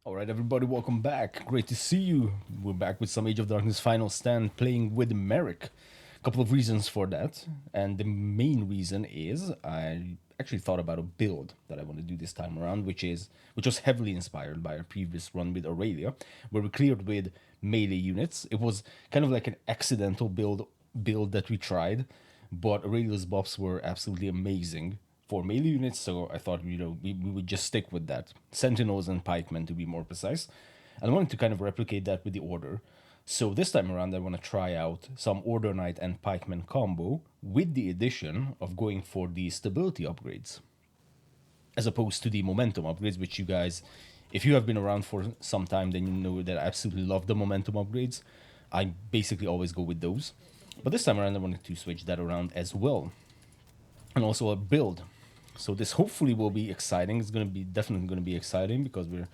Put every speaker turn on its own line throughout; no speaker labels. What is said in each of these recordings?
Alright everybody, welcome back. Great to see you. We're back with some Age of Darkness Final Stand playing with Merek. A couple of reasons for that, and the main reason is I actually thought about a build that I want to do this time around, which was heavily inspired by our previous run with Aurelia, where we cleared with melee units. It was kind of like an accidental build that we tried, but Aurelia's buffs were absolutely amazing for melee units, so I thought we would just stick with that. Sentinels and pikemen to be more precise. And I wanted to kind of replicate that with the order. So this time around I want to try out some Order Knight and pikeman combo with the addition of going for the stability upgrades, as opposed to the momentum upgrades, which you guys, if you have been around for some time, then you know that I absolutely love the momentum upgrades. I basically always go with those. But this time around I wanted to switch that around as well. And also a build. So this hopefully will be exciting. It's going to be definitely going to be exciting because we're,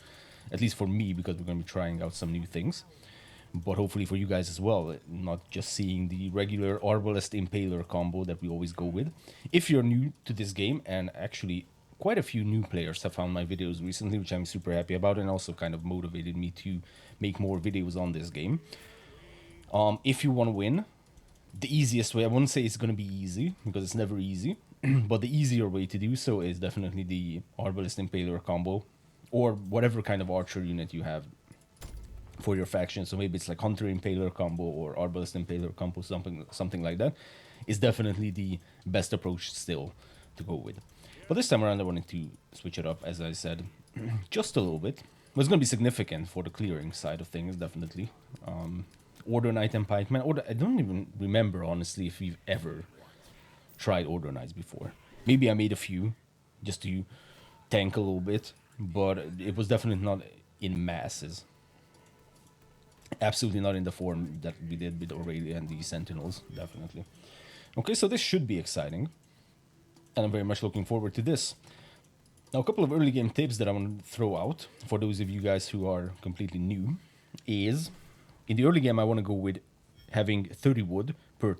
at least for me, because we're going to be trying out some new things. But hopefully for you guys as well, not just seeing the regular Arbalest Impaler combo that we always go with. If you're new to this game, and actually quite a few new players have found my videos recently, which I'm super happy about, and also kind of motivated me to make more videos on this game. If you want to win, the easiest way, I wouldn't say it's going to be easy, because it's never easy, but the easier way to do so is definitely the Arbalest Impaler combo, or whatever kind of archer unit you have for your faction. So maybe it's like Hunter Impaler combo or Arbalest Impaler combo, something like that, is definitely the best approach still to go with. But this time around I wanted to switch it up, as I said, just a little bit. But it's going to be significant for the clearing side of things, definitely. Order Knight and Pikeman. I don't even remember, honestly, if we've ever tried Order Knights before. Maybe I made a few, just to tank a little bit, but it was definitely not in masses. Absolutely not in the form that we did with Aurelia and the Sentinels, definitely. Okay, so this should be exciting, and I'm very much looking forward to this. Now, a couple of early game tips that I want to throw out for those of you guys who are completely new is, in the early game, I want to go with having 30 wood per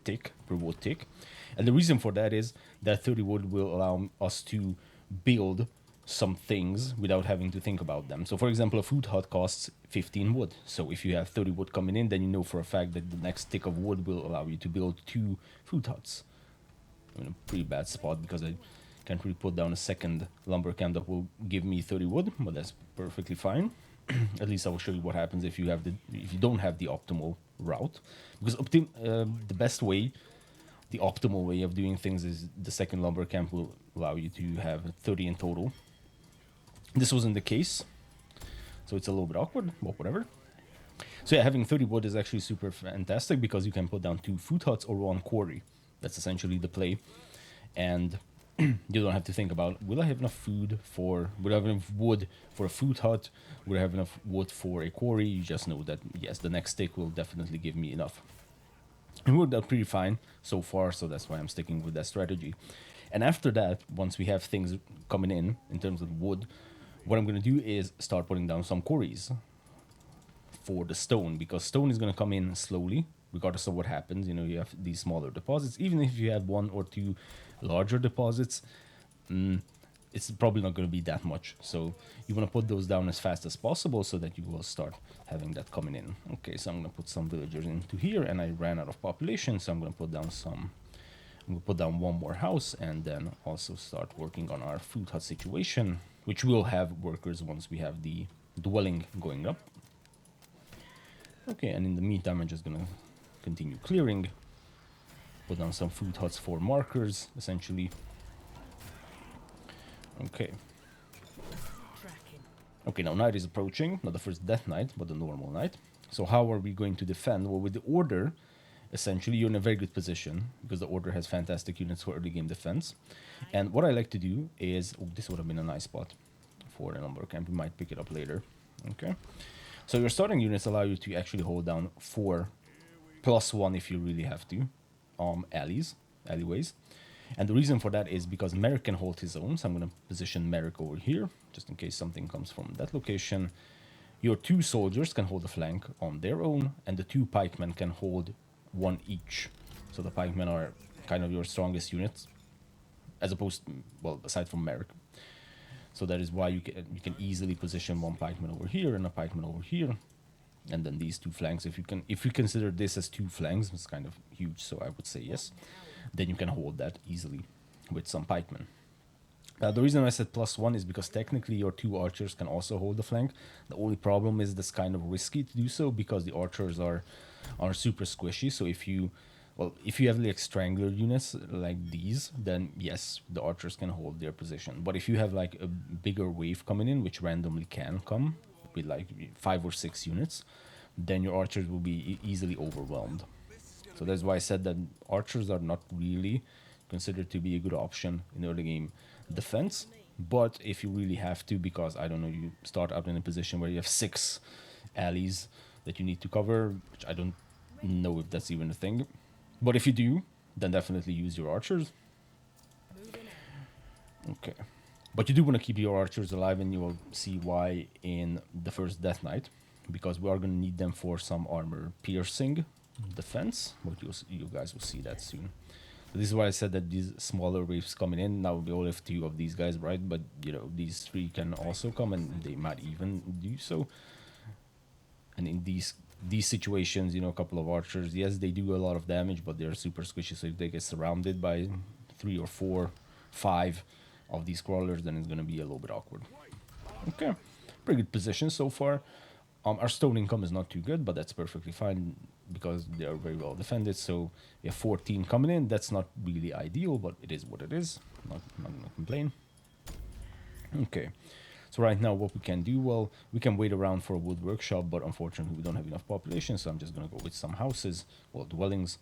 wood tick. And the reason for that is that 30 wood will allow us to build some things without having to think about them. So for example, a food hut costs 15 wood. So if you have 30 wood coming in, then you know for a fact that the next tick of wood will allow you to build 2 food huts. I'm in a pretty bad spot because I can't really put down a second lumber camp that will give me 30 wood, but that's perfectly fine. At least I will show you what happens if you don't have the optimal route, because the best way, the optimal way of doing things is the second lumber camp will allow you to have 30 in total. This wasn't the case, so it's a little bit awkward, but whatever. So yeah, having 30 wood is actually super fantastic because you can put down 2 food huts or 1 quarry. That's essentially the play, and you don't have to think about, will I have enough would I have enough wood for a food hut? Would I have enough wood for a quarry? You just know that, yes, the next stick will definitely give me enough. It worked out pretty fine so far, so that's why I'm sticking with that strategy. And after that, once we have things coming in terms of wood, what I'm going to do is start putting down some quarries for the stone, because stone is going to come in slowly, regardless of what happens. You know, you have these smaller deposits. Even if you have 1 or 2 larger deposits, it's probably not going to be that much. So you want to put those down as fast as possible so that you will start having that coming in. Okay, so I'm going to put some villagers into here, and I ran out of population, so I'm going to put down I'm going to put down 1 more house, and then also start working on our food hut situation, which will have workers once we have the dwelling going up. Okay, and in the meantime, I'm just going to continue clearing. Put down some food huts for markers, essentially. Okay. Okay, now night is approaching. Not the first death night, but the normal night. So how are we going to defend? Well, with the order, essentially, you're in a very good position because the order has fantastic units for early game defense. And what I like to do is, this would have been a nice spot for a lumber camp. We might pick it up later. Okay. So your starting units allow you to actually hold down 4 +1 if you really have to, alleyways. And the reason for that is because Merek can hold his own, so I'm going to position Merek over here, just in case something comes from that location. Your 2 soldiers can hold a flank on their own, and the 2 pikemen can hold 1 each. So the pikemen are kind of your strongest units, as opposed, well, aside from Merek. So that is why you can easily position one pikeman over here and a pikeman over here, and then these two flanks. If you consider this as two flanks, it's kind of huge. So I would say yes. Then you can hold that easily with some pikemen. The reason I said +1 is because technically your two archers can also hold the flank. The only problem is that's kind of risky to do so because the archers are super squishy. So if you have like strangler units like these, then yes, the archers can hold their position. But if you have like a bigger wave coming in, which randomly can come with like 5 or 6 units, then your archers will be easily overwhelmed. So that's why I said that archers are not really considered to be a good option in early game defense. But if you really have to, because I don't know, you start out in a position where you have 6 alleys that you need to cover, which I don't know if that's even a thing. But if you do, then definitely use your archers. Okay. But you do want to keep your archers alive, and you will see why in the first Death Knight, because we are going to need them for some armor piercing defense, but you guys will see that soon. So this is why I said that these smaller waves coming in. Now we only have 2 of these guys, right? But you know, these 3 can also come, and they might even do so. And in these situations, you know, a couple of archers, yes, they do a lot of damage, but they're super squishy. So if they get surrounded by 3 or 4, 5 of these crawlers, then it's going to be a little bit awkward. Okay, pretty good position so far. Our stone income is not too good, but that's perfectly fine because they are very well defended. So we have 14 coming in. That's not really ideal, but it is what it is. Not gonna complain. Okay, so right now what we can do, well, we can wait around for a wood workshop, but unfortunately we don't have enough population, so I'm just gonna go with some houses, well, dwellings,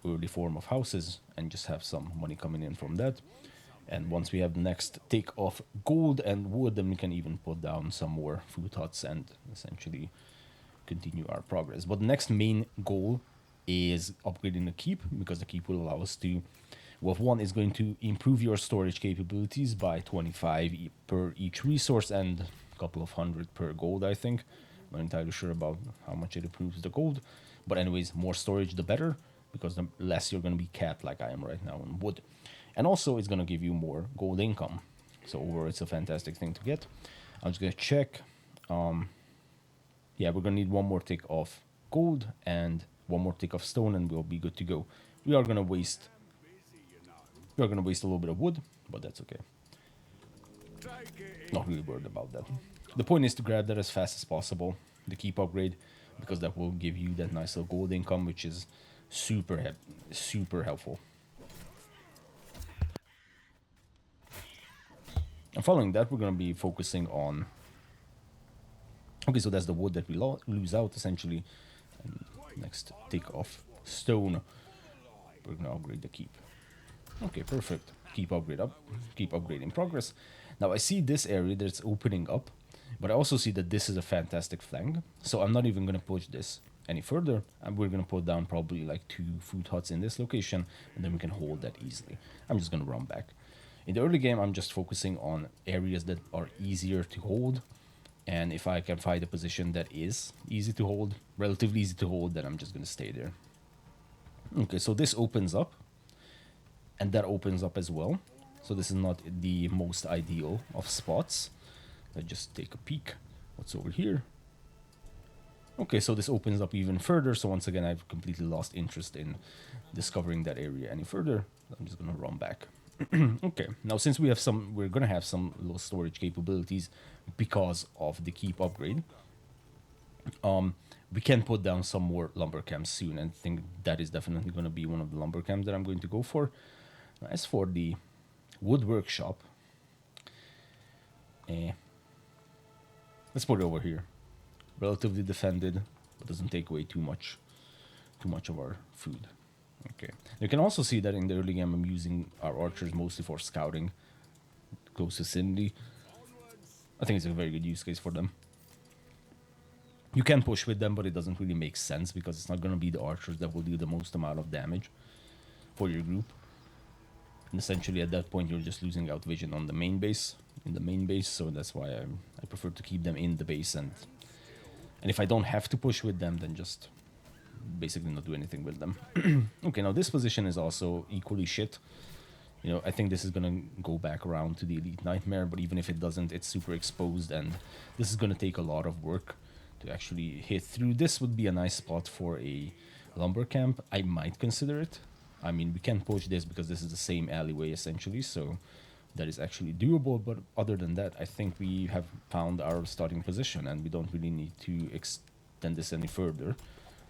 early form of houses, and just have some money coming in from that. And once we have the next take of gold and wood, then we can even put down some more food huts and essentially continue our progress. But the next main goal is upgrading the keep, because the keep will allow us to, well, one is going to improve your storage capabilities by 25 per each resource and a couple of hundred per gold, I think. I'm not entirely sure about how much it improves the gold. But anyways, more storage the better, because the less you're going to be capped like I am right now on wood. And also, it's going to give you more gold income. So overall, it's a fantastic thing to get. I'm just going to check. Yeah, we're going to need one more tick of gold and one more tick of stone, and we'll be good to go. We are going to waste a little bit of wood, but that's okay. Not really worried about that. The point is to grab that as fast as possible, the keep upgrade, because that will give you that nice little gold income, which is super helpful. And following that, we're going to be focusing on... Okay, so that's the wood that we lose out, essentially. And next, take off stone. We're going to upgrade the keep. Okay, perfect. Keep upgrade in progress. Now, I see this area that's opening up, but I also see that this is a fantastic flank. So I'm not even going to push this any further. And we're going to put down probably like 2 food huts in this location, and then we can hold that easily. I'm just going to run back. In the early game, I'm just focusing on areas that are easier to hold. And if I can find a position that is easy to hold, relatively easy to hold, then I'm just going to stay there. Okay, so this opens up. And that opens up as well. So this is not the most ideal of spots. Let's just take a peek. What's over here? Okay, so this opens up even further. So once again, I've completely lost interest in discovering that area any further. I'm just going to run back. Okay, now since we're gonna have some low storage capabilities because of the keep upgrade, we can put down some more lumber camps soon, and I think that is definitely going to be one of the lumber camps that I'm going to go for. As for the wood workshop, let's put it over here. Relatively defended, but doesn't take away too much of our food. Okay. You can also see that in the early game I'm using our archers mostly for scouting close vicinity. I think it's a very good use case for them. You can push with them, but it doesn't really make sense because it's not going to be the archers that will do the most amount of damage for your group. And essentially at that point you're just losing out vision on the main base, so that's why I prefer to keep them in the base, and if I don't have to push with them, then just basically not do anything with them. Okay, now this position is also equally shit. You know, I think this is gonna go back around to the Elite Nightmare, but even if it doesn't, it's super exposed, and this is gonna take a lot of work to actually hit through. This would be a nice spot for a lumber camp. I might consider it. I mean, we can poach this because this is the same alleyway essentially, so that is actually doable. But other than that, I think we have found our starting position, and we don't really need to extend this any further.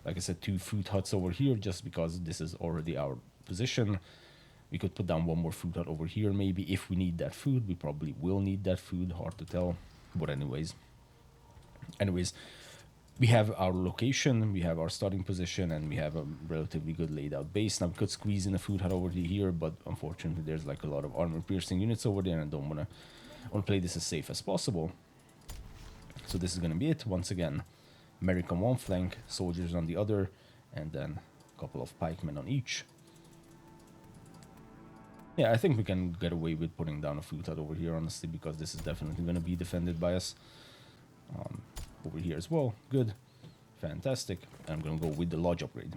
Like I said, 2 food huts over here, just because this is already our position. We could put down 1 more food hut over here, maybe, if we need that food. We probably will need that food, hard to tell. But anyways, we have our location, we have our starting position, and we have a relatively good laid out base. Now we could squeeze in a food hut over here, but unfortunately there's like a lot of armor piercing units over there, and I don't want to play this as safe as possible. So this is going to be it. Once again, Merek on one flank, soldiers on the other, and then a couple of pikemen on each. Yeah, I think we can get away with putting down a food hut over here, honestly, because this is definitely going to be defended by us. Over here as well. Good. Fantastic. I'm going to go with the lodge upgrade.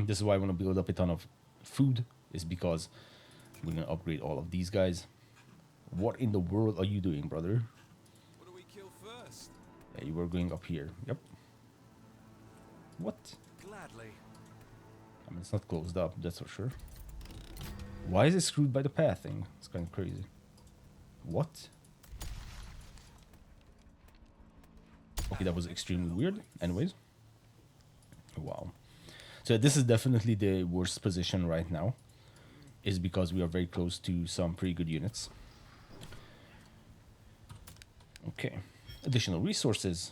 This is why I want to build up a ton of food, is because we're going to upgrade all of these guys. What in the world are you doing, brother?
What do we kill first?
Yeah, you were going up here. Yep. What?
Gladly.
I mean, it's not closed up, that's for sure. Why is it screwed by the path thing? It's kind of crazy. What? Okay, that was extremely weird. Anyways. Wow. So this is definitely the worst position right now. Is because we are very close to some pretty good units. Okay. Additional resources.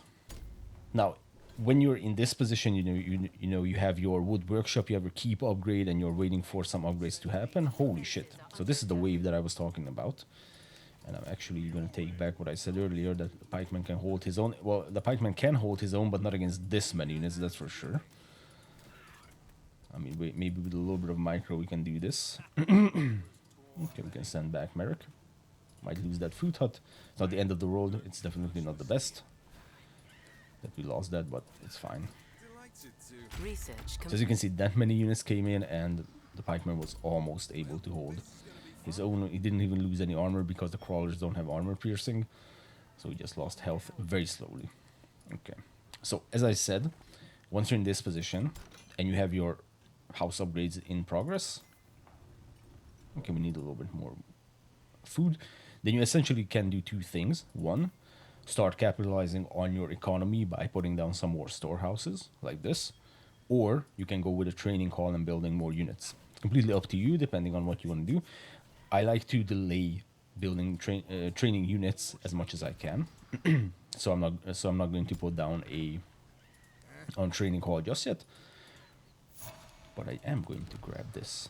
Now, when you're in this position, you have your wood workshop, you have your keep upgrade, and you're waiting for some upgrades to happen. Holy shit. So this is the wave that I was talking about. And I'm actually going to take back what I said earlier, that the pikeman can hold his own. Well, the pikeman can hold his own, but not against this many units, that's for sure. I mean, maybe with a little bit of micro we can do this. Okay, we can send back Merek. Might lose that food hut. It's not the end of the road. It's definitely not the best that we lost that, but it's fine. So as you can see, that many units came in, and the pikeman was almost able to hold his own. He didn't even lose any armor because the crawlers don't have armor piercing, so he just lost health very slowly. Okay, so as I said, once you're in this position and you have your house upgrades in progress, okay, we need a little bit more food, then you essentially can do 2 things. One, start capitalizing on your economy by putting down some more storehouses like this, or you can go with a training hall and building more units. It's completely up to you, depending on what you want to do. I like to delay building training units as much as I can. so I'm not going to put down a training hall just yet, but I am going to grab this.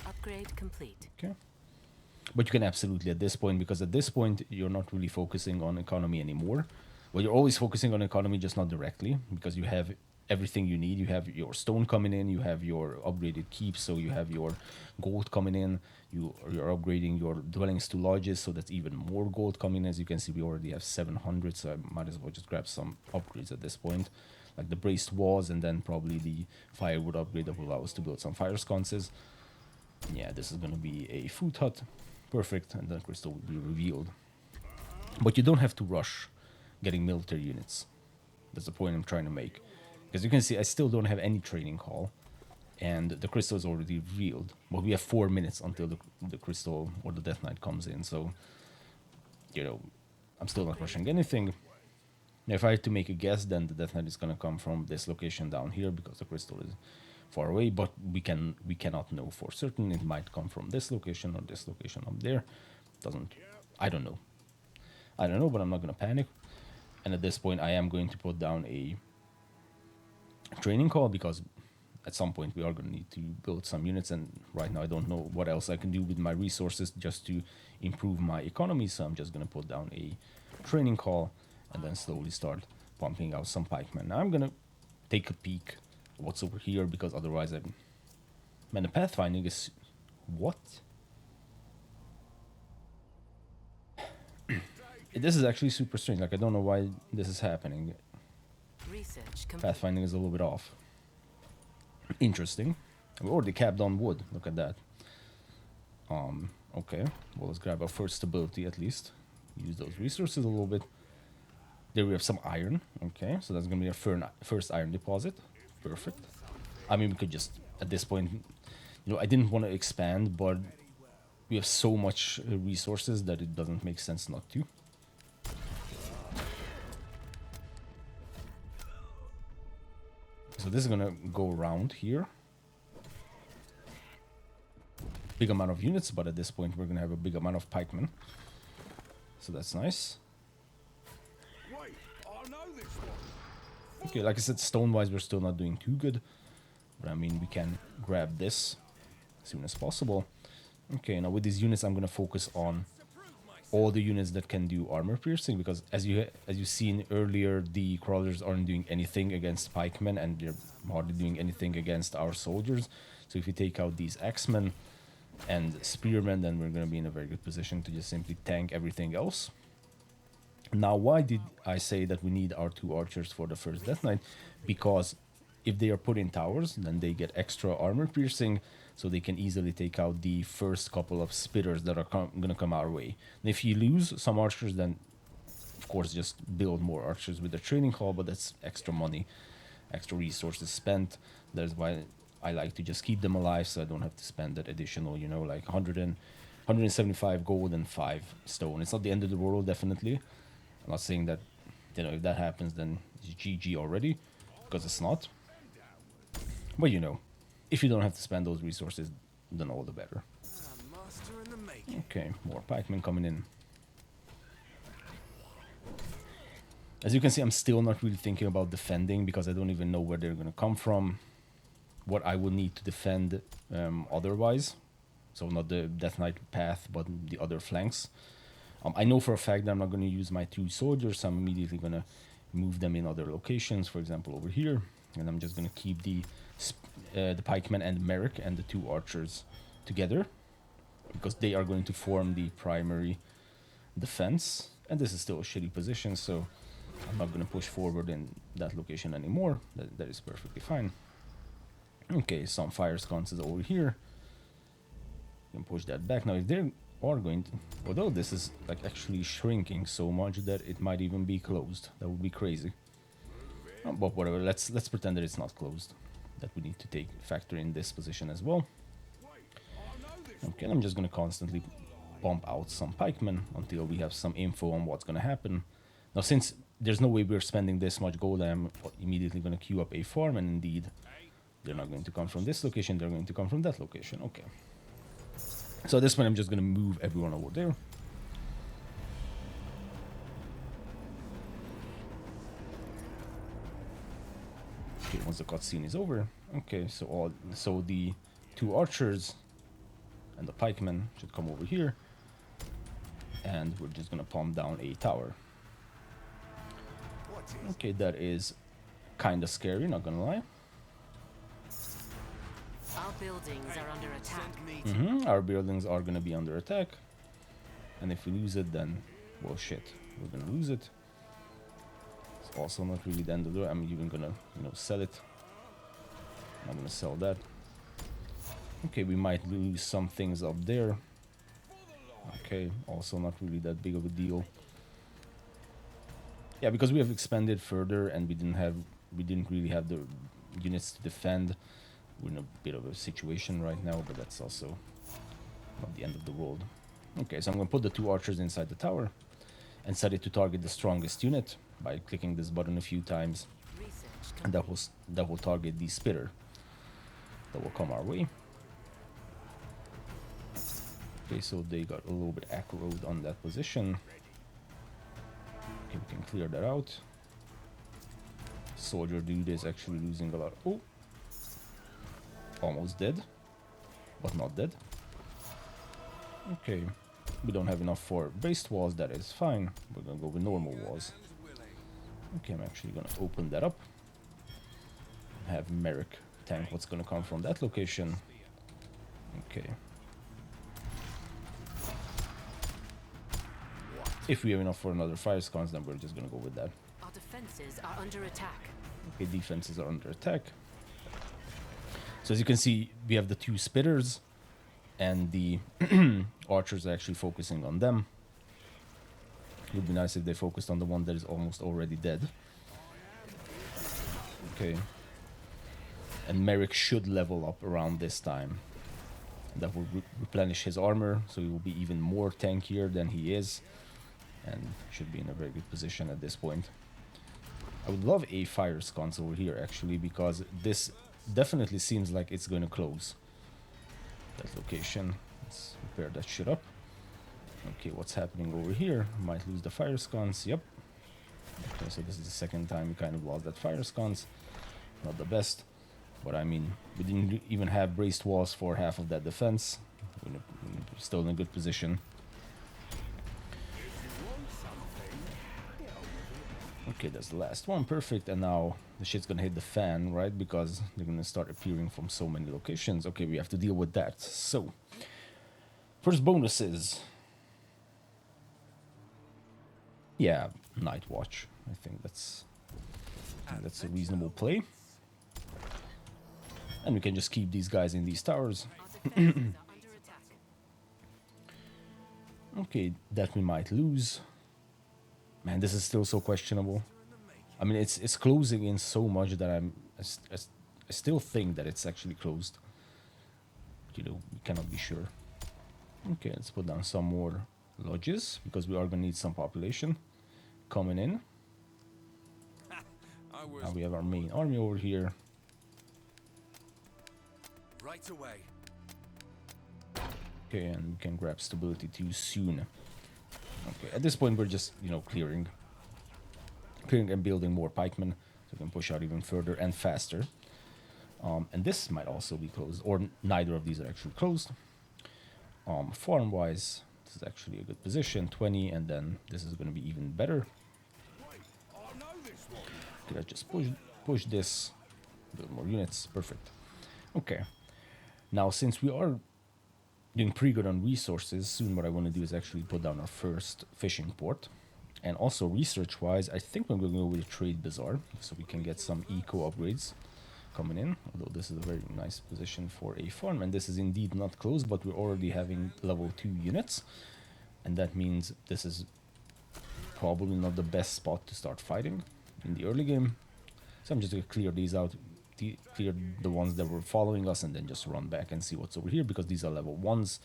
Upgrade complete.
Okay. But you can absolutely at this point, because at this point you're not really focusing on economy anymore. Well, you're always focusing on economy, just not directly, because you have everything you need. You have your stone coming in, you have your upgraded keeps, so you have your gold coming in, you're upgrading your dwellings to lodges, so that's even more gold coming in. As you can see, we already have 700, so I might as well just grab some upgrades at this point, like the braced walls, and then probably the firewood upgrade that will allow us to build some fire sconces. Yeah, this is going to be a food hut. Perfect, and then crystal will be revealed. But you don't have to rush getting military units. That's the point I'm trying to make. Because you can see I still don't have any training hall, and the crystal is already revealed. But we have 4 minutes until the crystal or the Death Knight comes in, so, you know, I'm still not rushing anything. Now, if I had to make a guess, then the Death Knight is going to come from this location down here, because the crystal is far away, but we cannot know for certain. It might come from this location or this location up there. I don't know, but I'm not going to panic. And at this point I am going to put down a training hall, because at some point we are going to need to build some units, and right now I don't know what else I can do with my resources just to improve my economy, so I'm just going to put down a training hall and then slowly start pumping out some pikemen. Now I'm going to take a peek what's over here, because otherwise man, the pathfinding is what? This is actually super strange. Like, I don't know why this is happening. Pathfinding is a little bit off. Interesting. We already capped on wood. Look at that. Okay. Well, let's grab our first stability at least. Use those resources a little bit. There we have some iron. Okay, so that's gonna be our first iron deposit. Perfect. I mean, we could just at this point, you know, I didn't want to expand, but we have so much resources that it doesn't make sense not to. So this is gonna go around here. Big amount of units, but at this point we're gonna have a big amount of pikemen. So that's nice.
Wait, I know this one.
Okay, like I said, stone-wise we're still not doing too good. But I mean, we can grab this as soon as possible. Okay, now with these units I'm gonna focus on all the units that can do armor piercing, because as you've seen earlier, the crawlers aren't doing anything against pikemen and they're hardly doing anything against our soldiers. So if we take out these axemen and spearmen, then we're going to be in a very good position to just simply tank everything else. Now, why did I say that we need our 2 archers for the first Death Knight? Because if they are put in towers, then they get extra armor piercing, so they can easily take out the first couple of spitters that are going to come our way. And if you lose some archers, then of course just build more archers with the training hall, but that's extra money, extra resources spent. That's why I like to just keep them alive, so I don't have to spend that additional, you know, like 175 gold and 5 stone. It's not the end of the world, definitely. I'm not saying that, you know, if that happens, then it's GG already, because it's not. But, you know, if you don't have to spend those resources, then all the better.
Master in the making.
Okay, more pikemen coming in. As you can see, I'm still not really thinking about defending, because I don't even know where they're going to come from. What I will need to defend otherwise. So not the Death Knight path, but the other flanks. I know for a fact that I'm not going to use my 2 soldiers, so I'm immediately going to move them in other locations, for example over here. And I'm just going to keep the pikemen and Merek and the 2 archers together, because they are going to form the primary defense. And this is still a shitty position, so I'm not going to push forward in that location anymore. That is perfectly fine. Okay, some fire sconces over here. You can push that back. Now, if they are going to... Although this is like actually shrinking so much that it might even be closed. That would be crazy. Oh, but whatever, let's pretend that it's not closed. That we need to factor in this position as well. Okay, I'm just going to constantly bump out some pikemen until we have some info on what's going to happen. Now, since there's no way we're spending this much gold, I'm immediately going to queue up a farm, and indeed, they're not going to come from this location, they're going to come from that location. Okay. So at this point, I'm just going to move everyone over there. Okay, once the cutscene is over. Okay, so the 2 archers and the pikemen should come over here. And we're just going to palm down a tower. Okay, that is kind of scary, not going to lie.
Our buildings are under attack.
Our buildings are going to be under attack. And if we lose it, then, well, shit, we're going to lose it. It's also not really the end of the... I'm even going to, you know, sell it. I'm going to sell that. Okay, we might lose some things up there. Okay, also not really that big of a deal. Yeah, because we have expanded further and we didn't really have the units to defend. We're in a bit of a situation right now, but that's also not the end of the world. Okay, so I'm going to put the 2 archers inside the tower and set it to target the strongest unit by clicking this button a few times. And that will target the spitter that will come our way. Okay, so they got a little bit aggroed on that position. Okay, we can clear that out. Soldier dude is actually losing a lot. Oh! Almost dead, but not dead. Okay, we don't have enough for based walls, that is fine. We're gonna go with normal walls. Okay, I'm actually gonna open that up. Have Merek tank what's gonna come from that location. Okay. If we have enough for another fire sconce, then we're just gonna go with that.
Our defenses are under attack.
Okay, defenses are under attack. So So as you can see, we have the two spitters, and the archers are actually focusing on them. It would be nice if they focused on the one that is almost already dead. Okay. And Merek should level up around this time. That will replenish his armor, so he will be even more tankier than he is. And should be in a very good position at this point. I would love a fire sconce over here, actually, because this definitely seems like it's going to close. That location. Let's repair that shit up. Okay, what's happening over here? Might lose the fire sconce. Yep. Okay, so this is the second time we kind of lost that fire sconce. Not the best. But I mean, we didn't even have braced walls for half of that defense. We're still in a good position. Okay, that's the last one. Perfect. And now the shit's gonna hit the fan, right? Because they're gonna start appearing from so many locations. Okay, we have to deal with that. So, first bonuses. Yeah, Night Watch. I think that's a reasonable play. And we can just keep these guys in these towers. Okay, that we might lose. Man, this is still so questionable. I mean, it's closing in so much that I still think that it's actually closed. You know, we cannot be sure. Okay, let's put down some more lodges, because we are going to need some population coming in. Now we have our main army over here.
Right away.
Okay, and we can grab stability too soon. Okay, at this point we're just, you know, clearing and building more pikemen, so we can push out even further and faster. And this might also be closed, or neither of these are actually closed. Farm-wise, this is actually a good position, 20, and then this is going to be even better. Okay, let's just push this, build more units, perfect. Okay, now since we are doing pretty good on resources, soon what I want to do is actually put down our first fishing port. And also research-wise, I think we're going to go with a trade bazaar, so we can get some eco upgrades coming in. Although this is a very nice position for a farm, and this is indeed not closed, but we're already having level 2 units. And that means this is probably not the best spot to start fighting in the early game. So I'm just going to clear these out, clear the ones that were following us, and then just run back and see what's over here, because these are level 1s.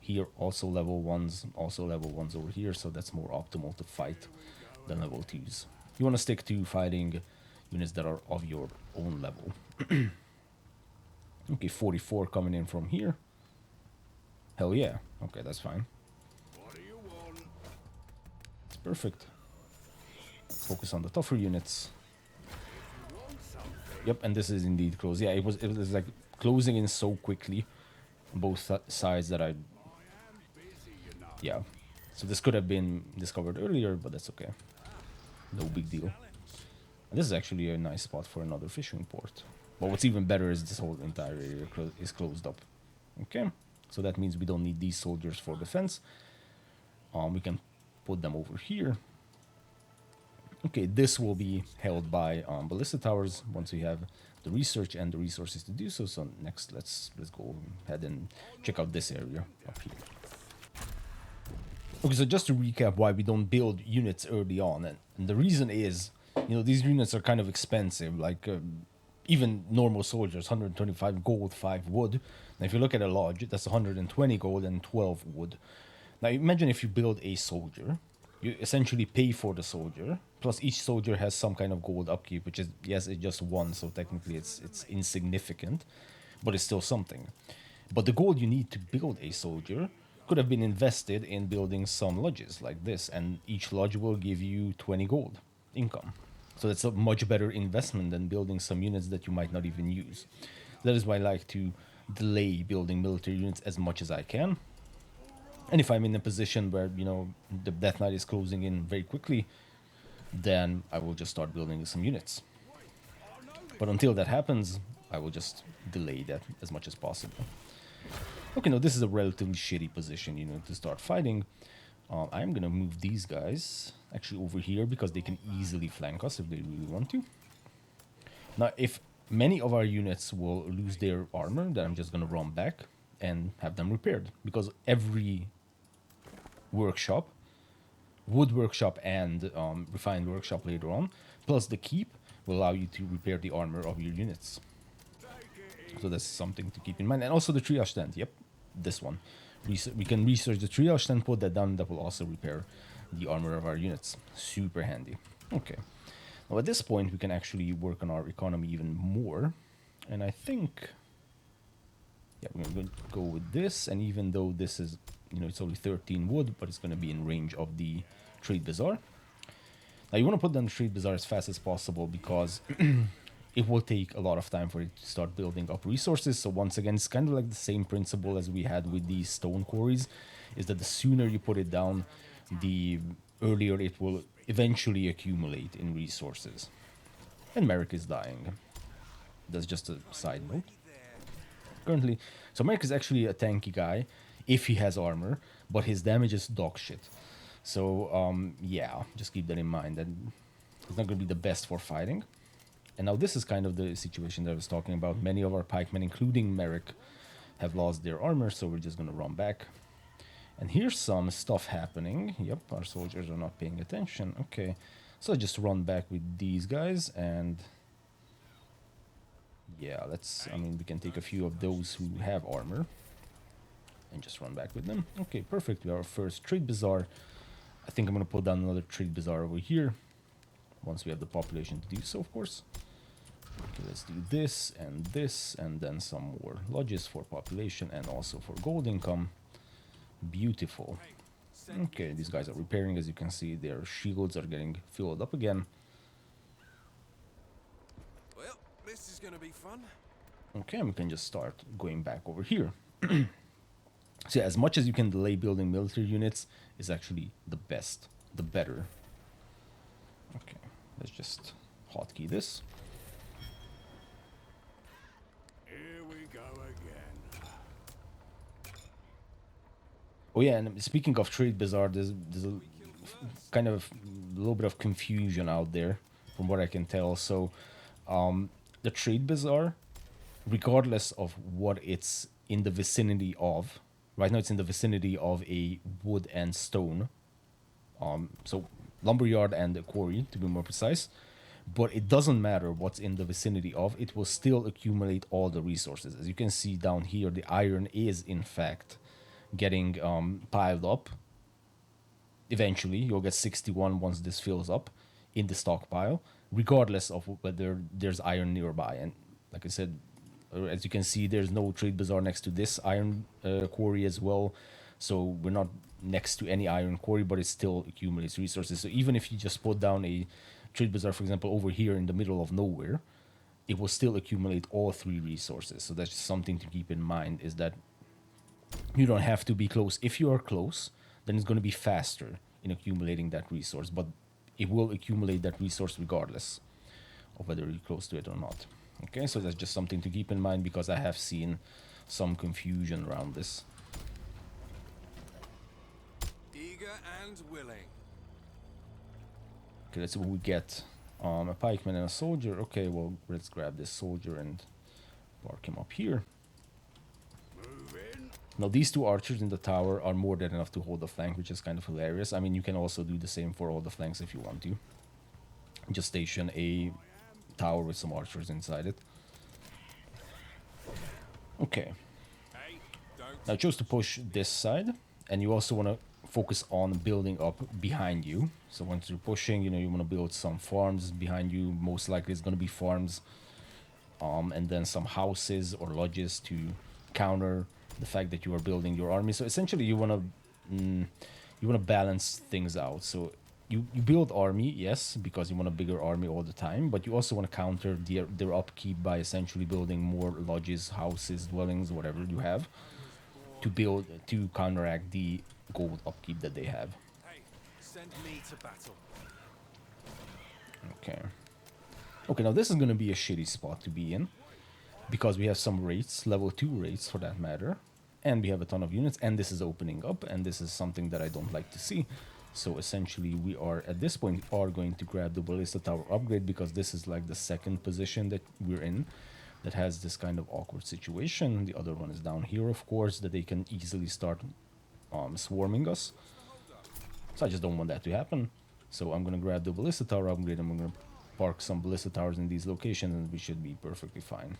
Here also level 1s, also level 1s over here, so that's more optimal to fight than level 2s. You want to stick to fighting units that are of your own level. Okay, 44 coming in from here. Hell yeah. Okay, that's fine.
What do you want?
It's perfect. Focus on the tougher units. Yep, and this is indeed closed. Yeah, it was like closing in so quickly on both sides that I... Yeah. So this could have been discovered earlier, but that's okay. No big deal. And this is actually a nice spot for another fishing port. But what's even better is this whole entire area is closed up. Okay, so that means we don't need these soldiers for defense. We can put them over here. Okay, this will be held by ballista towers once we have the research and the resources to do so. So next, let's go ahead and check out this area up here. Okay, so just to recap why we don't build units early on, and the reason is, you know, these units are kind of expensive, like even normal soldiers, 125 gold, 5 wood. Now if you look at a lodge, that's 120 gold and 12 wood. Now imagine if you build a soldier, you essentially pay for the soldier, plus each soldier has some kind of gold upkeep, which is, yes, it's just one, so technically it's insignificant, but it's still something. But the gold you need to build a soldier could have been invested in building some lodges like this, and each lodge will give you 20 gold income. So that's a much better investment than building some units that you might not even use. That is why I like to delay building military units as much as I can. And if I'm in a position where, you know, the Death Knight is closing in very quickly, then I will just start building some units. But until that happens, I will just delay that as much as possible. Okay, now this is a relatively shitty position, you know, to start fighting. I'm gonna move these guys actually over here because they can easily flank us if they really want to. Now, if many of our units will lose their armor that I'm just going to run back and have them repaired, because every workshop, wood workshop and refined workshop later on, plus the keep, will allow you to repair the armor of your units. So that's something to keep in mind. And also the triage stand, yep, this one. We can research the triage stand, put that down, that will also repair the armor of our units. Super handy. Okay. Now at this point, we can actually work on our economy even more. And I think, yeah, we're going to go with this. And even though this is, you know, it's only 13 wood, but it's going to be in range of the trade bazaar. Now you want to put down the trade bazaar as fast as possible, because it will take a lot of time for it to start building up resources. So once again, it's kind of like the same principle as we had with these stone quarries, is that the sooner you put it down, the earlier it will eventually accumulate in resources. And Merek is dying. That's just a side note. Currently, so Merek is actually a tanky guy if he has armor, but his damage is dog shit. So yeah, just keep that in mind. That it's not going to be the best for fighting. And now this is kind of the situation that I was talking about. Many of our pikemen, including Merek, have lost their armor, so we're just going to run back. And here's some stuff happening. Yep, our soldiers are not paying attention. Okay, so I just run back with these guys, and yeah, I mean, we can take a few of those who have armor and just run back with them. Okay, perfect. We have our first trade bazaar. I think I'm going to put down another trade bazaar over here, once we have the population to do so, of course. Okay, let's do this, and then some more lodges for population and also for gold income. Beautiful. Okay, these guys are repairing. As you can see, their shields are getting filled up again.
Well, this is going to be fun.
Okay, and we can just start going back over here. So yeah, as much as you can delay building military units is actually the best, the better. Okay, let's just hotkey this.
Here we go again.
Oh yeah, and speaking of trade bazaar, there's a kind of a little bit of confusion out there from what I can tell. So the trade bazaar, regardless of what it's in the vicinity of, right now it's in the vicinity of a wood and stone. So lumberyard and a quarry, to be more precise. But it doesn't matter what's in the vicinity of, it will still accumulate all the resources. As you can see down here, the iron is in fact getting piled up. Eventually, you'll get 61 once this fills up in the stockpile, regardless of whether there's iron nearby. And like I said, as you can see, there's no trade bazaar next to this iron quarry as well. So we're not next to any iron quarry, but it still accumulates resources. So even if you just put down a trade bazaar, for example, over here in the middle of nowhere, it will still accumulate all three resources. So that's just something to keep in mind, is that you don't have to be close. If you are close, then it's going to be faster in accumulating that resource, but it will accumulate that resource regardless of whether you're close to it or not. Okay, so that's just something to keep in mind, because I have seen some confusion around this.
Eager and willing.
Okay, let's see what we get. A pikeman and a soldier. Okay, well, let's grab this soldier and park him up here.
Move in.
Now, these two archers in the tower are more than enough to hold the flank, which is kind of hilarious. I mean, you can also do the same for all the flanks if you want to. Just station a tower with some archers inside it. Okay.
Hey, don't.
Now, I chose to push this side, and you also want to focus on building up behind you. So once you're pushing, you know, you want to build some farms behind you. Most likely it's going to be farms, and then some houses or lodges to counter the fact that you are building your army. So essentially you want to balance things out. So you build army, yes, because you want a bigger army all the time, but you also want to counter their upkeep by essentially building more lodges, houses, dwellings, whatever you have, to counteract the gold upkeep that they have.
Hey, send me to battle.
Okay. Okay, now this is going to be a shitty spot to be in, because we have some rates, level 2 rates for that matter, and we have a ton of units, and this is opening up, and this is something that I don't like to see. So essentially we are at this point are going to grab the ballista tower upgrade, because this is like the second position that we're in that has this kind of awkward situation. The other one is down here, of course, that they can easily start swarming us. So I just don't want that to happen. So I'm gonna grab the ballista tower upgrade, and I'm gonna park some ballista towers in these locations, and we should be perfectly fine.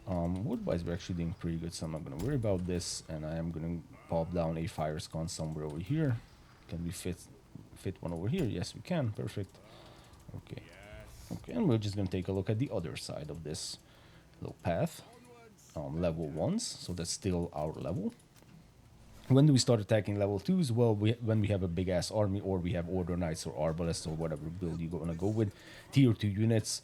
Wood-wise, we're actually doing pretty good, so I'm not gonna worry about this, and I am gonna pop down a fire sconce somewhere over here. Can we fit one over here? Yes, we can. Perfect. Okay. Okay, and we're just gonna take a look at the other side of this little path. Level 1s, so that's still our level. When do we start attacking level 2s? Well, when we have a big ass army, or we have Order Knights or Arbalests or whatever build you're gonna go with. Tier 2 units,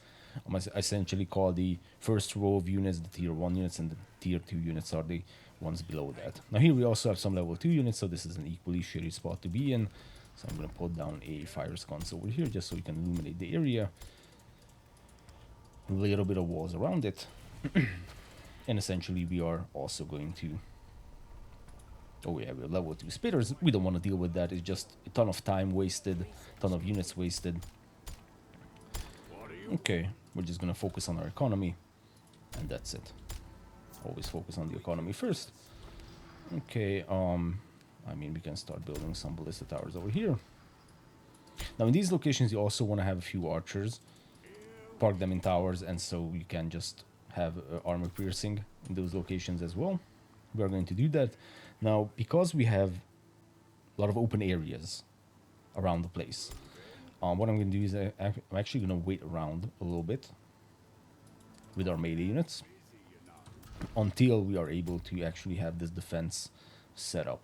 I essentially call the first row of units the tier 1 units, and the tier 2 units are the ones below that. Now here we also have some level 2 units, so this is an equally shitty spot to be in. So I'm gonna put down a fire sconce over here just so we can illuminate the area. A little bit of walls around it. And essentially we are also going to... Oh yeah, we're level 2 spitters. We don't want to deal with that. It's just a ton of time wasted, a ton of units wasted. Okay, we're just gonna focus on our economy, and that's it. Always focus on the economy first. Okay, I mean, we can start building some ballista towers over here. Now in these locations you also want to have a few archers. Park them in towers, and so you can just have armor piercing in those locations as well. We are going to do that. Now, because we have a lot of open areas around the place, what I'm going to do is I'm actually going to wait around a little bit with our melee units until we are able to actually have this defense set up.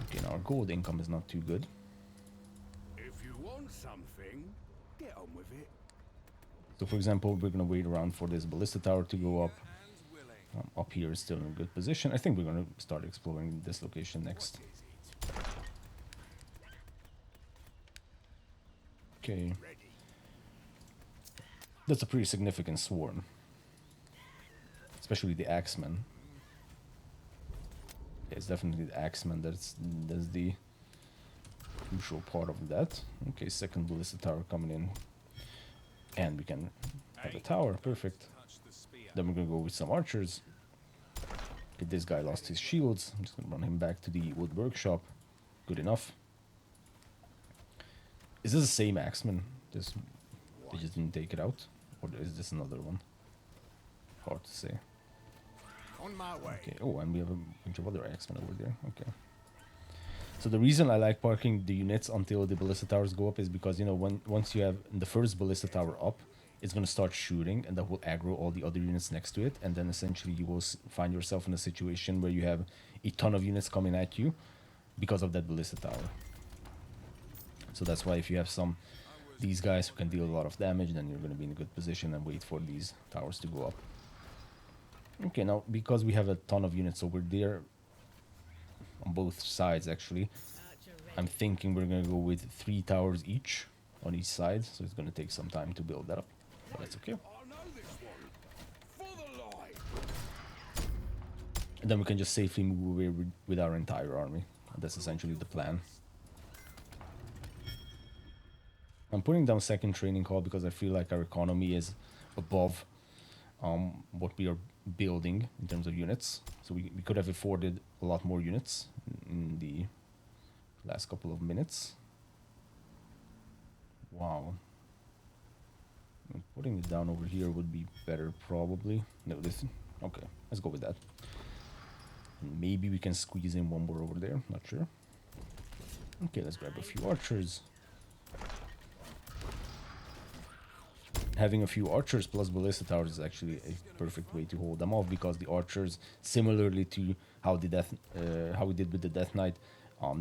Okay, now our gold income is not too good.
If you want something, get on with it.
So for example, we're going to wait around for this ballista tower to go up.
And willing.
Up here is still in a good position. I think we're going to start exploring this location next. Okay. That's a pretty significant swarm. Especially the axemen. Yeah, it's definitely the axemen that's the crucial part of that. Okay, second ballista tower coming in. And we can have a tower. Perfect. Then we're gonna go with some archers. Okay, this guy lost his shields. I'm just gonna run him back to the wood workshop. Good enough. Is this the same axeman? They just didn't take it out? Or is this another one? Hard to say.
On my way.
Okay, oh, and we have a bunch of other axemen over there. Okay. So the reason I like parking the units until the ballista towers go up is because, you know, once you have the first ballista tower up, it's going to start shooting, and that will aggro all the other units next to it, and then essentially you will find yourself in a situation where you have a ton of units coming at you because of that ballista tower. So that's why if you have these guys who can deal a lot of damage, then you're going to be in a good position and wait for these towers to go up. Okay, now because we have a ton of units over there, on both sides actually, I'm thinking we're gonna go with 3 towers each on each side, so it's gonna take some time to build that up, but that's okay. And then we can just safely move away with our entire army. And that's essentially the plan. I'm putting down second training hall because I feel like our economy is above what we are building in terms of units. So we could have afforded a lot more units in the last couple of minutes. Wow. Putting it down over here would be better probably. No, this... Okay, let's go with that. Maybe we can squeeze in one more over there, not sure. Okay, let's grab a few archers. Having a few archers plus ballista towers is actually a perfect way to hold them off, because the archers, similarly to how we did with the Death Knight,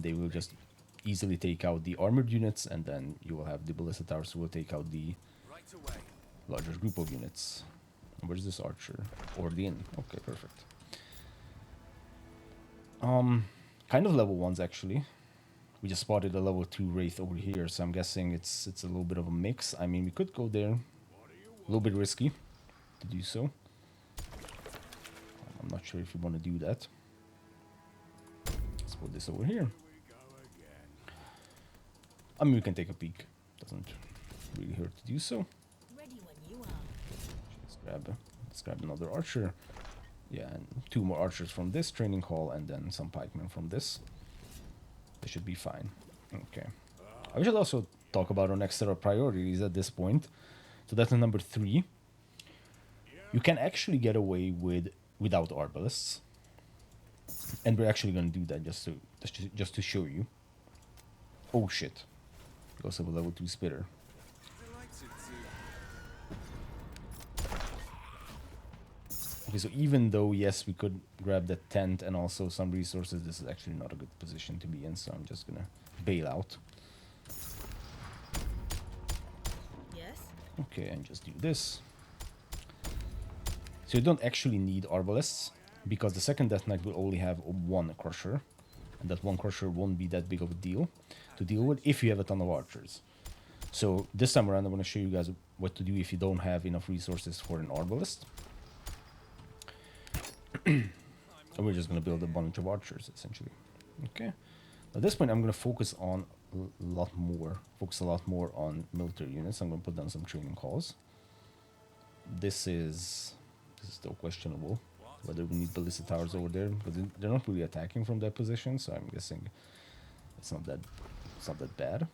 they will just easily take out the armored units, and then you will have the ballista towers who will take out the larger group of units. Where's this archer? Or the inn. Okay, perfect. Kind of level 1s actually. We just spotted a level 2 wraith over here, so I'm guessing it's a little bit of a mix. I mean, we could go there. A little bit risky to do so. I'm not sure if you want to do that. Let's put this over here. I mean, we can take a peek. Doesn't really hurt to do so.
Ready when you are.
Let's grab another archer. Yeah, and 2 more archers from this training hall, and then some pikemen from this. They should be fine. Okay. I should also talk about our next set of priorities at this point. So that's number 3. You can actually get away without Arbalests. And we're actually going to do that just to show you. Oh shit. We also have a level 2 spitter. Okay, so even though, yes, we could grab the tent and also some resources, this is actually not a good position to be in, so I'm just gonna bail out.
Yes?
Okay, and just do this. So you don't actually need Arbalests, because the second Death Knight will only have 1 crusher, and that 1 crusher won't be that big of a deal to deal with if you have a ton of archers. So this time around, I'm going to show you guys what to do if you don't have enough resources for an Arbalest. And we're just going to build a bunch of archers, essentially. Okay. At this point, I'm going to focus a lot more on military units. I'm going to put down some training halls. This is still questionable whether we need ballista towers over there, but they're not really attacking from that position, so I'm guessing it's not that bad.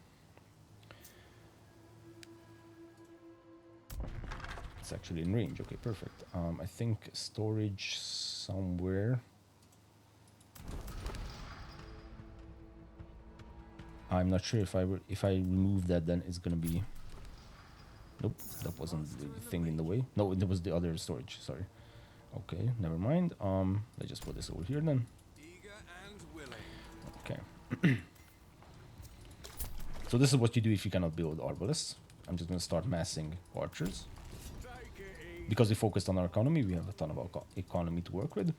It's actually in range. Okay, perfect. I think storage somewhere. I'm not sure if I remove that, then it's gonna be. Nope, that wasn't the thing in the way. No, it was the other storage. Sorry. Okay, never mind. Let's just put this over here then. Okay. So this is what you do if you cannot build Arbalests. I'm just gonna start massing archers. Because we focused on our economy, we have a ton of economy to work with.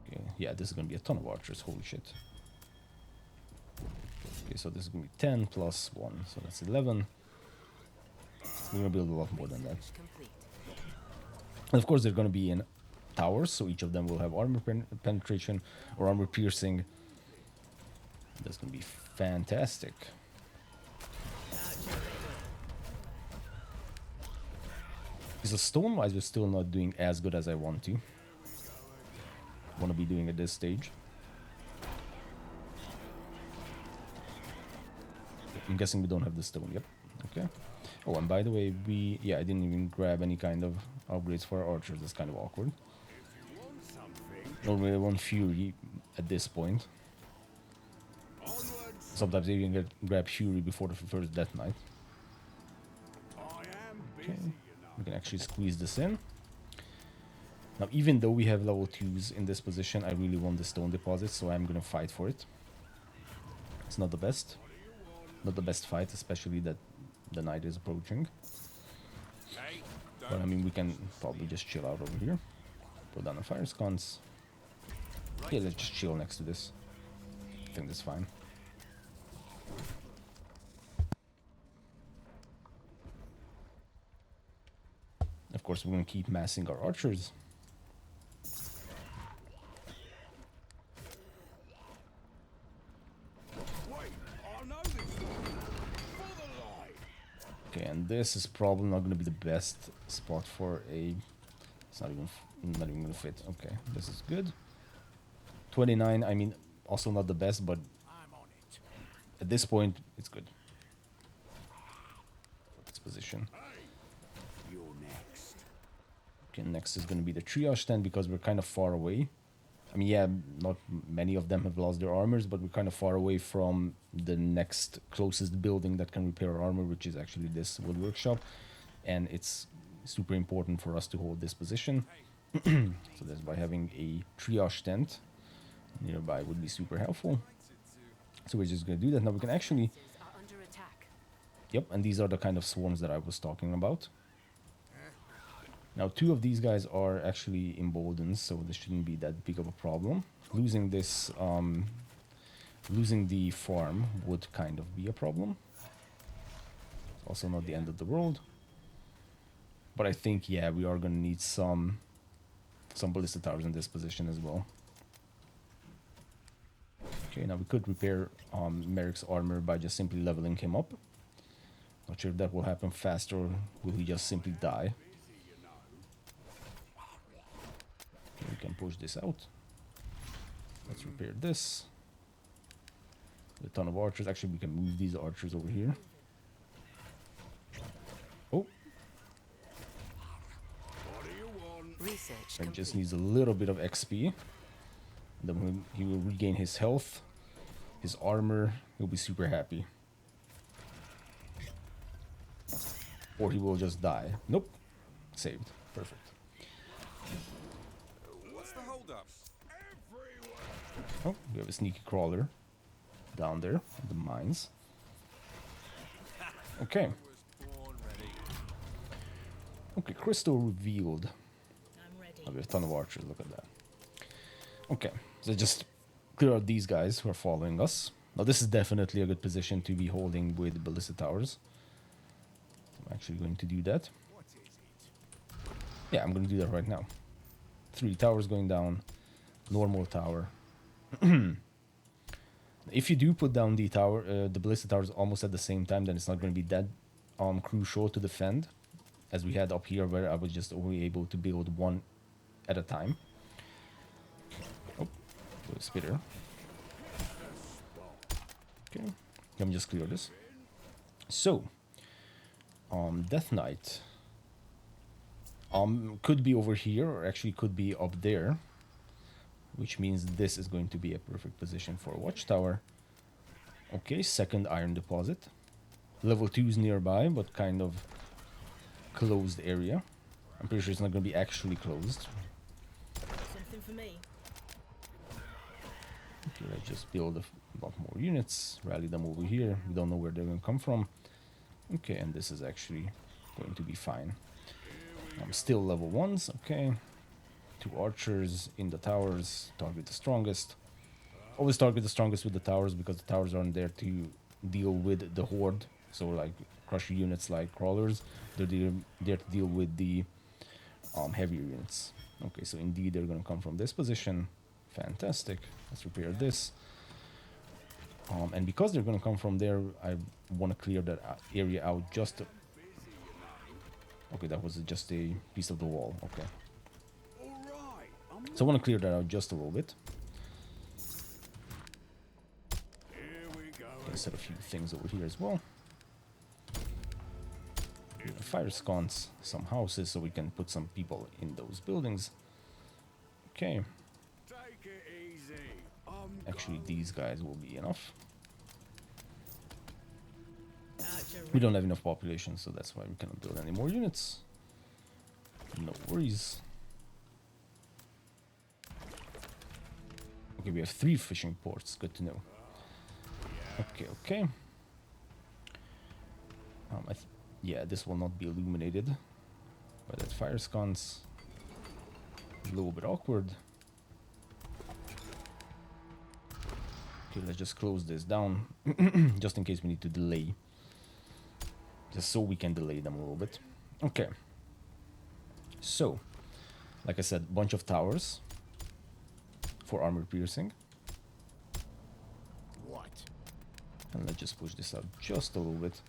Okay, yeah, this is gonna be a ton of archers. Holy shit. Okay, so this is gonna be 10 plus 1, so that's 11. We're gonna build a lot more than that. And of course, they're gonna be in towers, so each of them will have armor penetration or armor piercing. That's gonna be fantastic. So stone-wise, we're still not doing as good as I want to be doing at this stage. I'm guessing we don't have the stone. Yep. Okay. Oh, and by the way, I didn't even grab any kind of upgrades for our archers. That's kind of awkward. Normally, I want Fury at this point. Sometimes I even grab Fury before the first Death Knight. Okay. We can actually squeeze this in. Now, even though we have level 2s in this position, I really want the stone deposit, so I'm gonna fight for it. It's not the best. Not the best fight, especially that the night is approaching. But I mean, we can probably just chill out over here. Put down a fire sconce. Yeah, let's just chill next to this. I think that's fine. Of course, we're going to keep massing our archers. Okay, and this is probably not going to be the best spot for a... It's not even going to fit. Okay, this is good. 29, I mean, also not the best, but at this point, it's good. This position. Okay, next is going to be the triage stand, because we're kind of far away. I mean, yeah, not many of them have lost their armors, but we're kind of far away from the next closest building that can repair our armor, which is actually this wood workshop. And it's super important for us to hold this position. So that's why having a triage tent nearby would be super helpful. So we're just going to do that. Now we can actually... Yep, and these are the kind of swarms that I was talking about. Now, 2 of these guys are actually emboldened, so this shouldn't be that big of a problem. Losing this, losing the farm would kind of be a problem. It's also not the end of the world. But I think, yeah, we are going to need some ballista towers in this position as well. Okay, now we could repair Merek's armor by just simply leveling him up. Not sure if that will happen faster or will he just simply die. Okay, we can push this out. Let's repair this. A ton of archers. Actually, we can move these archers over here. Oh,
Research
and just
complete.
needs a little bit of XP. Then he will regain his health, his armor. He'll be super happy. Or he will just die. Nope. Saved. Perfect.
What's the hold up?
Oh, we have a sneaky crawler down there in the mines. Okay. Okay, crystal revealed.
I'm ready.
Oh, we have a ton of archers, look at that. Okay, so just clear out these guys who are following us. Now this is definitely a good position to be holding with ballista towers. I'm actually going to do that. Yeah, I'm going to do that right now. 3 towers going down, normal tower. If you do put down the tower, the ballista towers almost at the same time, then it's not going to be that crucial to defend, as we had up here where I was just only able to build one at a time. Oh, the spitter. Okay, let me just clear this. So, Death Knight could be over here, or actually could be up there, which means this is going to be a perfect position for a watchtower. Okay, second iron deposit. Level 2 is nearby, but kind of closed area. I'm pretty sure it's not going to be actually closed.
Something for me.
Okay, let's just build a lot more units, rally them over here. We don't know where they're going to come from. Okay, and this is actually going to be fine. I'm still level 1s, okay. 2 archers in the towers, target the strongest. Always target the strongest with the towers because the towers aren't there to deal with the horde. So like crusher units like crawlers, they're there to deal with the heavier units. Okay, so indeed they're going to come from this position. Fantastic. Let's repair this. And because they're going to come from there, I want to clear that area out just to... Okay, that was just a piece of the wall. Okay. So I want to clear that out just a little bit. Okay, set a few things over here as well. Fire sconce, some houses, so we can put some people in those buildings. Okay. Actually, these guys will be enough. We don't have enough population, so that's why we cannot build any more units. No worries. Okay, we have 3 fishing ports. Good to know. Okay, okay. Yeah, this will not be illuminated by that fire sconce. A little bit awkward. Okay, let's just close this down, just in case we need to delay. Just so we can delay them a little bit. Okay. So, like I said, bunch of towers for armor piercing.
What?
And let's just push this out just a little bit.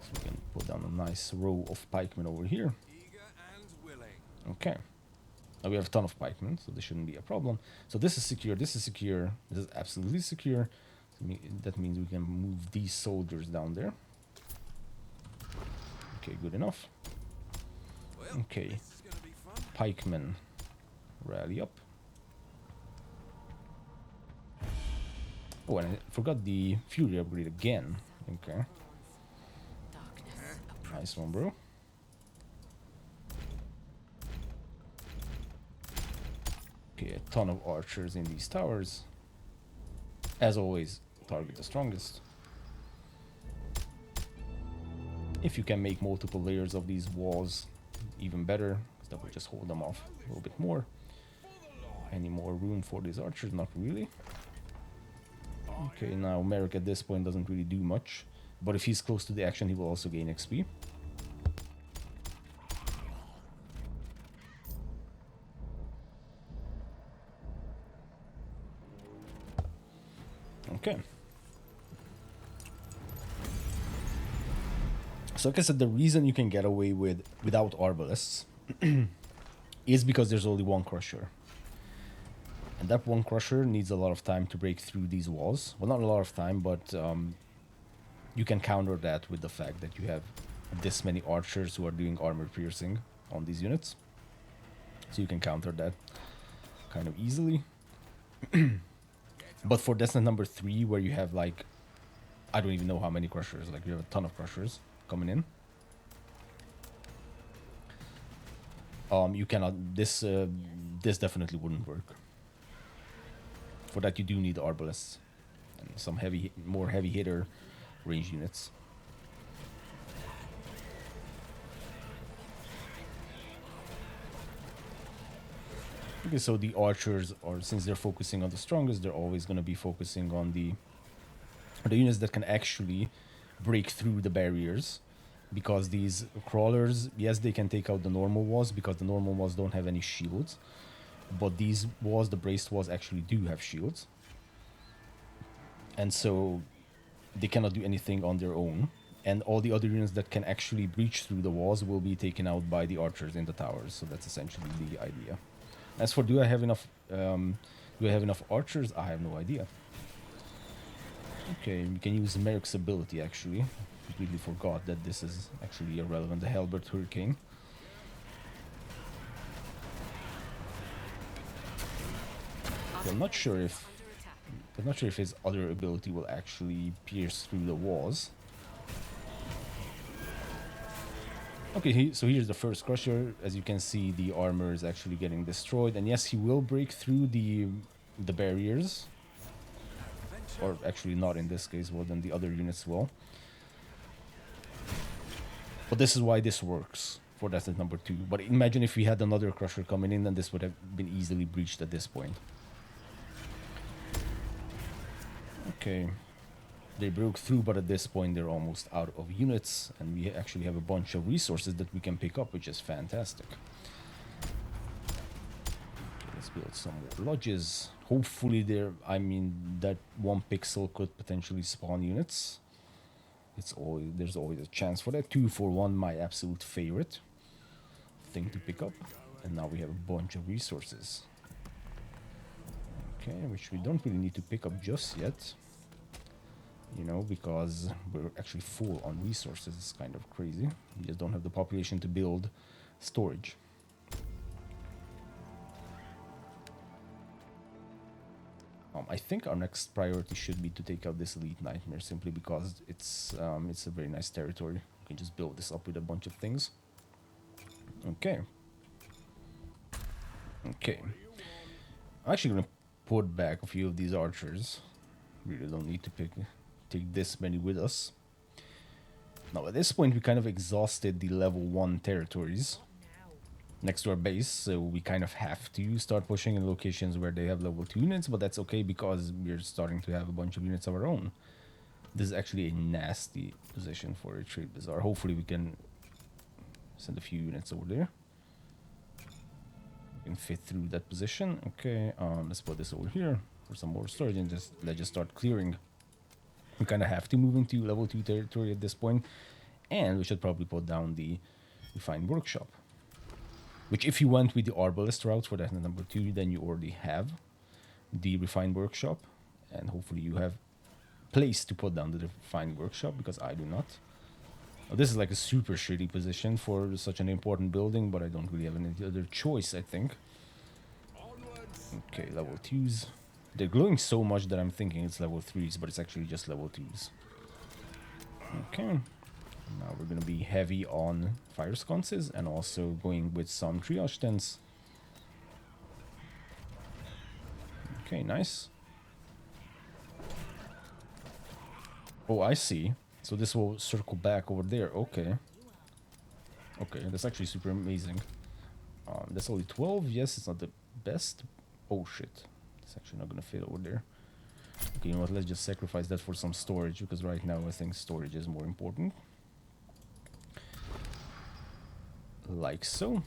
So we can put down a nice row of pikemen over here.
Eager and willing.
Okay. Now we have a ton of pikemen, so this shouldn't be a problem. So this is secure, this is secure, this is absolutely secure. So that means we can move these soldiers down there. Okay, good enough.
Well,
Okay,
this is gonna be fun.
pikemen, rally up. Oh, and I forgot the fury upgrade again. Okay,
Darkness.
nice one, bro. Okay, a ton of archers in these towers. As always, target the strongest. If you can make multiple layers of these walls, even better, because that will just hold them off a little bit more. Any more room for these archers? Not really. Okay, now Merek at this point doesn't really do much, but if he's close to the action, he will also gain XP. Okay. So like I said, the reason you can get away without Arbalests is because there's only one Crusher. And that one Crusher needs a lot of time to break through these walls. Well, not a lot of time, but you can counter that with the fact that you have this many archers who are doing armor piercing on these units. So you can counter that kind of easily. But for Descent number 3, where you have like, I don't even know how many Crushers, like you have a ton of Crushers coming in. You cannot, this definitely wouldn't work. For that you do need Arbalests and some more heavy hitter range units. Okay, so the archers, or since they're focusing on the strongest, they're always going to be focusing on the units that can actually break through the barriers. Because these crawlers, yes, they can take out the normal walls, because the normal walls don't have any shields. But these walls, the braced walls, actually do have shields. And so they cannot do anything on their own. And all the other units that can actually breach through the walls will be taken out by the archers in the towers. So that's essentially the idea. As for do I have enough archers? I have no idea. Okay, we can use Merek's ability actually. Completely forgot that this is actually irrelevant. The Halberd Hurricane. Okay, I'm not sure if his other ability will actually pierce through the walls. Okay, so here's the first Crusher. As you can see, the armor is actually getting destroyed. And yes, he will break through the barriers. Or actually not in this case, well then the other units will. But this is why this works for Descent number 2. But imagine if we had another Crusher coming in, then this would have been easily breached at this point. Okay. They broke through, but at this point they're almost out of units, and we actually have a bunch of resources that we can pick up, which is fantastic. Okay, let's build some more lodges. Hopefully that 1 pixel could potentially spawn units. There's always a chance for that. 2 for 1, my absolute favorite thing to pick up. And now we have a bunch of resources. Okay, which we don't really need to pick up just yet. You know, because we're actually full on resources. It's kind of crazy. We just don't have the population to build storage. I think our next priority should be to take out this Elite Nightmare, simply because it's a very nice territory. We can just build this up with a bunch of things. Okay. Okay. I'm actually gonna put back a few of these archers. Really don't need to take this many with us. Now at this point we kind of exhausted the level 1 territories next to our base, so we kind of have to start pushing in locations where they have level 2 units, but that's okay because we're starting to have a bunch of units of our own. This is actually a nasty position for a Trade Bazaar. Hopefully we can send a few units over there. We can fit through that position. Okay, let's put this over here for some more storage and let's just start clearing. We kind of have to move into level 2 territory at this point, and we should probably put down the Refined Workshop. Which, if you went with the Arbalest route for that number 2, then you already have the Refined Workshop, and hopefully you have place to put down the Refined Workshop, because I do not. Now, this is like a super shitty position for such an important building, but I don't really have any other choice, I think. Okay, level 2s. They're glowing so much that I'm thinking it's level 3s, but it's actually just level 2s. Okay. Now we're going to be heavy on fire sconces and also going with some triage tents. Okay, nice. Oh, I see. So this will circle back over there. Okay. Okay, that's actually super amazing. That's only 12. Yes, it's not the best. Oh, shit. It's actually not going to fit over there. Okay, you know what? Let's just sacrifice that for some storage, because right now I think storage is more important. Like so.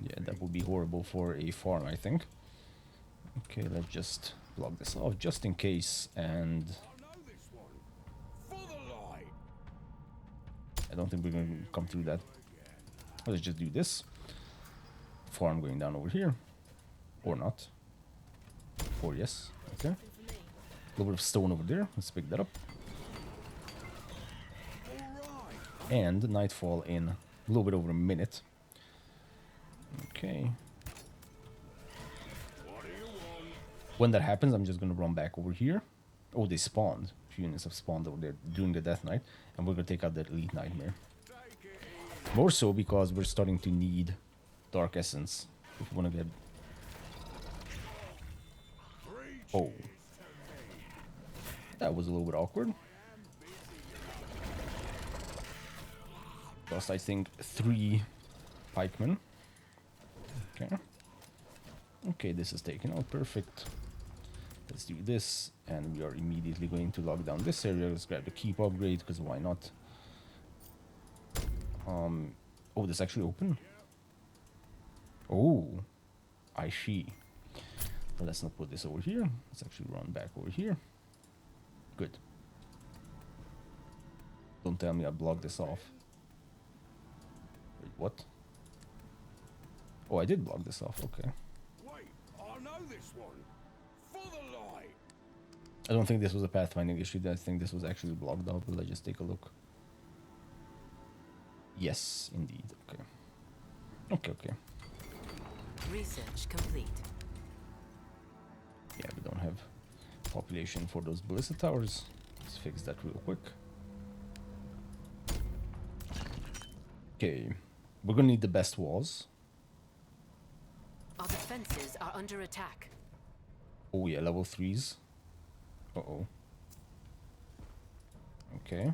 Yeah, that would be horrible for a farm, I think. Okay, let's just block this off just in case, and
I know this one. For the light.
I don't think we're going to come through that. Let's just do this. Farm going down over here. Or not. Or yes. Okay.
Something for me.
A little bit of stone over there. Let's pick that up.
All right.
And nightfall in a little bit over a minute. Okay.
What do you want?
When that happens, I'm just going to run back over here. Oh, they spawned. A few units have spawned over there during the Death Knight. And we're going to take out that Elite Nightmare.
Take it easy.
More so because we're starting to need Dark Essence. If we want to get... Oh. That was a little bit awkward. Lost, I think, 3 pikemen. Okay. Okay, this is taken out. Perfect. Let's do this. And we are immediately going to lock down this area. Let's grab the keep upgrade, because why not? Oh, this actually open? Oh, I see. Well, let's not put this over here. Let's actually run back over here. Good. Don't tell me I blocked this off. Wait, what? Oh, I did block this off. Okay.
Wait, I know this one. For the light.
I don't think this was a pathfinding issue. I think this was actually blocked off. But let's just take a look. Yes, indeed. Okay. Okay, okay.
Research complete.
Yeah, we don't have population for those ballista towers. Let's fix that real quick. Okay. We're gonna need the best walls.
Our defenses are under attack.
Oh yeah, level 3s. Uh-oh. Okay.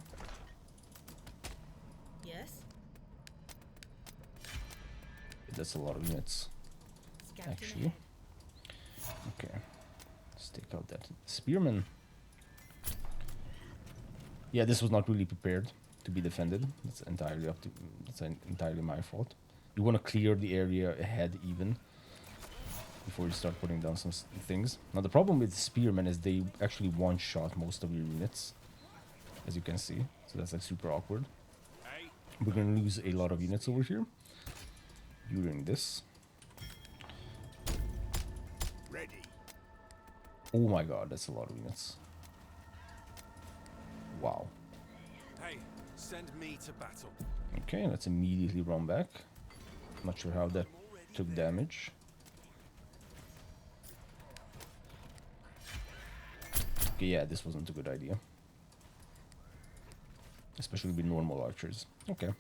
Yes.
That's a lot of units,
Scouting
actually.
ahead.
Okay. Let's take out that spearman. Yeah, this was not really prepared to be defended. That's entirely up to... That's entirely my fault. You want to clear the area ahead even before you start putting down some things. Now the problem with spearmen is they actually one-shot most of your units, as you can see. So that's like super awkward.
Hey,
We're going to lose a lot of units over here during this.
ready.
Oh my god, that's a lot of units. Wow.
Hey, send me to battle.
Okay, let's immediately run back. Not sure how that took damage. Okay, yeah, this wasn't a good idea. Especially with normal archers. Okay.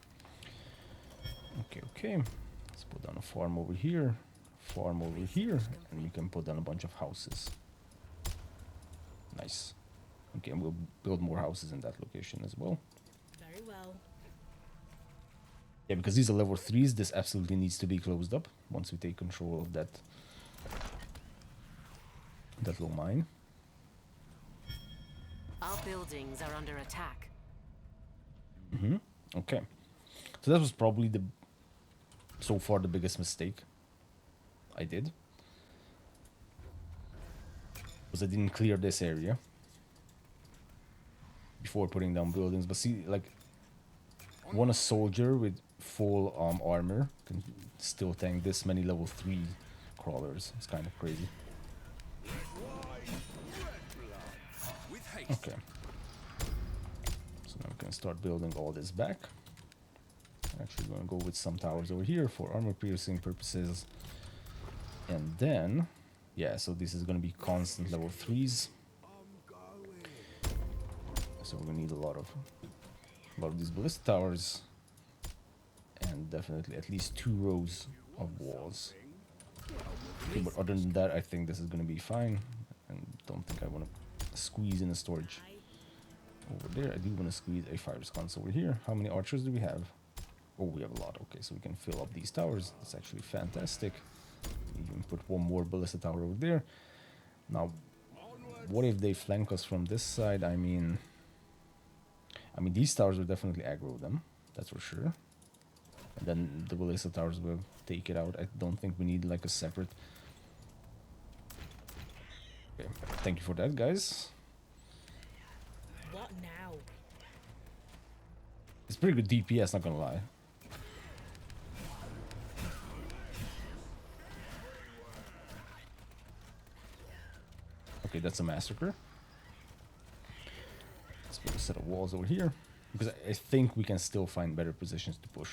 Okay, okay. Let's put down a farm over here. Farm over here. And we can put down a bunch of houses. Nice. Okay, and we'll build more houses in that location as well.
Very well.
Yeah, because these are level 3s, this absolutely needs to be closed up once we take control of that little mine.
Our buildings are under attack.
Okay. So that was probably so far the biggest mistake I did. Was I didn't clear this area before putting down buildings. But see, like, a soldier with full armor can still tank this many level 3 crawlers. It's kind of crazy.
With haste.
Okay. So now we can start building all this back. Actually going to go with some towers over here for armor piercing purposes. And then, yeah, so this is going to be constant level 3s. So we're going to need a lot of these ballista towers. And definitely at least 2 rows of walls. Okay, but other than that, I think this is going to be fine. And don't think I want to squeeze in a storage over there. I do want to squeeze a fire sconce over here. How many archers do we have? Oh, we have a lot. Okay, so we can fill up these towers. That's actually fantastic. Even put one more ballista tower over there. Now, what if they flank us from this side? I mean, these towers will definitely aggro them. That's for sure. And then the ballista towers will take it out. I don't think we need like a separate... Okay. Thank you for that, guys.
What now?
It's pretty good DPS, not gonna lie. Okay, that's a massacre. Let's put a set of walls over here, because I think we can still find better positions to push.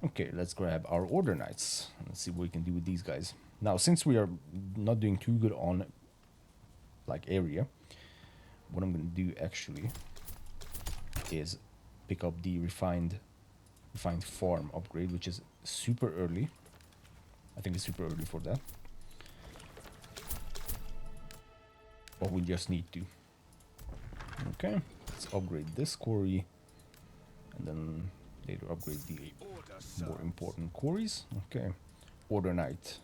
Okay, let's grab our Order Knights. Let's see what we can do with these guys. Now, since we are not doing too good on, like, area, what I'm going to do, actually, is pick up the refined farm upgrade, which is super early. I think it's super early for that. But we just need to. Okay, let's upgrade this quarry, and then later upgrade the more important quarries. Okay, Order Knight.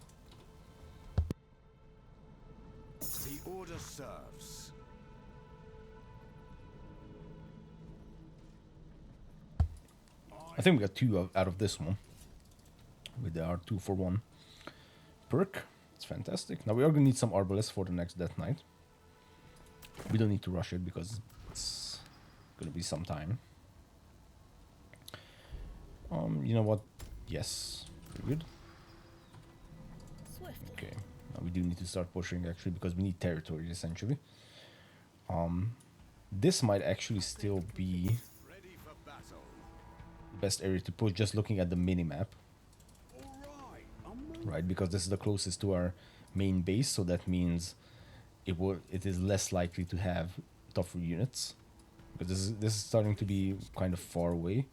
The order serves.
I think we got 2 out of this one with our 2-for-1 perk. It's fantastic. Now we are gonna need some Arbalests for the next Death Knight. We don't need to rush it because it's gonna be some time. You know what? Yes, very good.
Swiftly.
Okay, now we do need to start pushing actually because we need territory essentially. This might actually still be
Ready for battle.
the best area to push just looking at the mini-map,
All right, I'm moving.
right? Because this is the closest to our main base, so that means it is less likely to have tougher units. But this is starting to be kind of far away.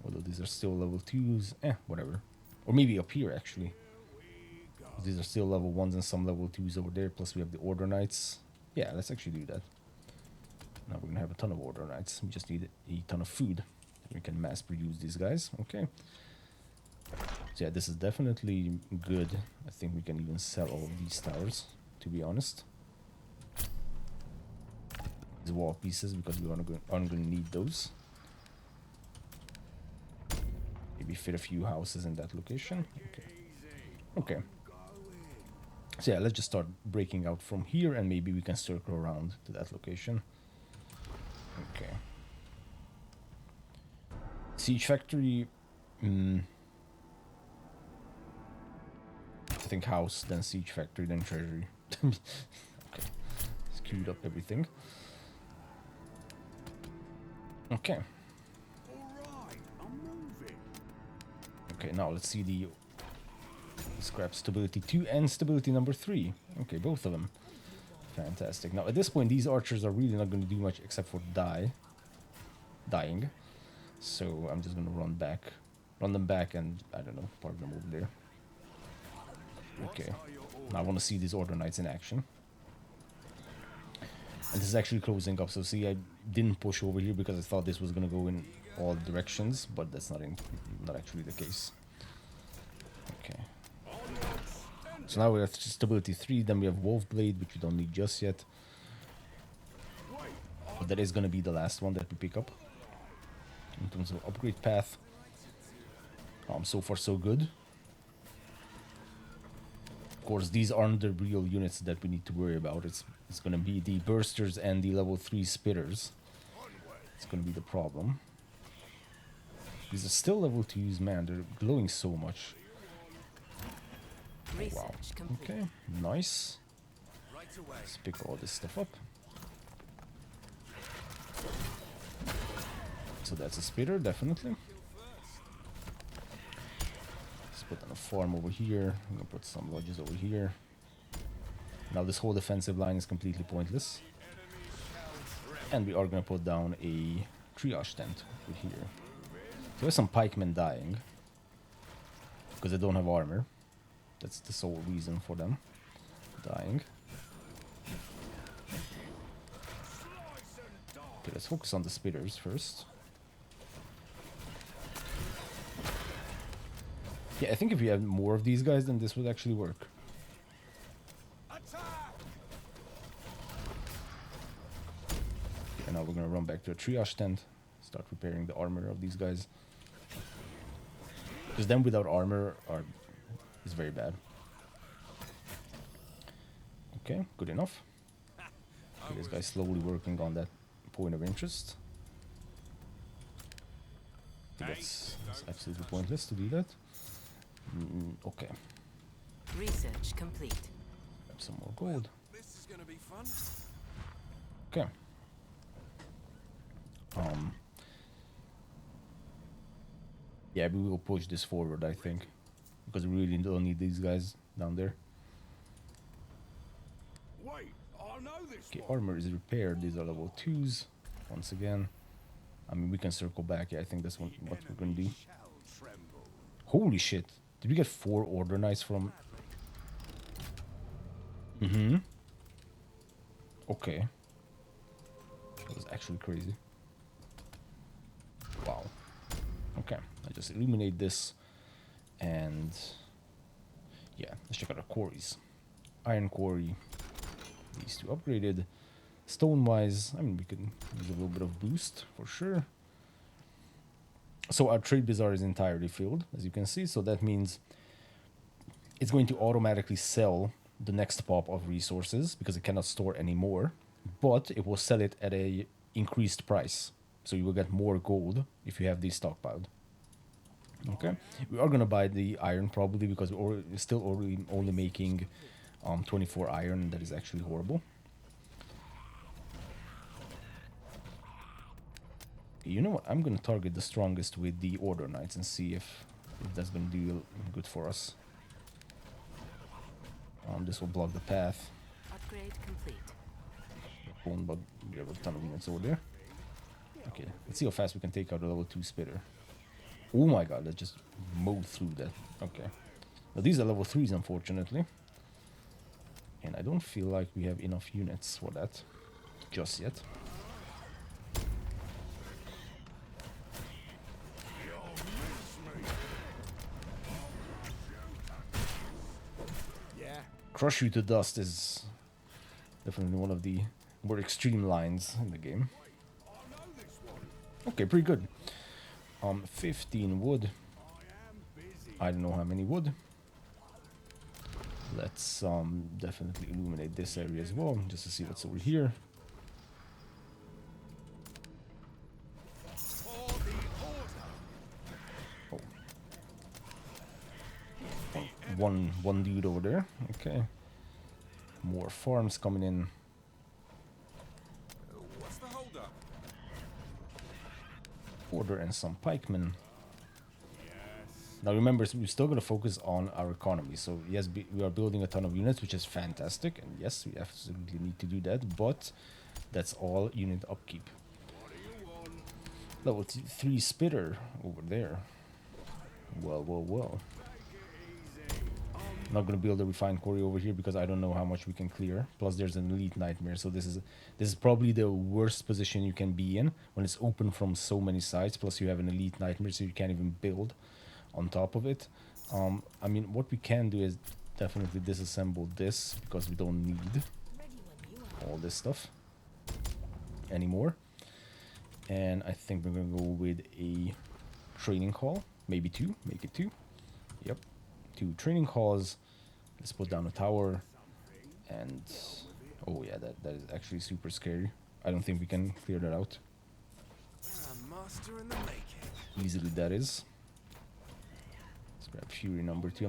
Although these are still level 2s, whatever. Or maybe up here actually. These are still level 1s and some level 2s over there, plus we have the Order Knights. Yeah, let's actually do that. Now we're gonna have a ton of Order Knights. We just need a ton of food. We can mass produce these guys. Okay. So yeah, this is definitely good. I think we can even sell all of these towers, to be honest. These wall pieces, because we aren't gonna need those. Maybe fit a few houses in that location. Okay. Okay. So yeah, let's just start breaking out from here, and maybe we can circle around to that location. Okay. Siege Factory. I think house, then Siege Factory, then Treasury. Okay. Queued up everything. Okay.
All right, I'm moving.
Okay, now let's see the scrap stability 2 and stability number 3. Okay, both of them. Fantastic. Now at this point, these archers are really not going to do much except for dying. So I'm just going to run them back, and I don't know, park them over there. Okay. Now I want to see these Order Knights in action. And this is actually closing up. So see, I didn't push over here because I thought this was going to go in all directions, but that's not actually the case. Okay. So now we have stability 3, then we have Wolf Blade, which we don't need just yet. But that is going to be the last one that we pick up in terms of upgrade path. So far so good. Of course, these aren't the real units that we need to worry about. It's going to be the bursters and the level 3 spitters. It's going to be the problem. These are still level 2s, man. They're glowing so much. Oh, wow.
Research complete.
Okay, nice.
Right away.
Let's pick all this stuff up. So that's a spitter, definitely. Let's put on a farm over here. I'm gonna put some lodges over here. Now this whole defensive line is completely pointless. And we are gonna put down a triage tent over here. There's some pikemen dying because they don't have armor. That's the sole reason for them dying. Okay, let's focus on the spitters first. Yeah, I think if we had more of these guys, then this would actually work. And now we're gonna run back to a triage tent, start repairing the armor of these guys. Because them without armor is very bad. Okay, good enough. Okay, this guy's slowly working on that point of interest. That's absolutely pointless to do that. Okay,
Research complete.
grab some more gold.
This is gonna be fun.
Okay. Yeah, we will push this forward, I think, because we really don't need these guys down there.
Wait, I know this
Okay,
one.
armor is repaired. These are level 2s. Once again, I mean, we can circle back. Yeah, I think that's what we're gonna do.
Shall tremble.
Holy shit! Did we get 4 Order Knights from? Okay. That was actually crazy. Wow. Okay, I just illuminate this, and yeah, let's check out our quarries. Iron quarry. These two upgraded. Stone-wise, I mean, we can use a little bit of boost for sure. So our trade bazaar is entirely filled, as you can see. So that means it's going to automatically sell the next pop of resources because it cannot store anymore, but it will sell it at a increased price. So you will get more gold if you have these stockpiled. Okay, we are gonna buy the iron probably because we're still only making 24 iron. That is actually horrible. You know what? I'm gonna target the strongest with the Order Knights and see if that's gonna do good for us. This will block the path.
Upgrade complete.
Boom, but we have a ton of units over there. Okay, let's see how fast we can take out a level 2 spitter. Oh my god, let's just mowed through that. Okay. But these are level 3s, unfortunately. And I don't feel like we have enough units for that just yet.
Yeah.
Crush you to dust is definitely one of the more extreme lines in the game. Okay, pretty good. 15 wood. I don't know how many wood. Let's definitely illuminate this area as well, just to see what's over here. Oh. One dude over there. Okay. More farms coming in.
What's the hold up?
Order and some pikemen. Now remember, we're still going to focus on our economy. So yes, we are building a ton of units, which is fantastic. And yes, we absolutely need to do that. But that's all unit upkeep. Level 3 spitter over there. Well, well, well. I'm not going to build a refined quarry over here because I don't know how much we can clear. Plus there's an elite nightmare. So this is probably the worst position you can be in when it's open from so many sides. Plus you have an elite nightmare, so you can't even build on top of it. I mean, what we can do is definitely disassemble this because we don't need all this stuff anymore. And I think we're gonna go with a training hall, maybe 2, make it 2. Yep, 2 training halls. Let's put down a tower, and oh yeah, that is actually super scary. I don't think we can clear that out
Master in the making.
easily. That is. Grab Fury number 2.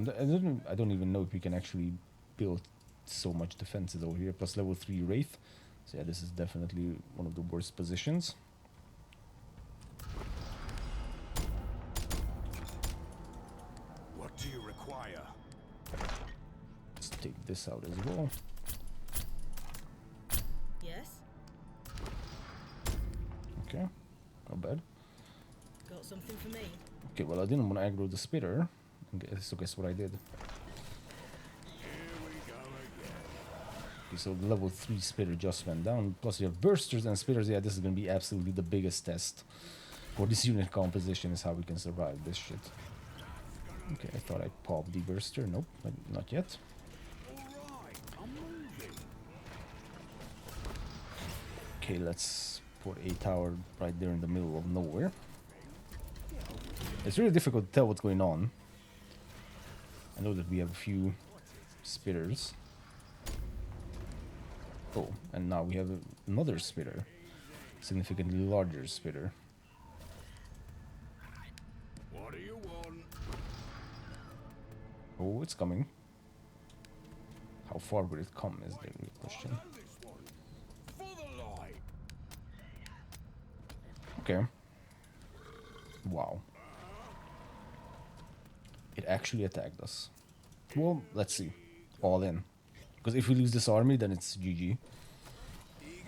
I don't even know if we can actually build so much defenses over here. Plus level 3 Wraith. So yeah, this is definitely one of the worst positions.
What do you require?
Let's take this out as well.
Yes?
Okay, not bad.
Got something for me?
Okay, well I didn't want to aggro the spitter. So guess what I did? Okay, so the level 3 spitter just went down. Plus you have bursters and spitters. Yeah, this is going to be absolutely the biggest test for this unit composition, is how we can survive this shit. Okay, I thought I popped the burster. Nope, not yet. Okay, let's put a tower right there in the middle of nowhere. It's really difficult to tell what's going on. I know that we have a few spitters. Oh, and now we have another spitter. Significantly larger spitter.
What do you want?
Oh, it's coming. How far will it come is the real question.
Know this one. For the light.
Okay. Wow. It actually attacked us. Well, let's see. All in. Because if we lose this army, then it's GG.
Eager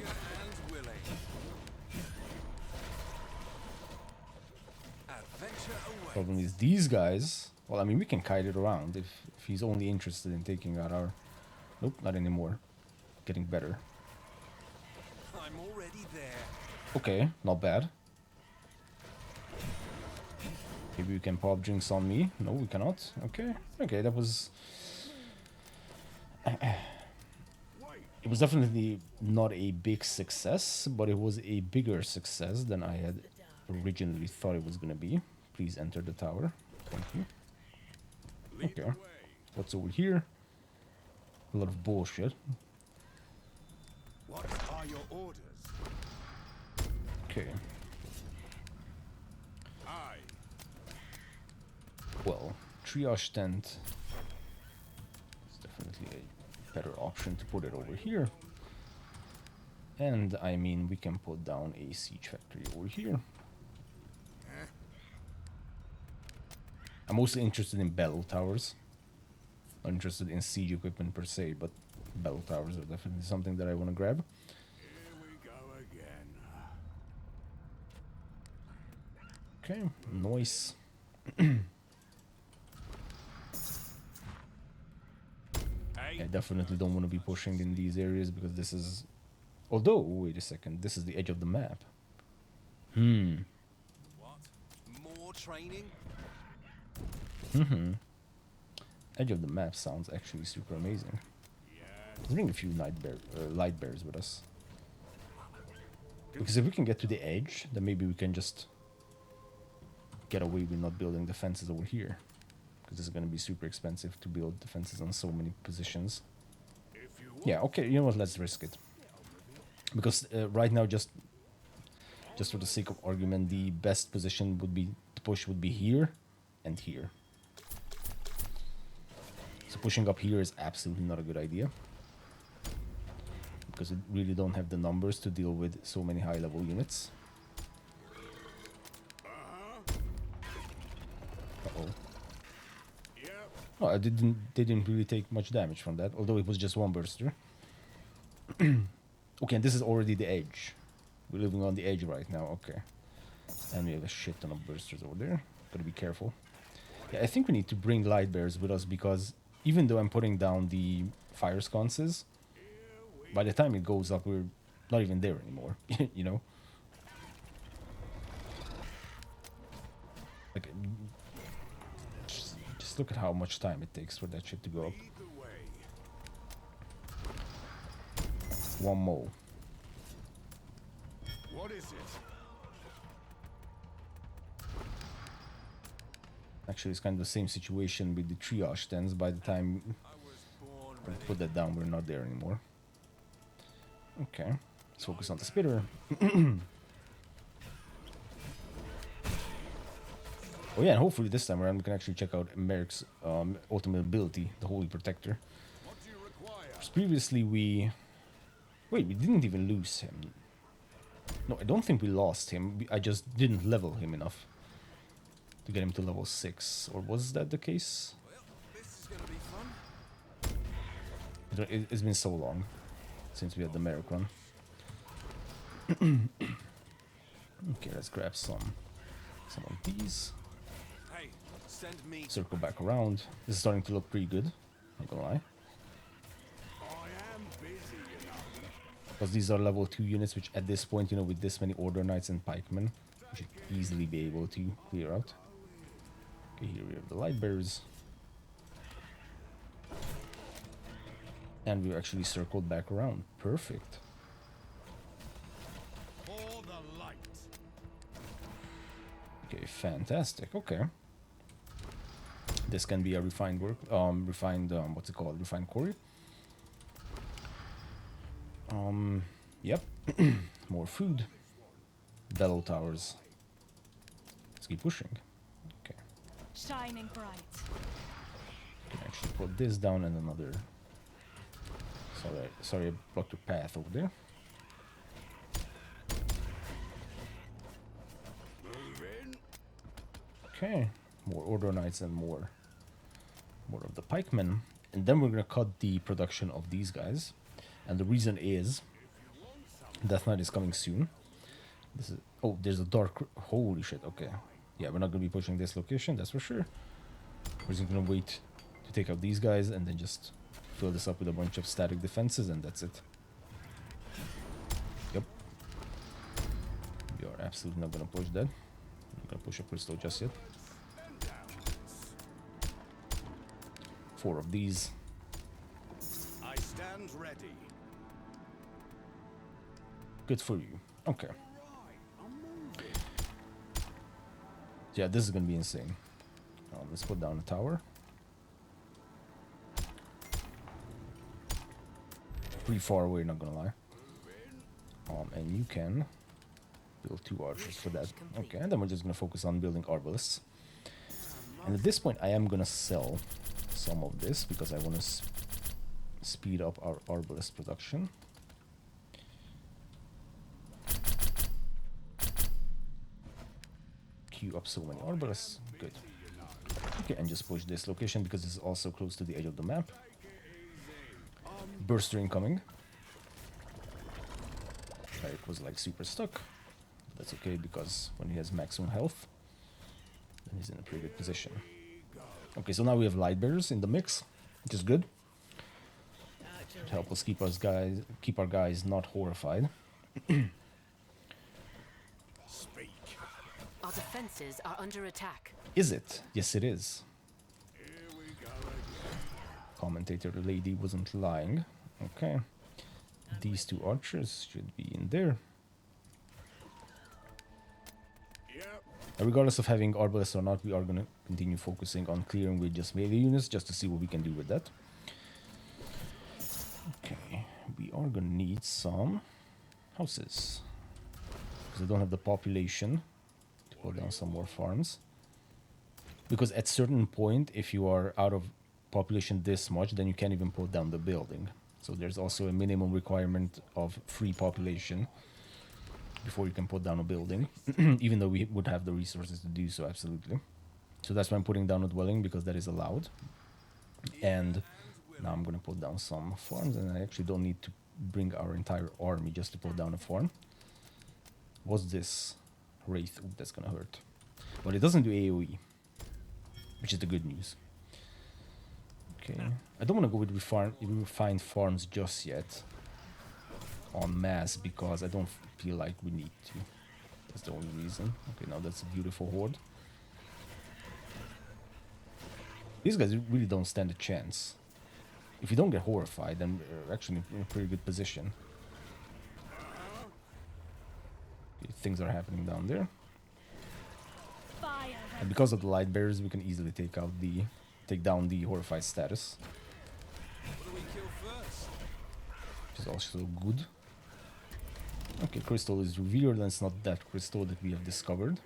and willing. Adventure away.
Problem is these guys. Well, I mean, we can kite it around if he's only interested in taking out our. Nope, not anymore. Getting better.
I'm already there.
Okay, not bad. Maybe we can pop drinks on me. No, we cannot. Okay, okay, that was. It was definitely not a big success, but it was a bigger success than I had originally thought it was gonna be. Please enter the tower. Thank you.
Lead the
Okay.
way.
What's over here? A lot of bullshit.
What are your orders?
Okay.
Aye.
Well, triage tent is definitely a better option to put it over here. And I mean, we can put down a siege factory over here. I'm mostly interested in battle towers. Not interested in siege equipment per se, but battle towers are definitely something that I want to grab.
Here we go again.
Okay, nice. I
Hey,
definitely don't want to be pushing in these areas because this is... Although, wait a second, this is the edge of the map.
What? More training?
Edge of the map sounds actually super amazing. Let's bring a few light bears with us. Because if we can get to the edge, then maybe we can just get away with not building defenses over here. Because this is going to be super expensive to build defenses on so many positions.
if you
Yeah, okay, you know what, let's risk it. Because right now, just for the sake of argument, the best position would be, to push would be here and here. So pushing up here is absolutely not a good idea. Because we really don't have the numbers to deal with so many high level units. Uh-oh.
Yep.
Oh, they didn't really take much damage from that, although it was just one burster. Okay, and this is already the edge. We're living on the edge right now, okay. And we have a shit ton of bursters over there. Gotta be careful. Yeah, I think we need to bring light bears with us because even though I'm putting down the fire sconces, by the time it goes up, we're not even there anymore, you know? Like, just look at how much time it takes for that shit to go up.
Lead the way.
One more.
What is it?
Actually, it's kind of the same situation with the triage tents. By the time
I was born
we
ready.
put that down, we're not there anymore. Okay, let's focus on the spitter. Oh yeah, and hopefully this time around we can actually check out Merek's ultimate ability, the Holy Protector.
What do you require?
'Cause previously we... Wait, we didn't even lose him. No, I don't think we lost him. I just didn't level him enough to get him to level 6. Or was that the case?
Well, this is gonna be fun.
It's been so long since we had the Merek run. Okay, let's grab some of these.
Hey, send me.
Circle back around. This is starting to look pretty good. Not gonna lie.
I am busy, you know.
Because these are level 2 units, which at this point, you know, with this many Order Knights and Pikemen, we should easily be able to clear out. Okay, here we have the light bearers. And we've actually circled back around. Perfect.
For the light.
Okay, fantastic. Okay. This can be a refined what's it called? Refined quarry. Yep. More food. Bellow towers. Let's keep pushing. Okay.
Shining bright.
Can actually put this down and another. Sorry, I blocked your path over there. Okay, more Order Knights and more of the pikemen, and then we're gonna cut the production of these guys, and the reason is Death Knight is coming soon. This is there's a dark. Holy shit! Okay, yeah, we're not gonna be pushing this location, that's for sure. We're just gonna wait to take out these guys and then just fill this up with a bunch of static defenses, and that's it. Yep. We are absolutely not gonna push that. I'm not gonna push a crystal just yet. 4 of these.
I stand ready.
Good for you. Okay. Yeah, this is gonna be insane. Let's put down a tower. Pretty far away, not gonna lie. And you can build 2 archers for that. Okay, and then we're just gonna focus on building Arbalests. And at this point, I am gonna sell some of this because I want to speed up our Arbalest production. Queue up so many Arbalests. Good. Okay, and just push this location because it's also close to the edge of the map. Burster incoming. Merek was like super stuck. That's okay because when he has maximum health, then he's in a pretty good position. Okay, so now we have light bearers in the mix, which is good. To help us keep our guys not horrified.
Speak.
Our defenses are under attack.
Is it? Yes, it is.
Here we go again.
Commentator lady wasn't lying. Okay. These 2 archers should be in there.
Yep.
Regardless of having Arbalests or not, we are going to continue focusing on clearing with just melee units just to see what we can do with that. Okay, we are going to need some houses. Because I don't have the population to put down some more farms. Because at certain point, if you are out of population this much, then you can't even put down the building. So there's also a minimum requirement of free population before you can put down a building, even though we would have the resources to do so, absolutely. So that's why I'm putting down a dwelling, because that is allowed. And now I'm going to put down some farms, and I actually don't need to bring our entire army just to put down a farm. What's this? Wraith. Ooh, that's going to hurt. But it doesn't do AoE, which is the good news. Okay. I don't want to go with refined farms just yet on mass because I don't feel like we need to. That's the only reason. Okay, now that's a beautiful horde. These guys really don't stand a chance. If you don't get horrified, then we're actually in a pretty good position. Okay, things are happening down there.
Fire.
And because of the light bearers, we can easily take down the horrified status.
What do we kill first?
Which is also good. Okay, crystal is revealed, and it's not that crystal that we have discovered.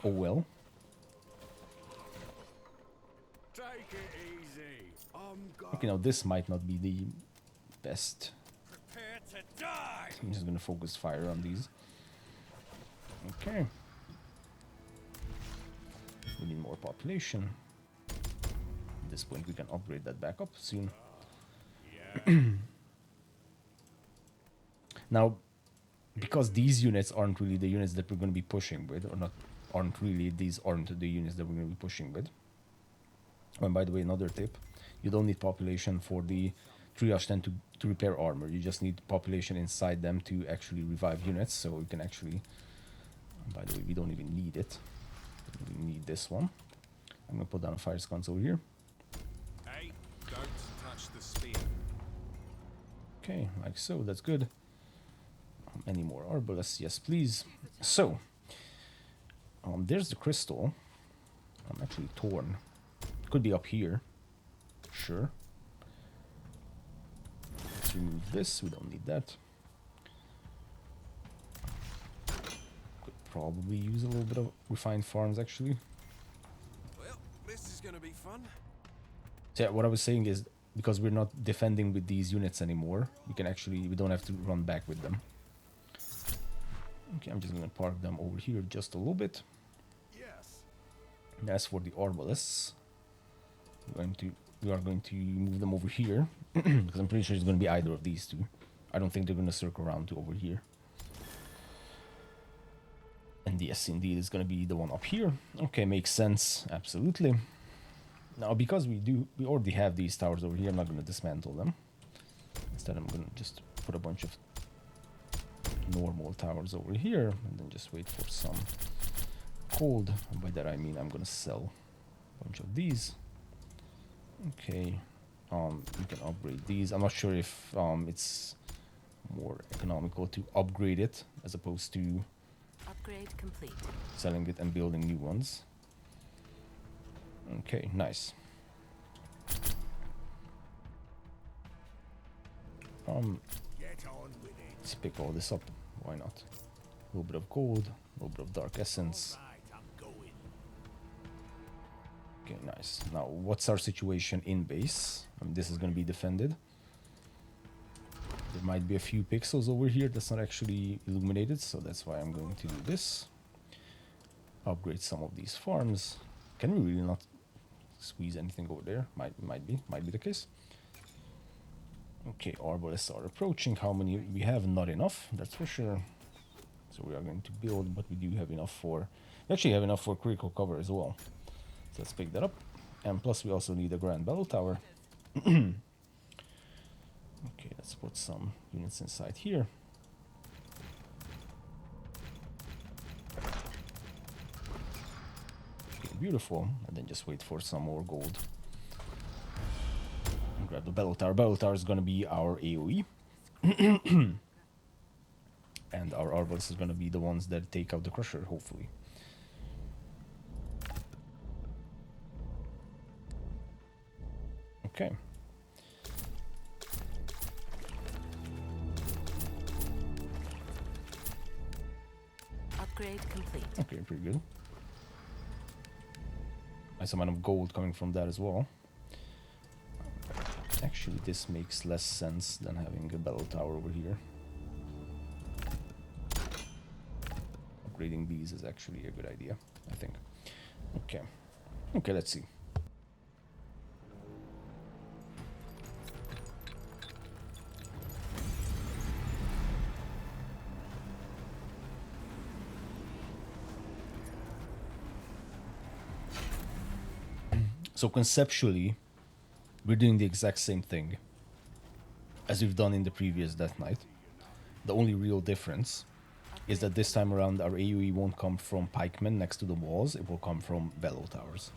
Oh well.
Take it easy. I'm going.
Okay, now this might not be the best.
Prepare to die.
I'm just gonna focus fire on these. Okay. We need more population. At this point, we can upgrade that back up soon. Now, because these units aren't really the units that we're going to be pushing with, these aren't the units that we're going to be pushing with. And by the way, another tip, you don't need population for the triage 10 to repair armor. You just need population inside them to actually revive units, so you can actually, by the way, we don't even need it. We need this one. I'm going to put down a fire sconce over here.
Hey, don't touch the spear.
Okay, like so, that's good. Any more Arbalests? Yes, please. So, there's the crystal. I'm actually torn. Could be up here. Sure. Let's remove this. We don't need that. Could probably use a little bit of refined farms actually.
Well, this is gonna be fun.
So yeah, what I was saying is because we're not defending with these units anymore, we don't have to run back with them. Okay, I'm just gonna park them over here just a little bit.
Yes.
As for the Arbalests, we are going to move them over here because I'm pretty sure it's going to be either of these two. I don't think they're going to circle around to over here. And yes, indeed, it's going to be the one up here. Okay, makes sense. Absolutely. Now, because we already have these towers over here, I'm not going to dismantle them. Instead, I'm going to just put a bunch of normal towers over here and then just wait for some gold. And by that I mean I'm going to sell a bunch of these. Okay, you can upgrade these. I'm not sure if it's more economical to upgrade it as opposed to
Upgrade complete.
selling it and building new ones. Okay, nice.
Get on with it.
Let's pick all this up. Why not? A little bit of gold, a little bit of dark essence.
Right, I'm going.
Okay, nice. Now, what's our situation in base? This is going to be defended. There might be a few pixels over here that's not actually illuminated, so that's why I'm going to do this. Upgrade some of these farms. Can we really not squeeze anything over there? Might be the case. Okay, Arbalests are approaching. How many we have? Not enough, that's for sure. So we are going to build, but we do have enough for... We actually have enough for critical cover as well. So let's pick that up. And plus we also need a Grand Battle Tower. Okay, let's put some units inside here. Okay, beautiful. And then just wait for some more gold. And grab the Battle Tower. Battle Tower is going to be our AoE. And our Arbalests is going to be the ones that take out the Crusher, hopefully. Okay.
Upgrade complete.
Okay, pretty good. Nice amount of gold coming from that as well. Actually, this makes less sense than having a battle tower over here. Upgrading these is actually a good idea, I think. Okay. Okay, let's see. So conceptually, we're doing the exact same thing as we've done in the previous Death Knight. The only real difference is that this time around our AoE won't come from pikemen next to the walls, it will come from Velo towers.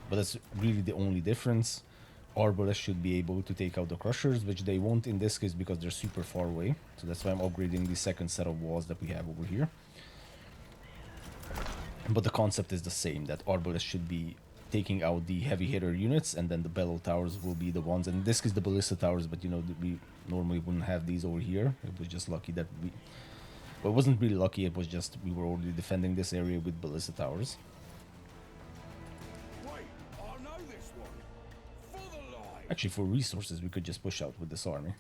But that's really the only difference. Arbalests should be able to take out the Crushers, which they won't in this case because they're super far away. So that's why I'm upgrading the second set of walls that we have over here. But the concept is the same, that Arbalests should be taking out the heavy hitter units, and then the battle towers will be the ones. And this is the ballista towers, but you know, we normally wouldn't have these over here. It was just lucky that we... Well, it wasn't really lucky, it was just we were already defending this area with ballista towers.
Wait, I know this one. For the light.
Actually, for resources, we could just push out with this army.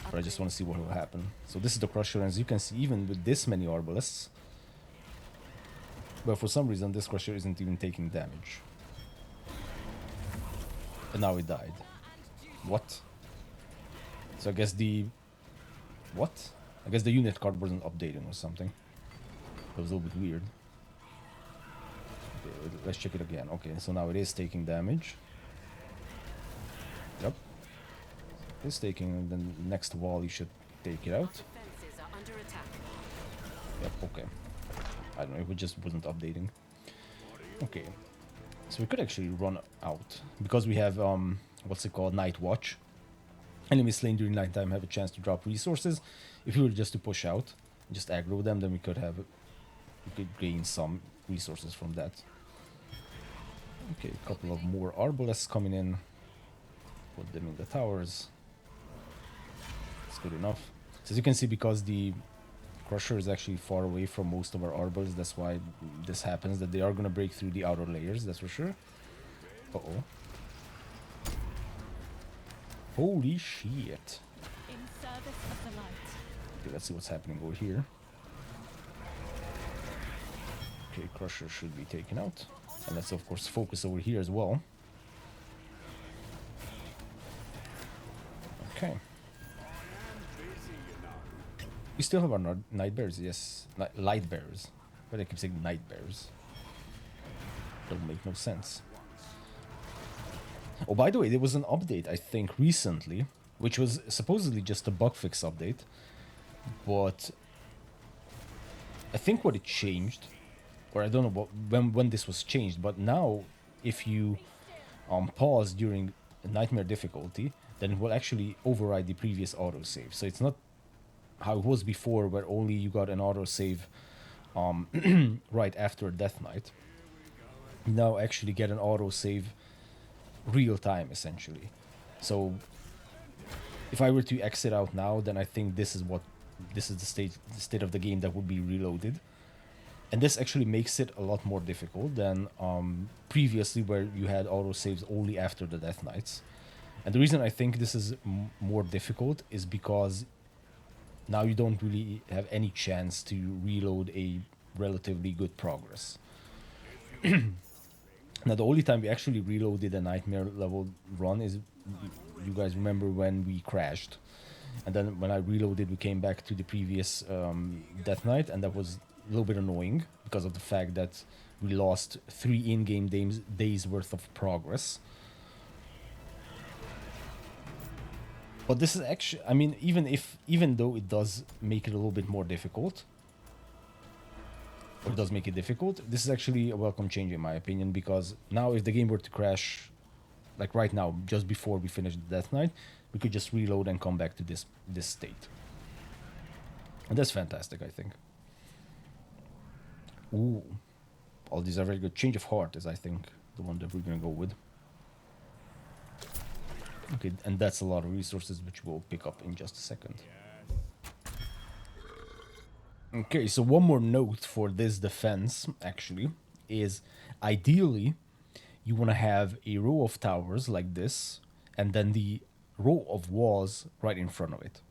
But I just want to see what will happen. So this is the Crusher, and as you can see, even with this many Arbalests, but for some reason, this Crusher isn't even taking damage. And now it died. What? So I guess the... What? I guess the unit card wasn't updating or something. That was a little bit weird. Okay, let's check it again. Okay, so now it is taking damage. Yep. It's taking, and then the next wall you should take it out.
Defenses are under attack.
Yep, okay. I don't know, it just wasn't updating. Okay. So we could actually run out. Because we have, what's it called, Night Watch. Enemies slain during nighttime have a chance to drop resources. If we were just to push out, just aggro them, then we could gain some resources from that. Okay, a couple of more Arbalests coming in. Put them in the towers. Good enough. So as you can see, because the Crusher is actually far away from most of our Arbalests, that's why this happens, that they are going to break through the outer layers, that's for sure. Uh-oh. Holy shit.
In service of the light.
Okay, let's see what's happening over here. Okay, Crusher should be taken out. And let's of course focus over here as well. Okay. We still have our night bears, yes. Light bears. But I keep saying night bears. Don't make no sense. Oh, by the way, there was an update, I think, recently, which was supposedly just a bug fix update. But I think what it changed, or I don't know when this was changed, but now if you pause during nightmare difficulty, then it will actually override the previous autosave. So it's not how it was before, where only you got an autosave right after Death Knight. You now actually get an autosave real time, essentially. So if I were to exit out now, then I think this is the state of the game that would be reloaded. And this actually makes it a lot more difficult than previously, where you had autosaves only after the Death Knights. And the reason I think this is more difficult is because now you don't really have any chance to reload a relatively good progress. Now, the only time we actually reloaded a nightmare level run is, you guys remember when we crashed. And then when I reloaded, we came back to the previous Death Knight, and that was a little bit annoying because of the fact that we lost 3 in-game days worth of progress. But this is actually, I mean, even though it does make it a little bit more difficult, or it does make it difficult, this is actually a welcome change in my opinion, because now if the game were to crash, like right now, just before we finish the Death Knight, we could just reload and come back to this state. And that's fantastic, I think. Ooh, all these are very good. Change of Heart is, I think, the one that we're gonna go with. Okay, and that's a lot of resources, which we'll pick up in just a second. Okay, so one more note for this defense, actually, is ideally you want to have a row of towers like this, and then the row of walls right in front of it.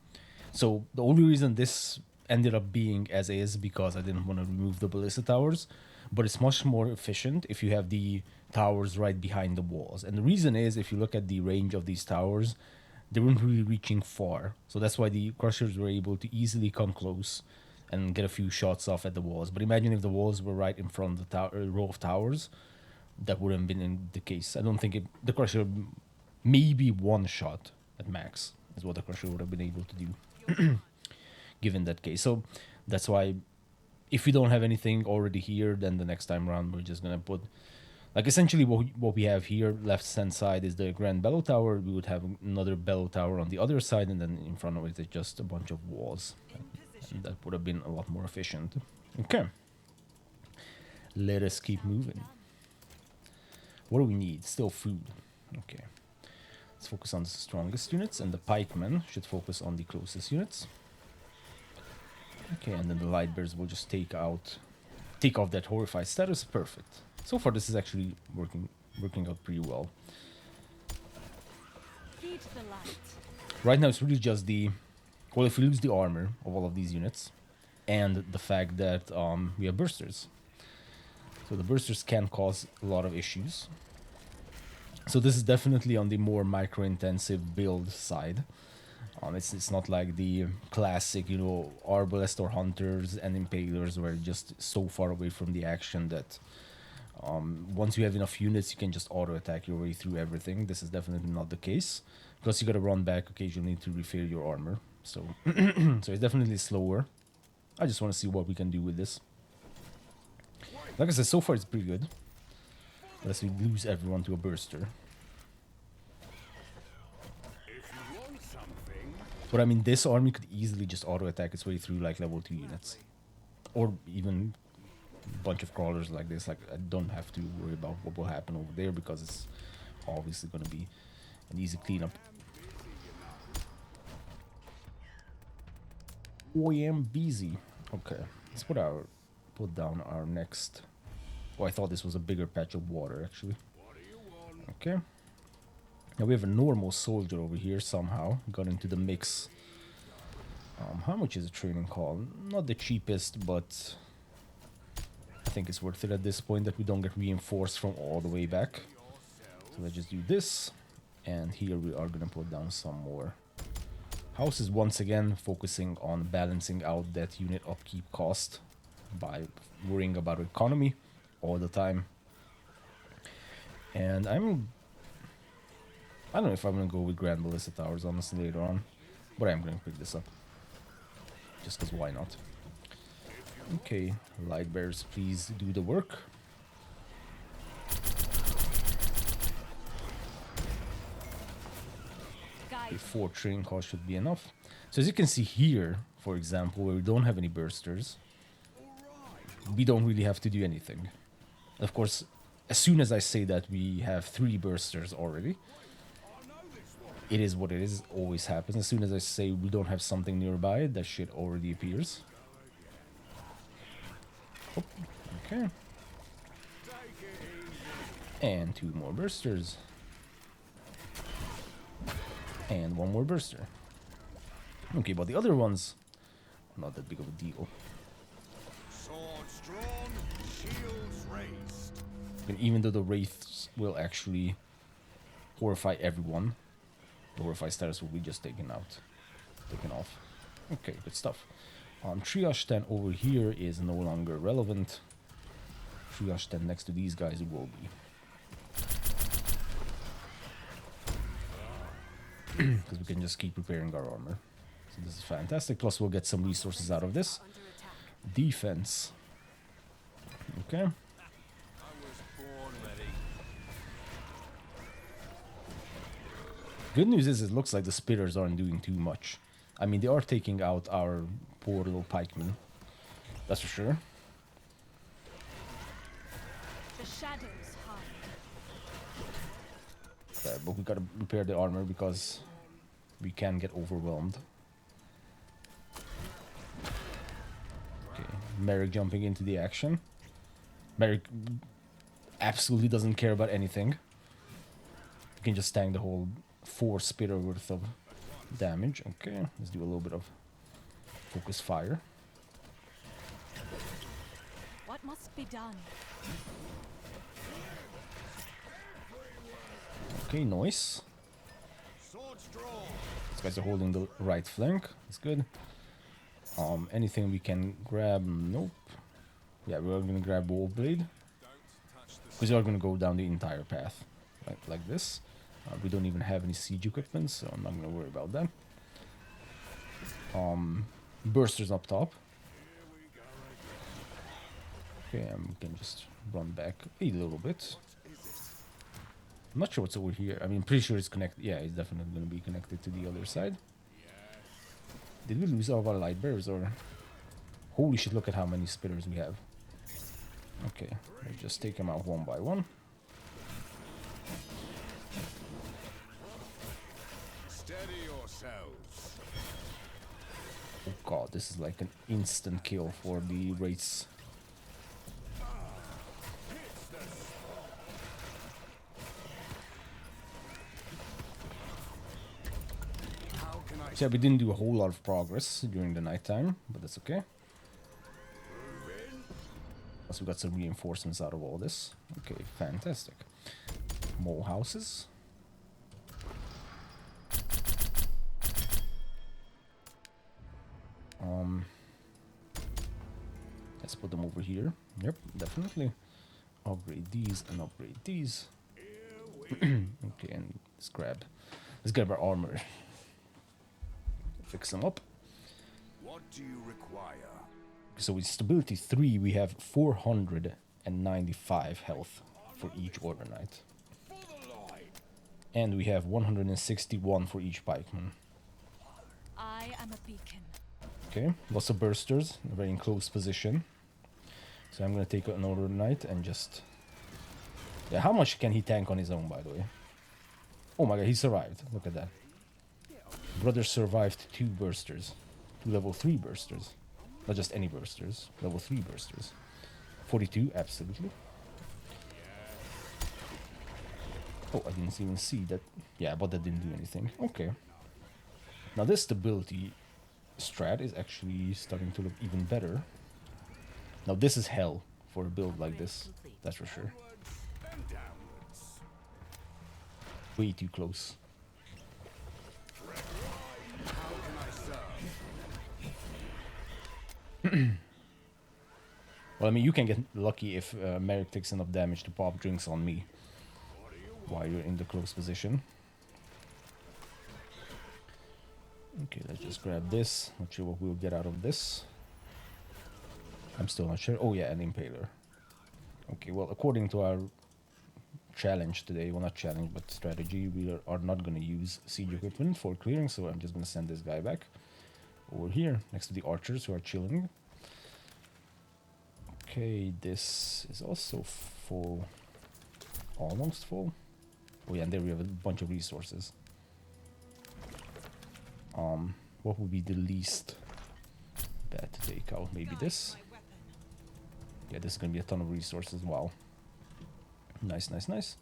So the only reason this ended up being as is because I didn't want to remove the ballista towers, but it's much more efficient if you have the towers right behind the walls. And the reason is, if you look at the range of these towers, they weren't really reaching far. So that's why the Crushers were able to easily come close and get a few shots off at the walls. But imagine if the walls were right in front of the row of towers, that wouldn't have been in the case. I don't think the Crusher, maybe one shot at max is what the Crusher would have been able to do given that case. So that's why if we don't have anything already here, then the next time around we're just gonna put, like, essentially what we have here, left hand side is the Grand Bellow Tower. We would have another Bellow Tower on the other side, and then in front of it is just a bunch of walls. And that would have been a lot more efficient. Okay, let us keep moving. What do we need? Still food. Okay, let's focus on the strongest units, and the pikemen should focus on the closest units. Okay, and then the light bears will just take off that horrified status. Perfect. So far, this is actually working out pretty well.
Feed the light.
Right now, it's really just the, well, if we lose the armor of all of these units, and the fact that we have bursters. So the bursters can cause a lot of issues. So this is definitely on the more micro-intensive build side. It's not like the classic, you know, Arbalests or Hunters and Impalers, where you're just so far away from the action that once you have enough units, you can just auto-attack your way through everything. This is definitely not the case. Plus, you gotta run back occasionally to refill your armor. So, so it's definitely slower. I just want to see what we can do with this. Like I said, so far it's pretty good. Unless we lose everyone to a burster. But I mean, this army could easily just auto-attack its way through like level 2 units. Or even a bunch of crawlers like this. Like, I don't have to worry about what will happen over there, because it's obviously going to be an easy cleanup. OEM busy. Okay, let's put down our next. Oh, I thought this was a bigger patch of water actually. Okay. Now we have a normal soldier over here somehow. Got into the mix. How much is a training call? Not the cheapest, but I think it's worth it at this point that we don't get reinforced from all the way back. So let's just do this. And here we are gonna put down some more houses once again, focusing on balancing out that unit upkeep cost by worrying about economy all the time. And I don't know if I'm gonna go with Grand Ballista Towers honestly later on, but I'm gonna pick this up. Just because why not? Okay, light bearers, please do the work. Okay, 4 training calls should be enough. So as you can see here, for example, where we don't have any bursters, we don't really have to do anything. Of course, as soon as I say that we have 3 bursters already, it is what it is, always happens. As soon as I say we don't have something nearby, that shit already appears. Oh, okay. And 2 more bursters. And 1 more burster. Okay, but the other ones, not that big of a deal.
Swords drawn, shields raised.
And even though the wraiths will actually horrify everyone, the horrify status will be just taken off. Okay, good stuff. Triage 10 over here is no longer relevant. Triage 10 next to these guys will be. Because we can just keep repairing our armor. So this is fantastic. Plus we'll get some resources out of this. Defense. Okay. Good news is it looks like the spitters aren't doing too much. I mean, they are taking out our poor little pikemen. That's for sure.
The shadows hide.
But we gotta repair the armor because we can get overwhelmed. Okay, Merek jumping into the action. Merek absolutely doesn't care about anything. You can just tank the whole 4 spitter worth of damage. Okay, let's do a little bit of focus fire.
What must be done?
Okay, nice. These guys are holding the right flank. That's good. Anything we can grab? Nope. Yeah, we're gonna grab Wolf Blade. Because we are gonna go down the entire path. Right, like this. We don't even have any siege equipment, so I'm not gonna worry about that. Bursters up top. Okay, we can just run back a little bit. I'm not sure what's over here. I mean, pretty sure it's connected. Yeah, it's definitely gonna be connected to the other side. Did we lose all of our light bearers or? Holy shit! Look at how many spitters we have. Okay, let's just take them out one by one.
Steady yourselves.
Oh god, this is like an instant kill for the wraiths. So yeah, we didn't do a whole lot of progress during the nighttime, but that's okay. Plus we got some reinforcements out of all this. Okay, fantastic. More houses. Let's put them over here. Yep, definitely. Upgrade these and upgrade these. Okay, and let's grab our armor. Fix them up.
What do you require?
So with stability 3, we have 495 health for each Order Knight. And we have 161 for each pikeman.
I am a beacon.
Okay, lots of bursters, very in close position. So I'm gonna take an Order Knight and just... Yeah, how much can he tank on his own, by the way? Oh my god, he survived. Look at that. Brother survived 2 bursters. 2 level 3 bursters. Not just any bursters, level 3 bursters. 42, absolutely. Oh, I didn't even see that. Yeah, but that didn't do anything. Okay. Now this stability strat is actually starting to look even better. Now this is hell for a build like this, that's for sure.
And downwards.
Way too close.
How can I serve?
Well, I mean, you can get lucky if Merek takes enough damage to pop drinks on me while you're in the close position. Okay, let's just grab this. Not sure what we'll get out of this. I'm still not sure. Oh yeah, an impaler. Okay, well, according to our challenge today, well, not challenge, but strategy, we are not going to use siege equipment for clearing, so I'm just going to send this guy back over here next to the archers who are chilling. Okay, this is also full. Almost full. Oh yeah, and there we have a bunch of resources. What would be the least bad to take out? Maybe this? Yeah, this is gonna be a ton of resources. Wow. Nice, nice, nice.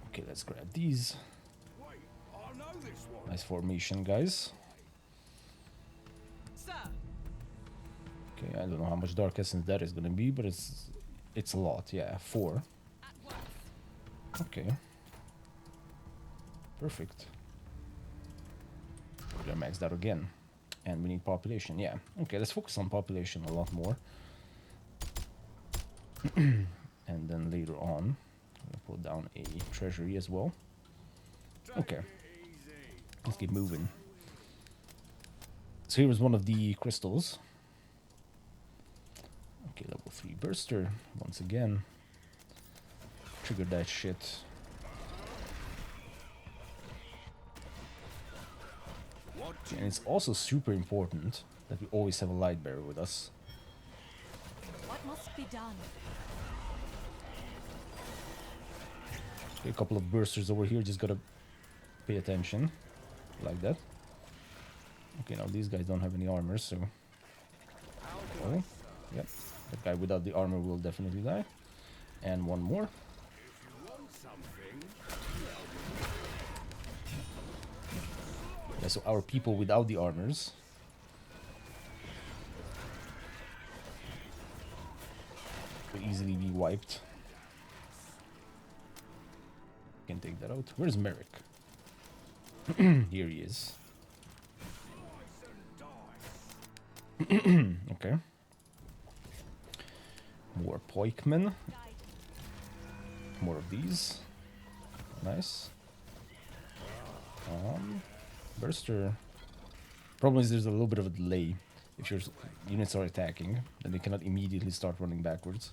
Okay, let's grab these.
Wait, I know this one.
Nice formation, guys. Okay, I don't know how much Dark Essence that is gonna be, but it's a lot. Yeah, 4. Okay. Perfect. We're maxed out again. And we need population, yeah. Okay, let's focus on population a lot more. And then later on, I'll put down a treasury as well. Okay. Let's keep moving. So here is one of the crystals. Okay, level 3 burster. Once again. Trigger that shit. And it's also super important that we always have a light bearer with us.
What must be done?
Okay, a couple of bursters over here, just gotta pay attention. Like that. Okay, now these guys don't have any armor, so... Oh, yep. That guy without the armor will definitely die. And one more. Yeah, so our people without the armors will easily be wiped. Can take that out. Where's Merek? Here he is. Okay. More poikmen. More of these. Nice. Burster. Problem is there's a little bit of a delay. If your units are attacking, then they cannot immediately start running backwards.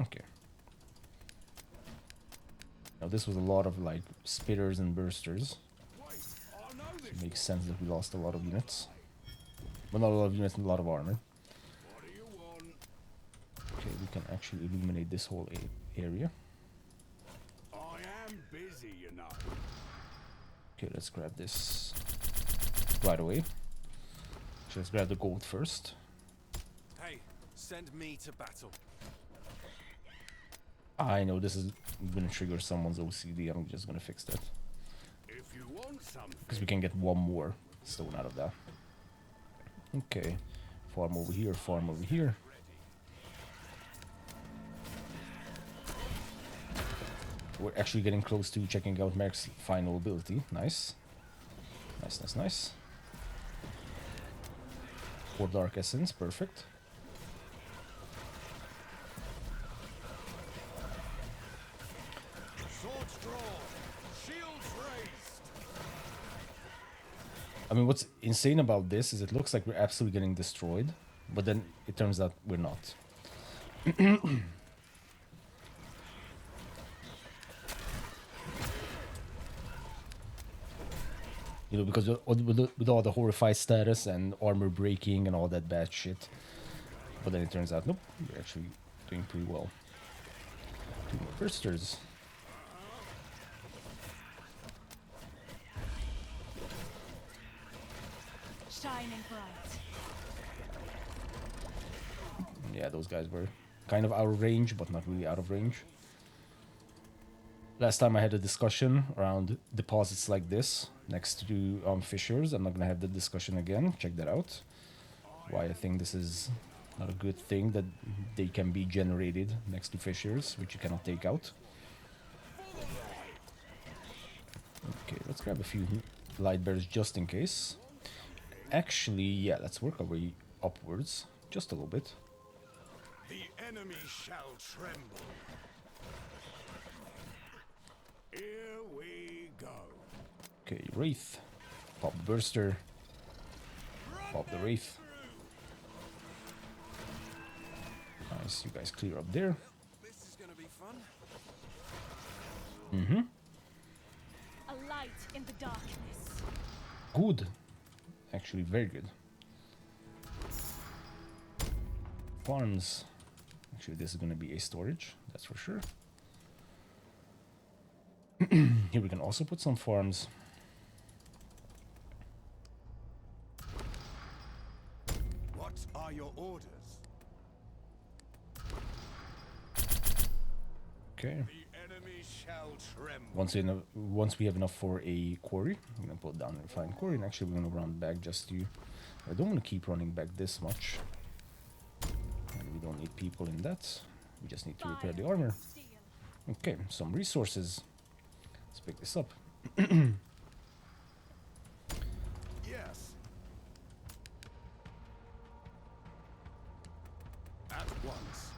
Okay. Now this was a lot of like spitters and bursters. So it makes sense that we lost a lot of units. Well, not a lot of units and a lot of armor. Okay, we can actually illuminate this whole area.
I am busy, you know.
Okay, let's grab this right away. Let's grab the gold first.
Hey, send me to battle.
I know this is gonna trigger someone's OCD. I'm just gonna fix that.
If you want something,
Because we can get one more stone out of that. Okay. Farm over here, farm over here. We're actually getting close to checking out Merek's final ability. Nice. Nice, nice, nice. 4 Dark Essence, perfect.
swords drawn, shields raised.
I mean, what's insane about this is it looks like we're absolutely getting destroyed, but then it turns out we're not. You know, because with all the horrified status and armor breaking and all that bad shit. But then it turns out, nope, we're actually doing pretty well. 2 more bursters.
shining bright.
Yeah, those guys were kind of out of range, but not really out of range. Last time I had a discussion around deposits like this next to fissures. I'm not gonna have the discussion again. Check that out. Why I think this is not a good thing that they can be generated next to fissures, which you cannot take out. Okay, let's grab a few light bears just in case. Actually, yeah, let's work our way upwards just a little bit.
The enemy shall tremble. Here we go.
Okay, Wraith. Pop the Burster. Pop the Wraith. Nice, you guys clear up there.
This is gonna be fun.
Mm-hmm.
A light in the darkness.
Good. Actually, very good. Farms. Actually, this is going to be a storage, that's for sure. Here we can also put some farms.
What are your orders?
Okay.
The enemy shall tremble.
Once we have enough for a quarry, I'm going to put down a refined quarry, and actually we're going to run back just to... I don't want to keep running back this much. And we don't need people in that. We just need to repair the armor.
Steel.
Okay, some resources. Let's pick this up.
Yes. At once.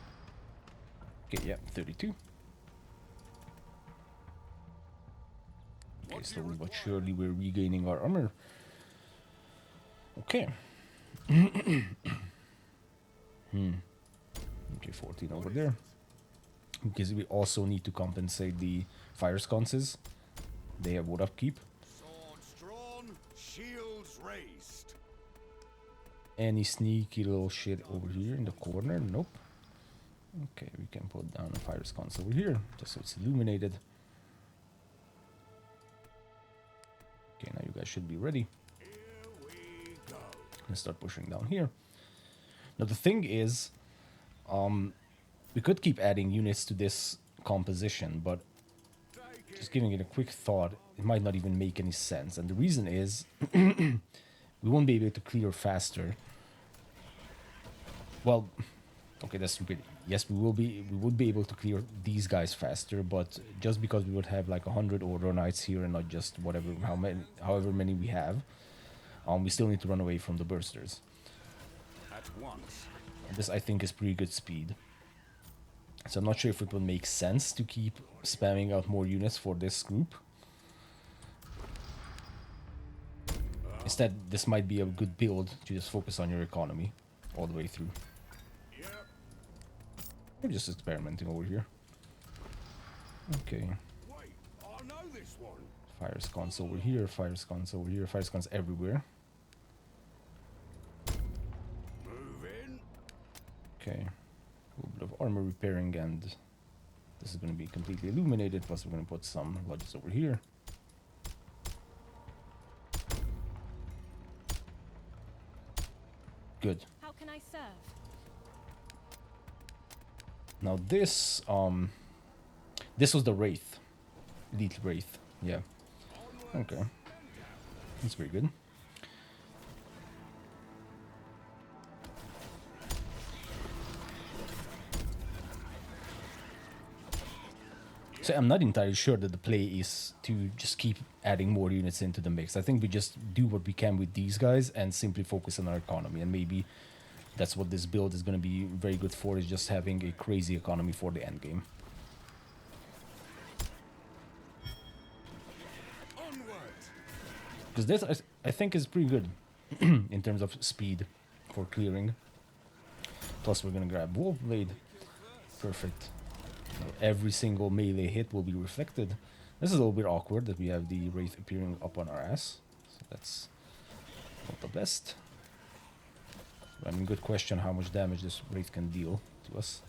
Okay, yeah, 32. Okay, slowly but surely we're regaining our armor. Okay. Okay, 14 over there. Because we also need to compensate the fire sconces. They have wood upkeep.
Swords drawn, shields raised.
Any sneaky little shit over here in the corner? Nope. Okay, we can put down a fire sconce over here, just so it's illuminated. Okay, now you guys should be ready.
Here we go.
And start pushing down here. Now the thing is, we could keep adding units to this composition, but just giving it a quick thought, it might not even make any sense. And the reason is, we won't be able to clear faster. Well, okay, that's stupid. Yes, we would be able to clear these guys faster, but just because we would have like 100 Order Knights here and not just however many we have, we still need to run away from the bursters.
At once.
This, I think, is pretty good speed. So I'm not sure if it would make sense to keep spamming out more units for this group. Instead, this might be a good build to just focus on your economy all the way through.
Yep.
We're just experimenting over here. Okay.
Wait, I know this one.
Fire sconce over here, fire sconce over here, fire sconce everywhere.
Move in.
Okay. A little bit of armor repairing, and this is going to be completely illuminated, plus we're going to put some lodges over here. Good.
How can I serve?
Now this was the Wraith. Elite Wraith. Yeah. Okay. That's pretty good. So I'm not entirely sure that the play is to just keep adding more units into the mix. I think we just do what we can with these guys and simply focus on our economy. And maybe that's what this build is going to be very good for, is just having a crazy economy for the end game. Because this, I think, is pretty good in terms of speed for clearing. Plus we're going to grab Wolf Blade. Perfect. Every single melee hit will be reflected. This is a little bit awkward that we have the Wraith appearing up on our ass. So that's not the best. I mean, good question how much damage this Wraith can deal to us.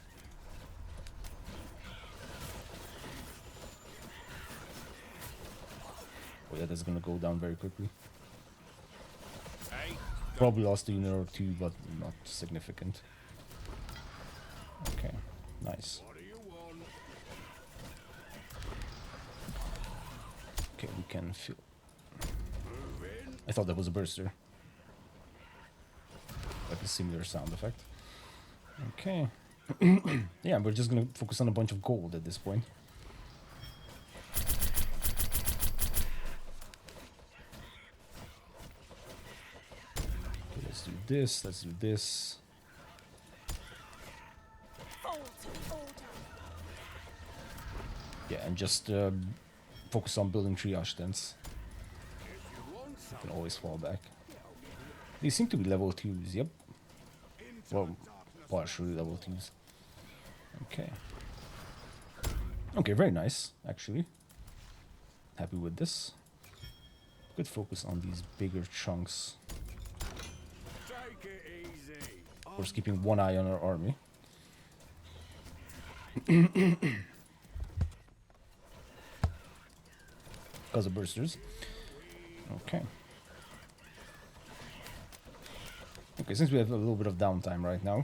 Oh yeah, that's gonna go down very quickly.
Hey,
Probably lost a unit or two, but not significant. Okay, nice.
What do you want?
Okay, we can feel.
Move in.
I thought that was a burster. Like a similar sound effect. Okay. Yeah, we're just gonna focus on a bunch of gold at this point. Okay, let's do this, let's do this.
Fold order.
Yeah, and just focus on building triage tents. You can always fall back. These seem to be level 2s, yep. Well, partially level 2s. Okay. Okay, very nice, actually. Happy with this. Good focus on these bigger chunks.
Take it easy.
Of course, keeping one eye on our army. Because of bursters. Okay. Okay, since we have a little bit of downtime right now,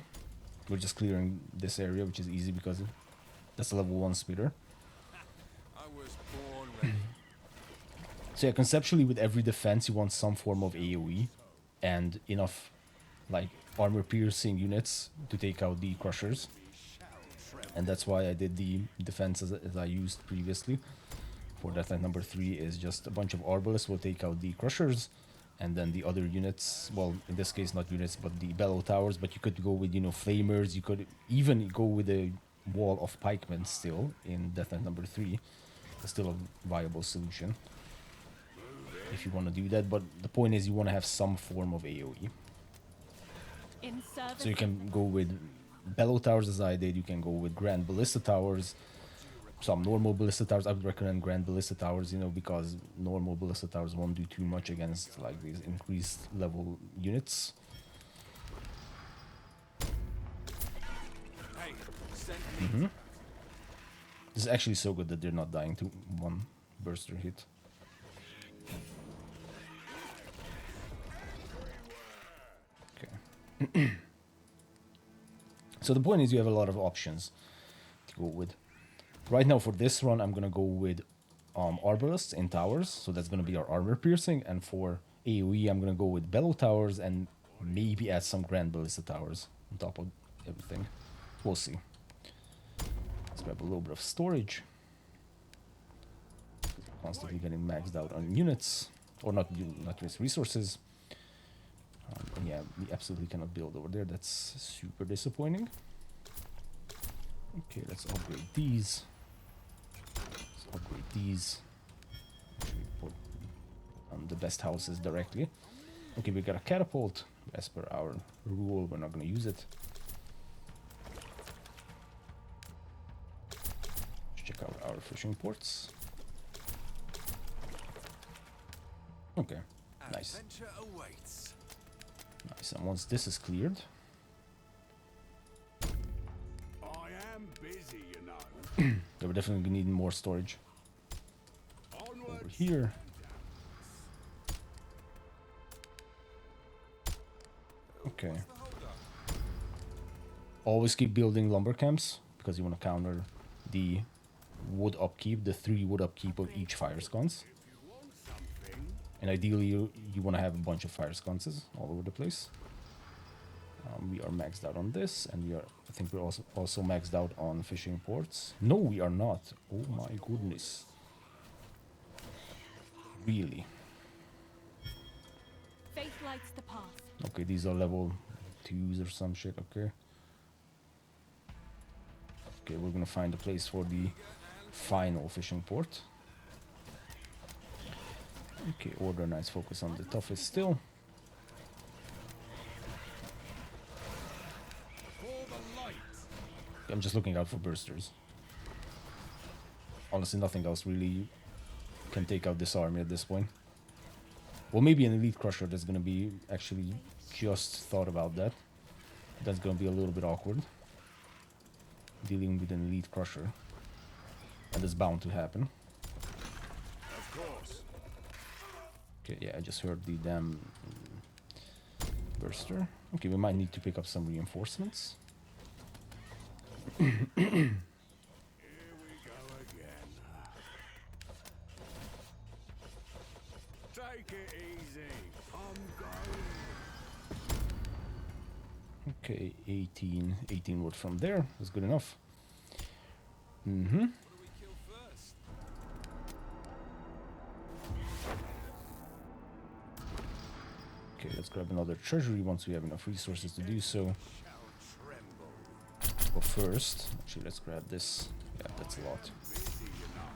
we're just clearing this area, which is easy because that's a level 1 speeder.
I was born ready.
So yeah, conceptually with every defense you want some form of AoE and enough like armor piercing units to take out the crushers. And that's why I did the defense as I used previously. For that number 3 is just a bunch of Arbalests will take out the crushers, and then the other units, well in this case not units but the bellow towers, but you could go with, you know, flamers, you could even go with a wall of pikemen still in Death Knight number 3. It's still a viable solution if you want to do that, but the point is you want to have some form of AoE.
In service.
So you can go with bellow towers as I did, you can go with grand ballista towers, some normal ballista towers. I would recommend grand ballista towers, you know, because normal ballista towers won't do too much against like these increased level units.
Hey, send me.
This is actually so good that they're not dying to one burster hit. Okay. So the point is you have a lot of options to go with. Right now for this run I'm gonna go with Arbalests in towers, so that's gonna be our armor piercing, and for AoE I'm gonna go with bellow towers and maybe add some grand ballista towers on top of everything. We'll see. Let's grab a little bit of storage. Constantly getting maxed out on units, or not just resources. Yeah, we absolutely cannot build over there. That's super disappointing. Okay, let's upgrade these. Let's upgrade these. Actually, put on the best houses directly. Okay, we got a catapult. As per our rule, we're not going to use it. Let's check out our fishing ports. Okay, nice.
Adventure awaits.
Nice, and once this is cleared,
I am busy, you know.
then we're definitely gonna need more storage over
Onwards.
here. Okay.
What's the hold up?
Always keep building lumber camps because you want to counter the wood upkeep, the 3 wood upkeep of each fire sconce.
If you want something,
And ideally you want to have a bunch of fire sconces all over the place. We are maxed out on this, and we are, I think we're also maxed out on fishing ports. No, we are not. Oh my goodness. Really?
Faith lights the path.
Okay, these are level 2s or some shit, okay. Okay, we're gonna find a place for the final fishing port. Okay, order Knights focus on the toughest still.
for the light.
I'm just looking out for bursters. Honestly, nothing else really can take out this army at this point. Well, maybe an elite crusher that's gonna be actually just thought about that. That's gonna be a little bit awkward. Dealing with an elite crusher. And that's bound to happen.
Of course.
Okay, yeah, I just heard the damn Burster. Okay, we might need to pick up some reinforcements.
Here we go again. Take it easy. I'm going.
Okay, 18 wood from there. That's good enough.
What do we kill first?
Okay, let's grab another treasury once we have enough resources to do so.
Shall tremble.
But first, actually, let's grab this. Yeah, that's a lot.
Busy, you know.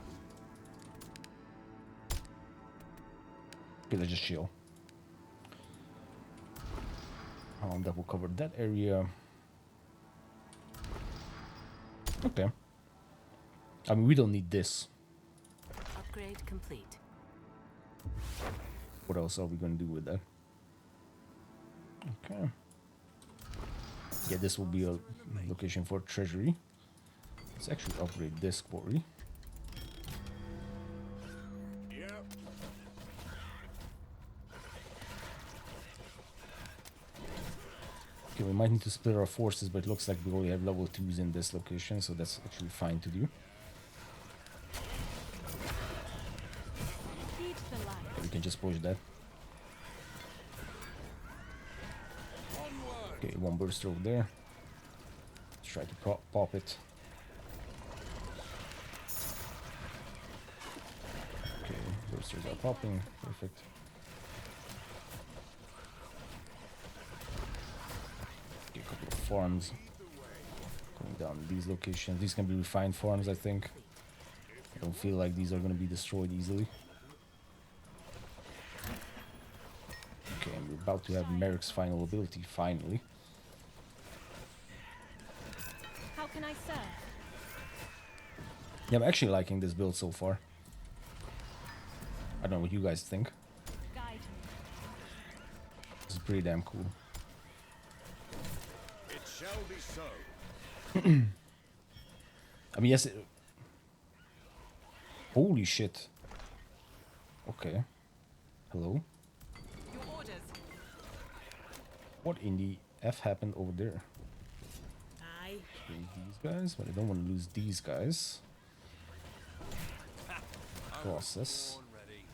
Okay, let's just chill. That will cover that area. Okay. I mean, we don't need this.
Upgrade complete.
What else are we going to do with that? Okay. Yeah, this will be a location for treasury. Let's actually upgrade this quarry.
Yep.
Okay, we might need to split our forces, but it looks like we only have level 2s in this location, so that's actually fine to do.
Heed the light.
Okay, we can just push that.
Onward.
Okay, one burst over there. Let's try to pop it. Okay, bursters are popping. Perfect. Okay, a couple of farms going down these locations. These can be refined farms, I think. I don't feel like these are going to be destroyed easily. Okay, and we're about to have Merek's final ability, finally.
How can I serve?
Yeah, I'm actually liking this build so far. I don't know what you guys think.
Guide me.
This is pretty damn cool.
It shall be so.
I mean, yes. Holy shit. Okay. Hello?
Your orders.
What in the F happened over there?
Aye.
Okay, these guys, but I don't want to lose these guys.
I
Process.
was born ready.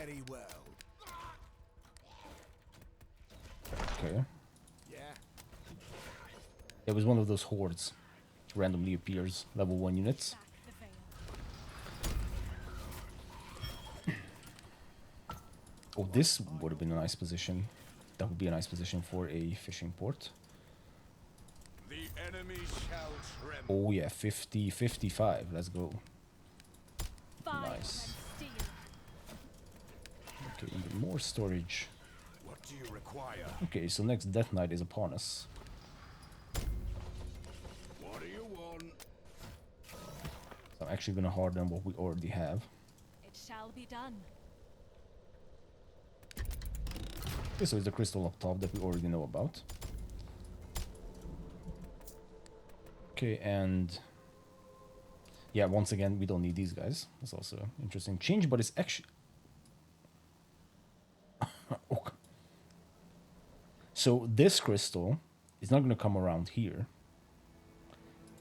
Very well.
Okay.
Yeah.
It was one of those hordes. Randomly appears. Level 1 units.
Back the veil.
Oh, this would have been a nice position. That would be a nice position for a fishing port.
The enemy shall tremble.
Oh yeah, 50, 55. Let's go.
Fire
Nice.
and steel.
Okay, even more storage.
What do you require?
Okay, so next Death Knight is upon us.
What do you want?
So I'm actually gonna harden what we already have.
It shall be done.
Okay, so it's the crystal up top that we already know about. Okay, and yeah, once again, we don't need these guys. That's also an interesting change, but it's actually... Okay. So this crystal is not going to come around here.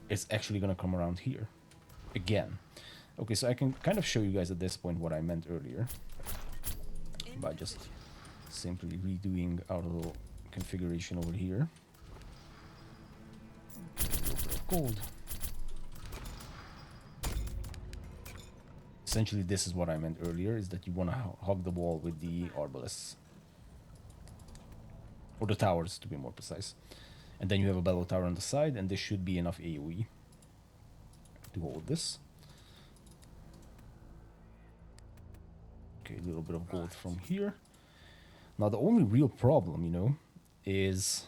It's actually going to come around here. Again. Okay, so I can kind of show you guys at this point what I meant earlier. By just simply redoing our little configuration over here. Okay, a little bit of gold. Essentially, this is what I meant earlier, is that you want to hug the wall with the Arbalests. Or the towers, to be more precise. And then you have a bellow tower on the side, and this should be enough AoE to hold this. Okay, a little bit of gold from here. Now, the only real problem, you know, is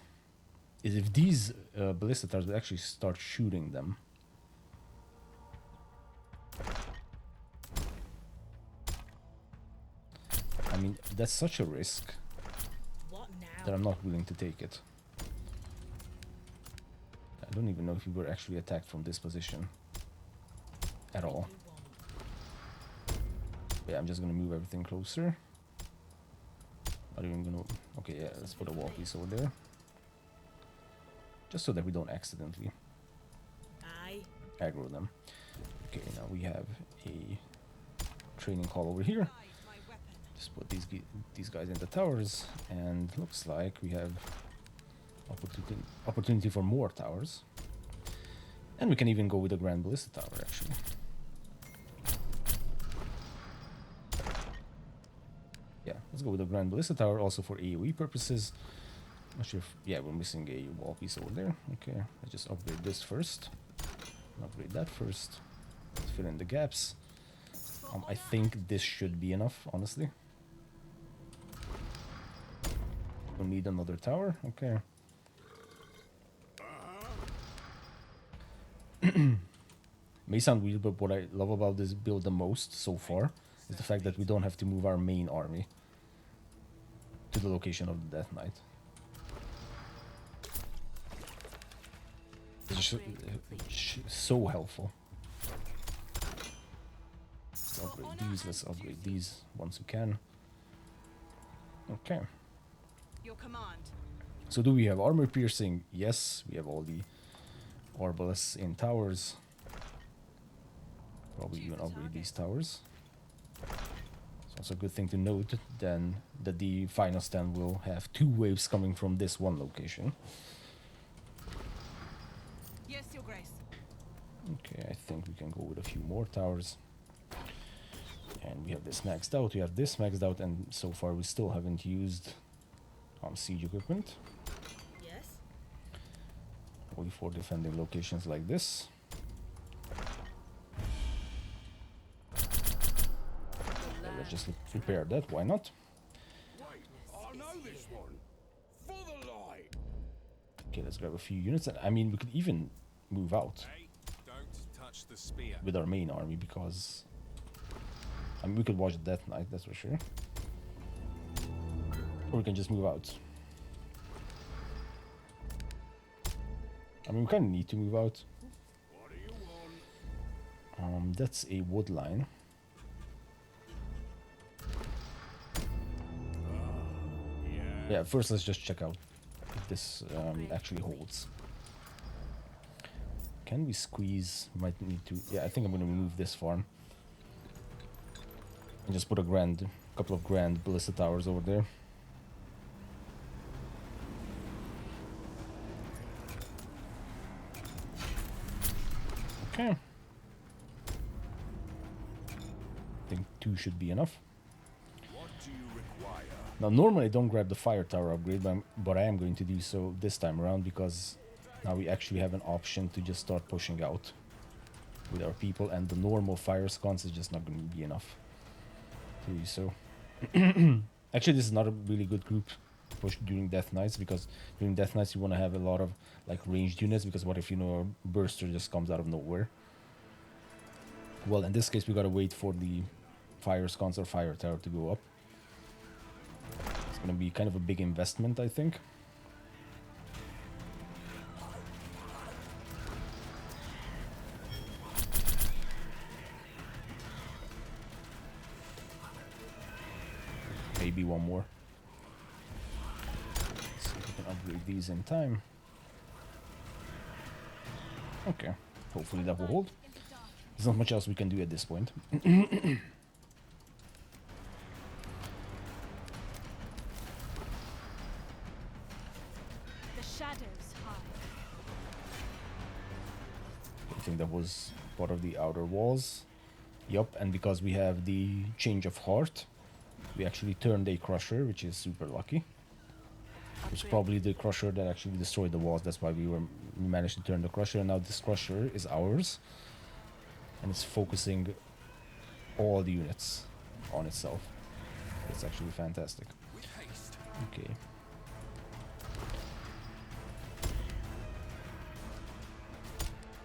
if these ballista towers would actually start shooting them. I mean, that's such a risk
What now?
that I'm not willing to take it. I don't even know if we were actually attacked from this position at all.
You want?
Yeah, I'm just gonna move everything closer. Not even gonna. Okay, yeah, let's put a wall piece over there. Just so that we don't accidentally
Aye.
aggro them. Okay, now we have a training hall over here. Just put these guys in the towers, and looks like we have opportunity for more towers. And we can even go with the Grand Ballista Tower, actually. Yeah, let's go with the Grand Ballista Tower, also for AoE purposes. Not sure if... Yeah, we're missing a wall piece over there. Okay, let's just upgrade this first. Upgrade that first. Let's fill in the gaps. I think this should be enough, honestly. Don't need another tower. Okay. May sound weird, but what I love about this build the most so far is the fact that we don't have to move our main army to the location of the Death Knight. It's just so helpful. Let's upgrade these. Let's upgrade these once we can. Okay.
Your command.
So do we have armor piercing? Yes, we have all the Arbalests in towers. Probably even upgrade these towers. It's also a good thing to note then that the final stand will have 2 waves coming from this one location.
Yes, Your Grace.
Okay, I think we can go with a few more towers. And we have this maxed out, we have this maxed out, and so far we still haven't used siege equipment.
Yes.
Only for defending locations like this. Yeah, let's just repair that, why not?
I know this one. For the light.
Okay, let's grab a few units. I mean, we could even move out
Hey, don't touch the spear.
with our main army because... I mean, we could watch the Death Knight, that's for sure. Or we can just move out. I mean, we kind of need to move out.
What do you want?
That's a wood line. Yeah, first let's just check out if this actually holds. Can we squeeze? Might need to... Yeah, I think I'm going to remove this farm. And just put a couple of grand ballista towers over there. Okay. I think 2 should be enough.
What do you require?
Now, normally I don't grab the fire tower upgrade, but I am going to do so this time around because now we actually have an option to just start pushing out with our people, and the normal fire sconce is just not going to be enough to do so. Actually, this is not a really good group to push during Death Knights, because during Death Knights you want to have a lot of like ranged units, because what if, you know, a burster just comes out of nowhere? Well, in this case we gotta wait for the fire sconce or fire tower to go up. It's gonna be kind of a big investment, I think. Maybe one more. Let's see if we can upgrade these in time. Okay, hopefully that will hold. There's not much else we can do at this point.
The shadows hide.
I think that was part of the outer walls. Yup, and because we have the change of heart, we actually turned a crusher, which is super lucky. It's probably the crusher that actually destroyed the walls. That's why we managed to turn the crusher, and now this crusher is ours. And it's focusing all the units on itself. It's actually fantastic.
With haste.
Okay.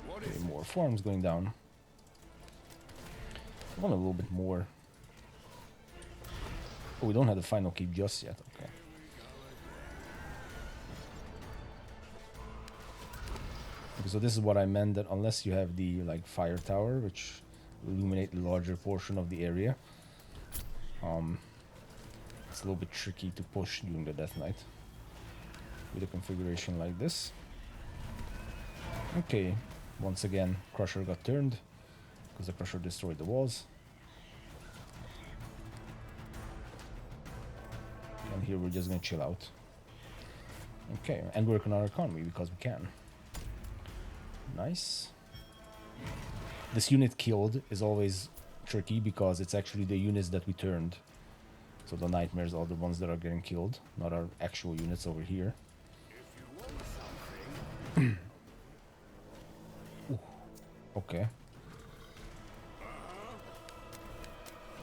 What
Okay,
is
more farms going down. I want a little bit more. Oh, we don't have the final keep just yet. Okay. Okay, so this is what I meant, that unless you have the like fire tower, which will illuminate the larger portion of the area, It's a little bit tricky to push during the Death Knight with a configuration like this. Okay, once again, Crusher got turned because the Crusher destroyed the walls. And here we're just gonna chill out. Okay, and work on our economy because we can. Nice. This unit killed is always tricky because it's actually the units that we turned. So the nightmares are the ones that are getting killed, not our actual units over here. Ooh, okay.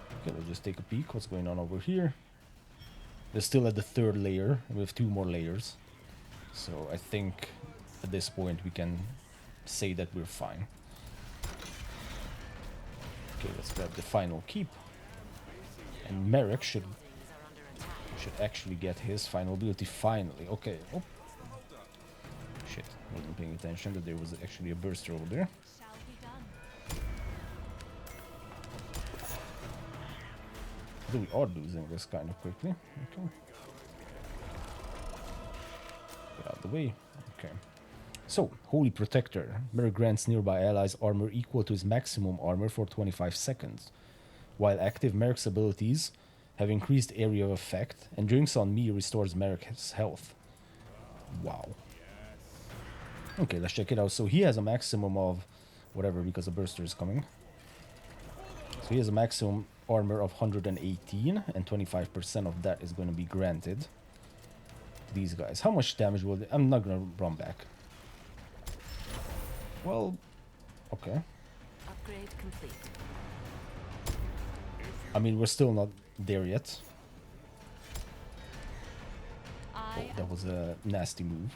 Okay, let's just take a peek. What's going on over here? They're still at the 3rd layer. We have 2 more layers. So I think at this point we can say that we're fine. Okay, let's grab the final keep. And Merek should actually get his final ability finally. Okay. Oh. Shit, wasn't paying attention that there was actually a burster over there.
Shall be done.
So we are losing this kind of quickly. Okay. Get out of the way. Okay. So, Holy Protector. Merek grants nearby allies armor equal to his maximum armor for 25 seconds. While active, Merek's abilities have increased area of effect, and drinks on me restores Merek's health. Wow. Okay, let's check it out. So he has a maximum of whatever because the burster is coming. So he has a maximum armor of 118, and 25% of that is going to be granted. These guys. How much damage will they... I'm not going to run back. Well, okay.
Upgrade complete.
I mean, we're still not there yet. Oh, that was a nasty move.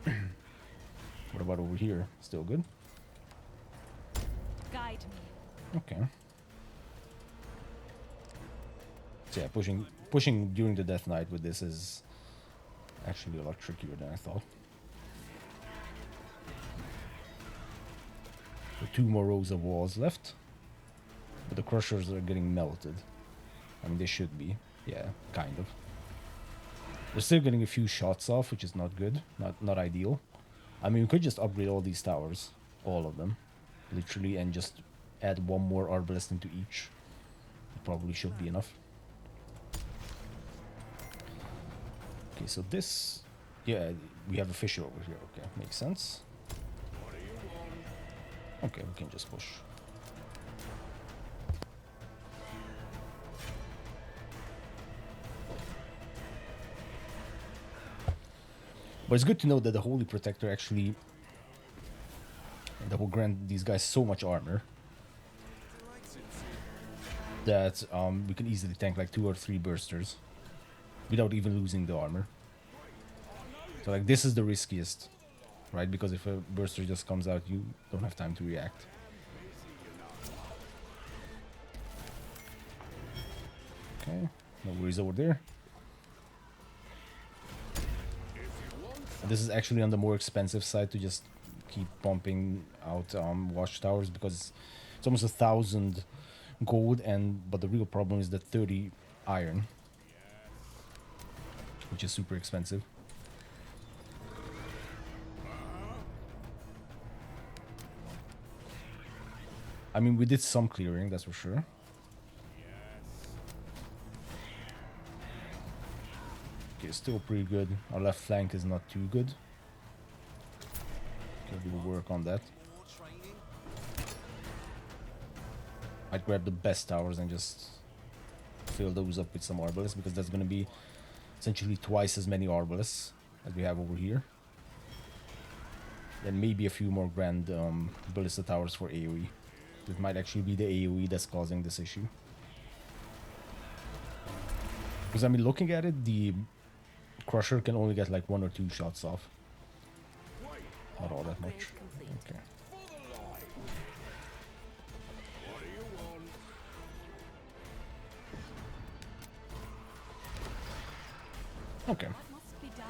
What about over here? Still good?
Guide me.
Okay. So yeah, pushing during the Death Knight with this is actually a lot trickier than I thought. So 2 more rows of walls left. But the Crushers are getting melted. I mean, they should be. Yeah, kind of. They're still getting a few shots off, which is not good. Not ideal. I mean, we could just upgrade all these towers. All of them. Literally, and just add 1 more Arbalest into each. It probably should be enough. Okay, so this... Yeah, we have a fissure over here. Okay, makes sense. Okay, we can just push. But it's good to know that the Holy Protector actually... that will grant these guys so much armor that we can easily tank like 2 or 3 bursters without even losing the armor. So like this is the riskiest, right? Because if a burster just comes out, you don't have time to react. Okay, no worries over there. And this is actually on the more expensive side to just keep pumping out watchtowers because it's almost 1,000 gold, but the real problem is the 30 iron, which is super expensive. I mean, we did some clearing, that's for sure. Okay, still pretty good. Our left flank is not too good. Okay, we'll work on that. I'd grab the best towers and just fill those up with some Arbalests, because that's going to be essentially twice as many Arbalests as we have over here. Then maybe a few more grand Ballista towers for AoE. It might actually be the AoE that's causing this issue. Because I mean, looking at it, the Crusher can only get like 1 or 2 shots off. Not all that much. Okay. Okay.
Must be done.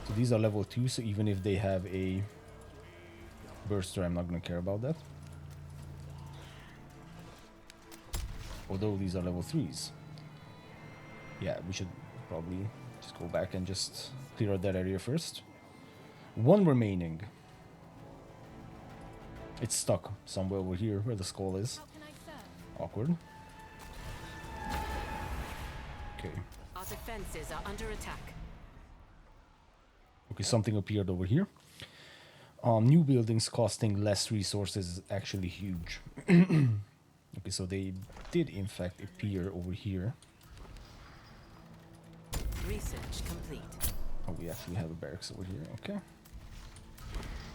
So these are level 2, so even if they have a burster, I'm not going to care about that. Although these are level 3s. Yeah, we should probably just go back and just clear out that area first. One remaining. It's stuck somewhere over here where the skull is.
How can I serve?
Awkward. Okay.
Our defenses are under attack.
Okay, something appeared over here. New buildings costing less resources is actually huge. Okay, so they did in fact appear over here.
Research complete.
Oh, we actually have a barracks over here. Okay.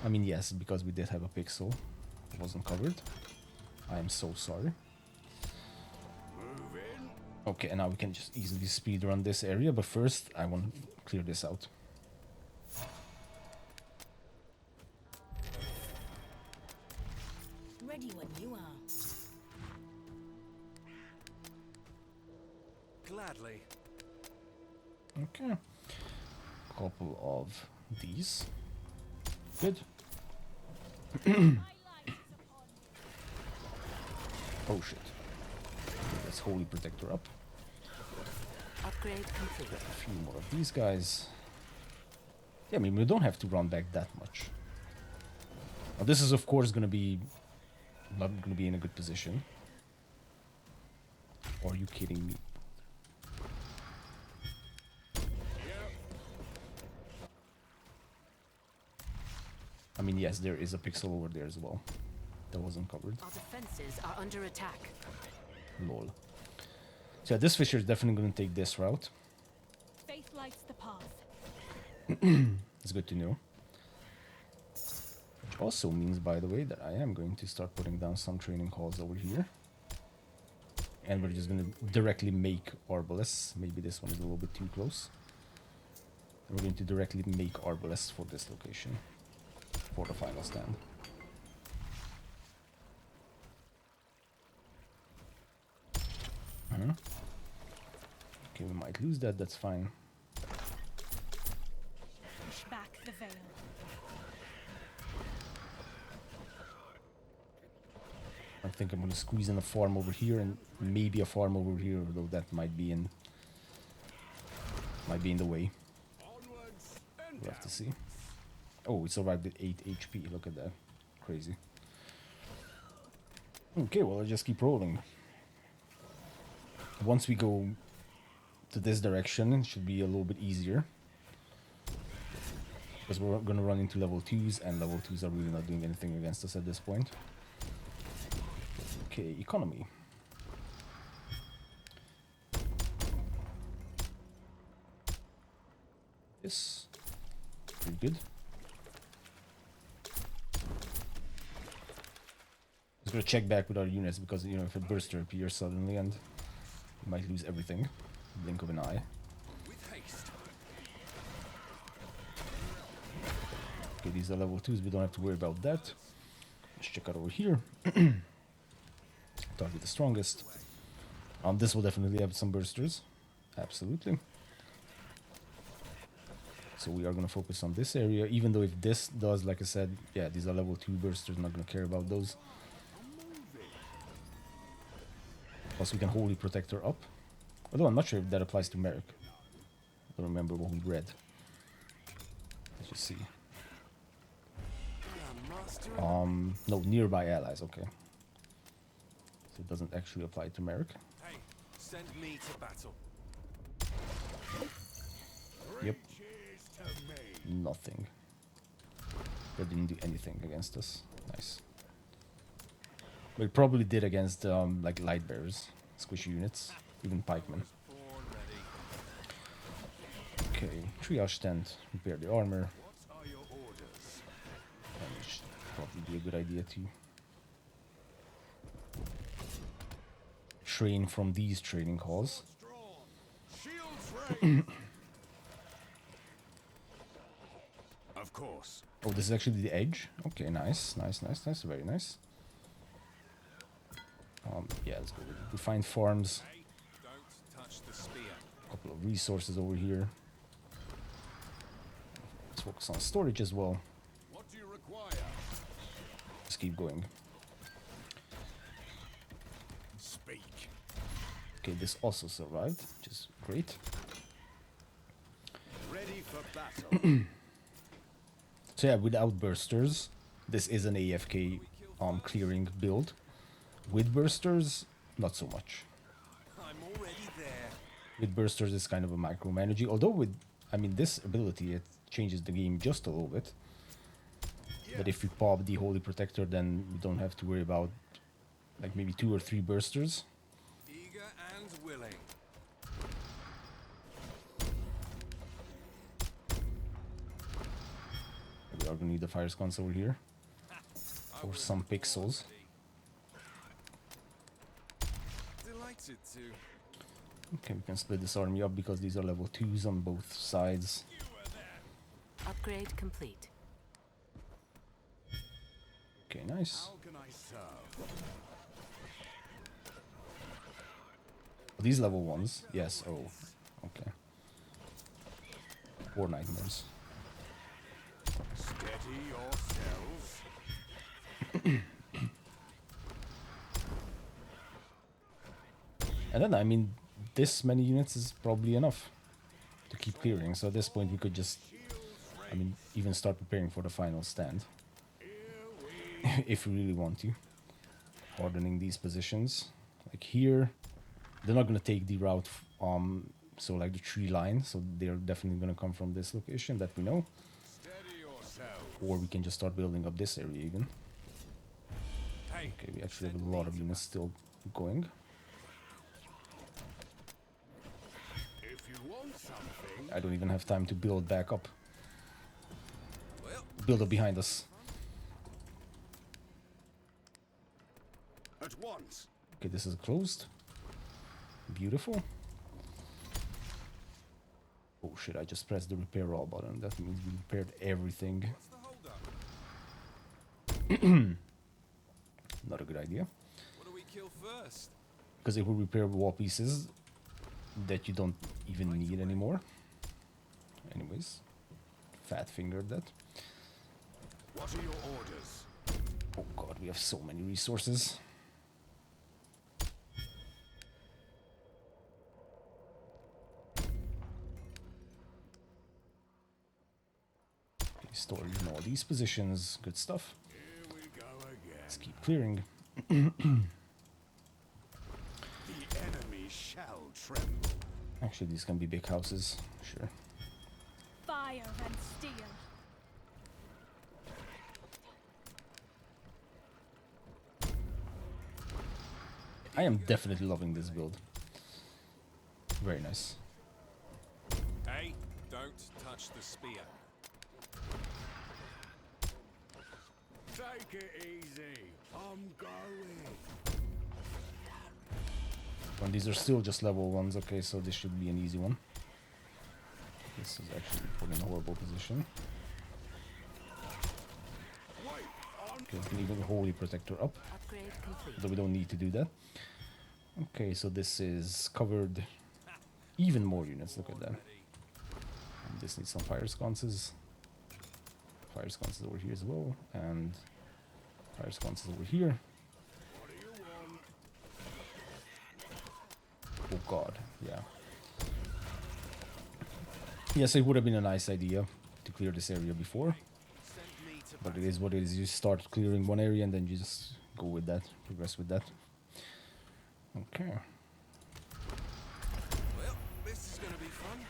I mean, yes, because we did have a pixel. It wasn't covered. I am so sorry.
Move in.
Okay, and now we can just easily speed run this area, but first I want to clear this out.
Ready when you are.
Gladly.
Okay. Couple of these. Good.
My light is upon you.
Oh shit. Let's Holy Protector up.
Upgrade complete.
Get a few more of these guys. Yeah, I mean, we don't have to run back that much. Now, this is, of course, going to be... not going to be in a good position. Are you kidding me? I mean, yes, there is a pixel over there as well. That wasn't covered.
Our defenses are under attack.
Lol. So yeah, this fisher is definitely going to take this route.
Faith lights the path.
It's good to know. Which also means, by the way, that I am going to start putting down some training halls over here. And we're just going to directly make Arbalests. Maybe this one is a little bit too close. And we're going to directly make Arbalests for this location. For the final stand. Okay, we might lose that, that's fine.
Push back the veil.
I think I'm gonna squeeze in a farm over here and maybe a farm over here, though that might be in the way.
Onwards and
We'll have to see. Oh, it's arrived at 8 HP, look at that. Crazy. Okay, well, I'll just keep rolling. Once we go to this direction, it should be a little bit easier. Because we're gonna run into level 2s, and level 2s are really not doing anything against us at this point. Okay, economy. Yes. Pretty good. Just gonna check back with our units because, you know, if a burster appears suddenly and we might lose everything. Blink of an eye.
With haste.
Okay, these are level 2s, we don't have to worry about that. Let's check out over here. Target the strongest. This will definitely have some bursters. Absolutely. So we are going to focus on this area, even though if this does, like I said, yeah, these are level 2 bursters, not going to care about those. Plus we can Holy Protector up. Although I'm not sure if that applies to Merek. I don't remember what we read. Let's just see. No, nearby allies, okay. So it doesn't actually apply to Merek.
Hey, send me to battle.
Yep.
cheers to me.
Nothing. That didn't do anything against us. Nice. But it probably did against like light bearers, squishy units, even pikemen.
Born ready.
Okay, triage tent, repair the armor.
What are your orders?
That should probably be a good idea to train from these training halls.
Drawn. Shields raised.
Of course.
Oh, this is actually the edge. Okay, nice, nice, nice, nice, very nice. Yeah, let's go. We find farms.
Hey, don't touch the spear.
A couple of resources over here. Let's focus on storage as well.
What do you require?
Let's keep going.
Speak.
Okay, this also survived, which is great.
Ready for battle.
So yeah, without bursters, this is an AFK clearing build. With bursters, not so much.
I'm already there.
With bursters, it's kind of a micromanaging. Although with, I mean, this ability, it changes the game just a little bit. But if we pop the Holy Protector, then we don't have to worry about like maybe 2 or 3 bursters.
Eager and willing.
We are gonna need the fire sconce over here for some pixels.
Delighted to.
Okay, we can split this army up because these are level 2s on both sides.
Upgrade complete.
Okay, nice.
How can I serve?
These level 1s, yes. Oh, okay. 4 nightmares.
Steady yourselves.
And then, I mean, this many units is probably enough to keep clearing. So at this point, we could just, I mean, even start preparing for the final stand. If we really want to. Hardening these positions. Like here, they're not going to take the route, so like the tree line. So they're definitely going to come from this location that we know.
Steady yourself.
Or we can just start building up this area even.
Hey,
Okay, we actually have a lot of units still going.
If you want something,
I don't even have time to build back up.
well,
Build up behind us.
at once.
Okay, this is closed. Beautiful. Oh shit, I just pressed the repair all button. That means we repaired everything.
what's the hold up?
Not a good idea.
What do we kill first?
Because it will repair wall pieces that you don't even need anymore. Anyways, fat fingered that.
What are your orders?
Oh god, we have so many resources. Okay, storage in all these positions. Good stuff.
Here we go again.
Let's keep clearing.
The enemy shall tremble.
Actually, these can be big houses. Sure.
Fire and steel.
I am definitely loving this build. Very nice.
Hey, don't touch the spear.
Take it easy. I'm going.
And these are still just level 1s, okay, so this should be an easy one. This is actually put in a horrible position.
Wait, on.
Okay, we can leave the Holy Protector up,
Upgrade complete.
though we don't need to do that. Okay, so this is covered even more units, look at that. And this needs some fire sconces. Fire sconces over here as well, and fire sconces over here.
What do you want?
Oh god, yeah. Yes, it would have been a nice idea to clear this area before,
Send me to
but it is what it is. You start clearing one area and then you just go with that, progress with that. Okay.
Well, this is gonna be fun.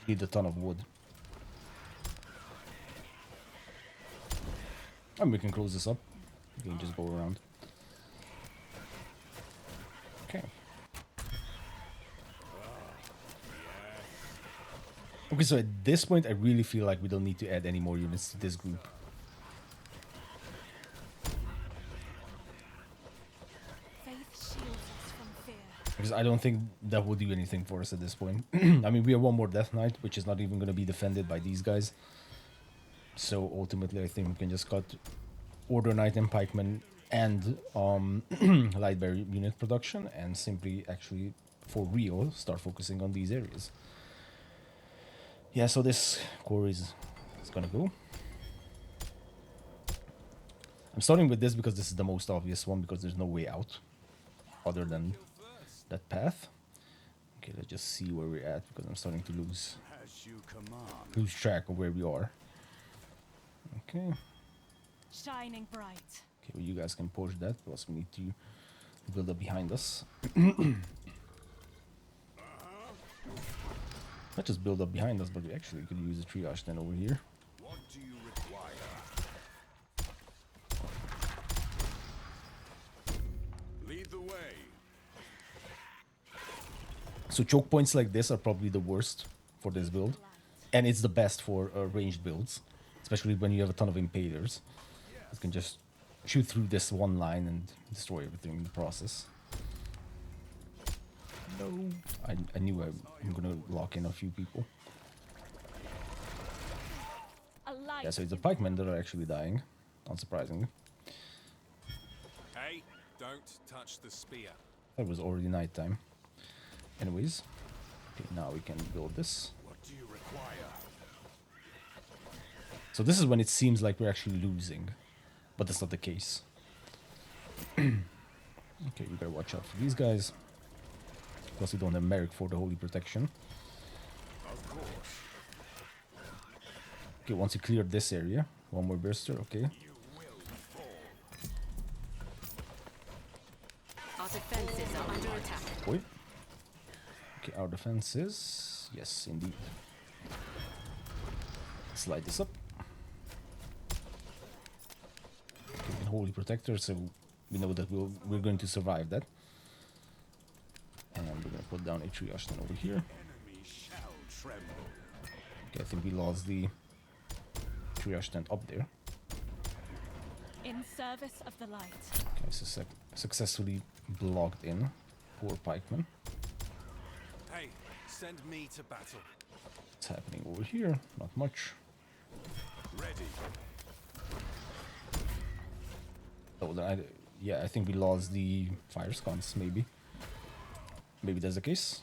Need a ton of wood. And we can close this up. We can just go around. Okay. Okay, so at this point, I really feel like we don't need to add any more units to this group.
Faith shields us from fear.
Because I don't think that will do anything for us at this point. I mean, we have one more Death Knight, which is not even going to be defended by these guys. So ultimately, I think we can just cut Order Knight and Pikeman and Light Barrier unit production and simply actually, for real, start focusing on these areas. Yeah, so this core is gonna go. I'm starting with this because this is the most obvious one, because there's no way out other than that path. Okay, let's just see where we're at, because I'm starting to lose
As you command.
track of where we are. Okay.
Shining bright.
Okay, well, you guys can push that, plus we need to build up behind us. Not just build up behind us, but we actually could use a triage then over here.
What do you require? Lead the way.
So choke points like this are probably the worst for this build, and it's the best for ranged builds, especially when you have a ton of impalers. You can just shoot through this one line and destroy everything in the process. No, I knew I'm gonna lock in a few people.
A light.
Yeah, so it's the pikemen that are actually dying, unsurprisingly.
Hey, don't touch the spear.
That was already nighttime. Anyways, okay, now we can build this.
What do you require?
So this is when it seems like we're actually losing, but that's not the case. Okay, we gotta watch out for these guys. Plus we don't have Merek for the holy protection.
Of course.
Okay, once you clear this area, one more burster, okay.
You will fall.
Our defenses are under attack.
Wait. Okay, our defenses. Yes, indeed. Slide this up. Okay, holy protector, so we know that we're going to survive that. And we're gonna put down a triage then over here.
Enemy shall tremble.
Okay, I think we lost the triage tent up there.
In service of the light.
Okay, so successfully blocked in. Poor pikeman.
Hey, send me to battle.
What's happening over here? Not much.
Ready.
Oh, then yeah, I think we lost the fire sconce, maybe. Maybe that's the case.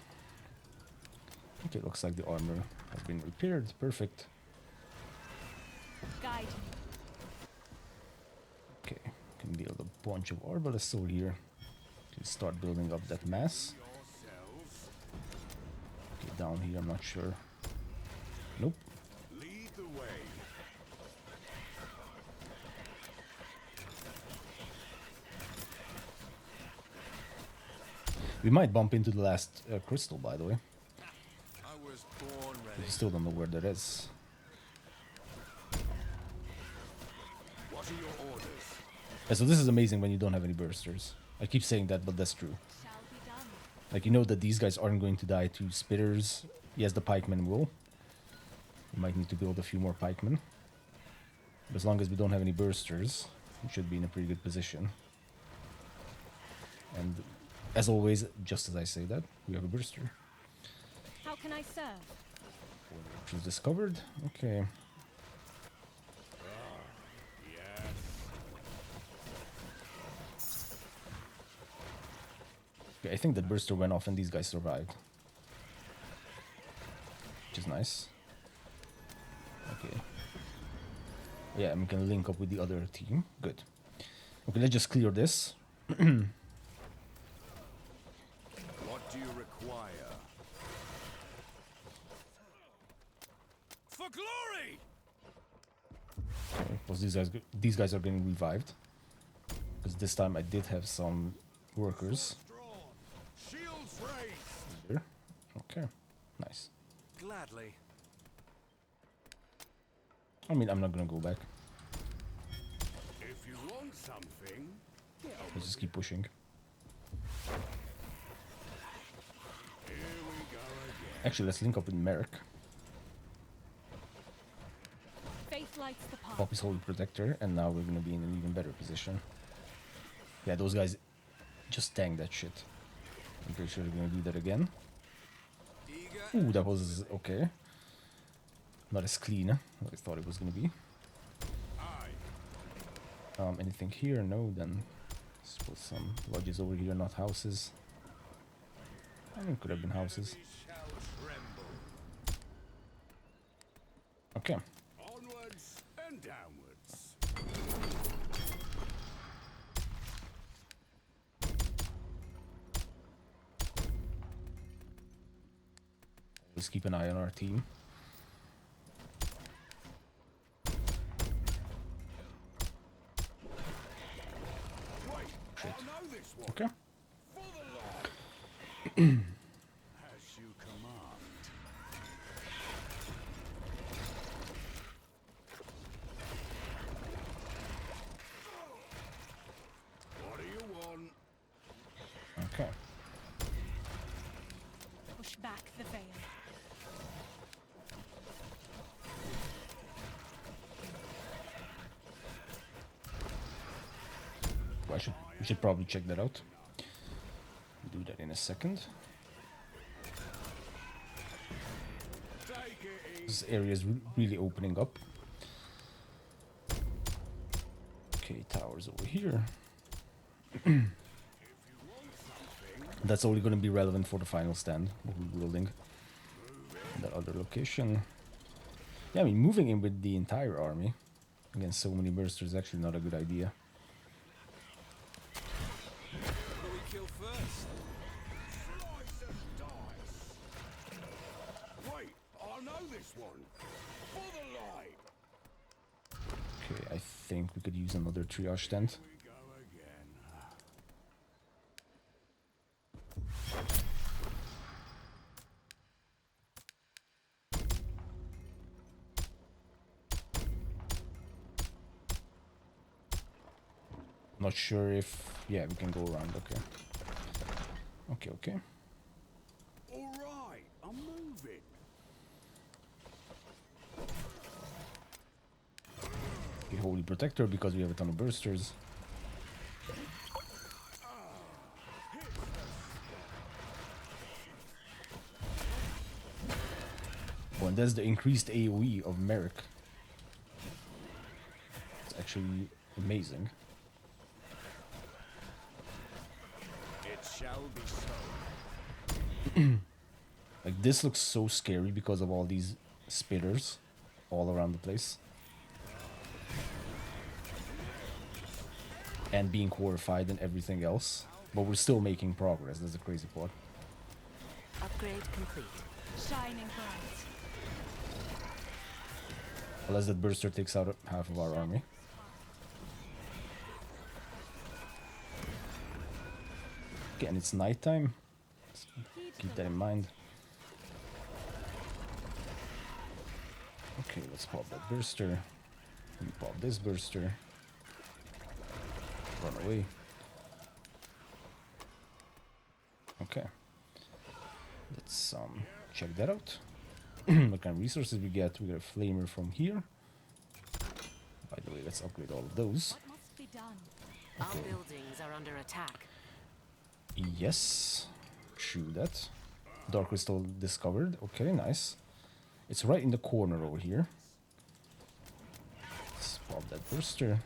Okay, looks like the armor has been repaired. Perfect.
Guide me.
Okay, can build a bunch of arbalests over here to start building up that mass.
Yourselves.
Okay, down here, I'm not sure. Nope.
Lead the way.
We might bump into the last crystal, by the way.
I was born ready.
We still don't know where that is.
What are your orders?
Yeah, so this is amazing when you don't have any bursters. I keep saying that, but that's true.
Shall be done.
Like, you know that these guys aren't going to die to spitters. Yes, the pikemen will. We might need to build a few more pikemen. But as long as we don't have any bursters, we should be in a pretty good position. And as always, just as I say that, we have a burster.
How can I serve?
Which is discovered. Okay.
Yes.
Okay, I think that burster went off and these guys survived. Which is nice. Okay. Yeah, we can link up with the other team. Good. Okay, let's just clear this.
What do you require?
For glory!
Okay, plus these guys are getting revived. Because this time I did have some workers
Drawn. Shields raised.
here. Okay, nice.
Gladly.
I mean, I'm not gonna go back.
If you want something, get on.
Let's just keep pushing.
Here we go again.
Actually, let's link up with Merek.
Faith lights the path.
Pop his Holy Protector, and now we're gonna be in an even better position. Yeah, those guys just tank that shit. I'm pretty sure they're gonna do that again.
Eager.
Ooh, that was okay. Not as clean as I thought it was gonna be.
Aye.
Anything here? No, then let's put some lodges over here, not houses. I mean, could have been houses.
Enemy shall tremble.
Okay.
Onwards and downwards.
Just keep an eye on our team. Shit. Okay.
As you command. What do you want?
Okay.
Push back the veil.
Well, we should probably check that out. Do that in a second. This area is really opening up. Okay, towers over here. That's only going to be relevant for the final stand we'll be building. That other location. Yeah, I mean, moving in with the entire army against so many bursters is actually not a good idea.
What do we kill first?
Slice and dice. Wait, I know this one. For the light.
Okay, I think we could use another triage tent.
We go again.
Not sure if... Yeah, we can go around, okay. Okay.
All right, I'm moving.
The Holy Protector because we have a ton of bursters. Oh, and that's the increased AoE of Merek. It's actually amazing.
It shall be so.
Like, this looks so scary because of all these spitters all around the place. And being horrified and everything else. But we're still making progress, that's the crazy part.
Upgrade complete.
Shining bright.
Unless that burster takes out half of our army. Okay, and it's nighttime. Keep that in mind. Okay, let's pop that burster. We pop this burster. Run away. Okay. Let's check that out. What kind of resources we get? We get a flamer from here. By the way, let's upgrade all of those.
What must be done?
Our buildings are under attack.
Yes. True that. Dark crystal discovered. Okay, nice. It's right in the corner over here. Let's pop that burster.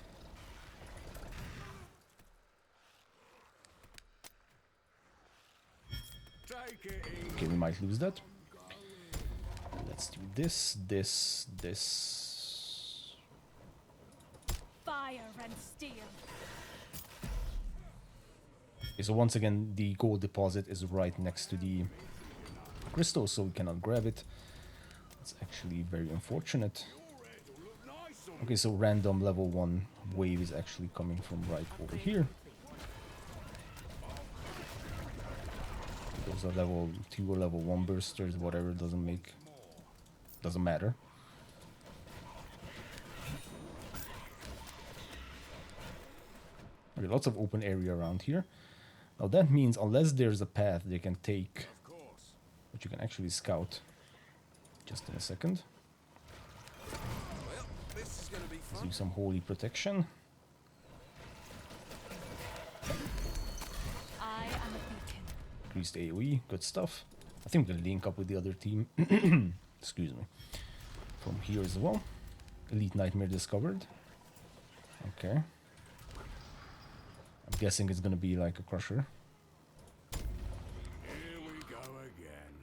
Take it easy.
Okay, we might lose that. Let's do this.
Fire and steel.
Okay, so once again, the gold deposit is right next to the crystal, so we cannot grab it. It's actually very unfortunate. Okay, so random level 1 wave is actually coming from right over here. Those are level 2 or level 1 bursters, whatever, doesn't matter. Okay, lots of open area around here. Now that means unless there's a path they can take, which you can actually scout just in a second.
Well, this is gonna be
Let's
fun.
do some holy protection.
I am a beacon.
Increased AoE, good stuff. I think we can link up with the other team. Excuse me. From here as well. Elite Nightmare discovered. Okay. I'm guessing it's gonna be like a crusher.
Here we go again.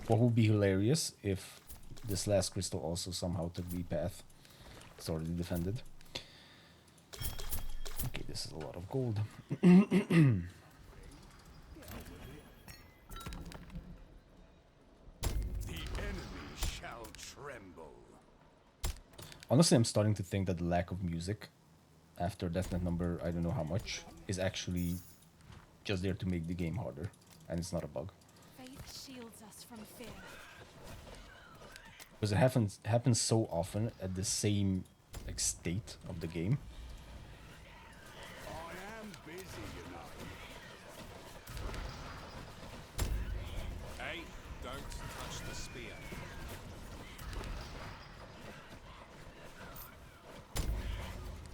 What would be hilarious if this last crystal also somehow took the path. It's already defended. this is a lot of gold.
The enemy shall tremble.
Honestly, I'm starting to think that the lack of music after deathnet number, I don't know how much, is actually just there to make the game harder, and it's not a bug.
Faith shields us from fear.
Because it happens so often at the same like state of the game.
I am busy, you know.
Hey, don't touch the spear.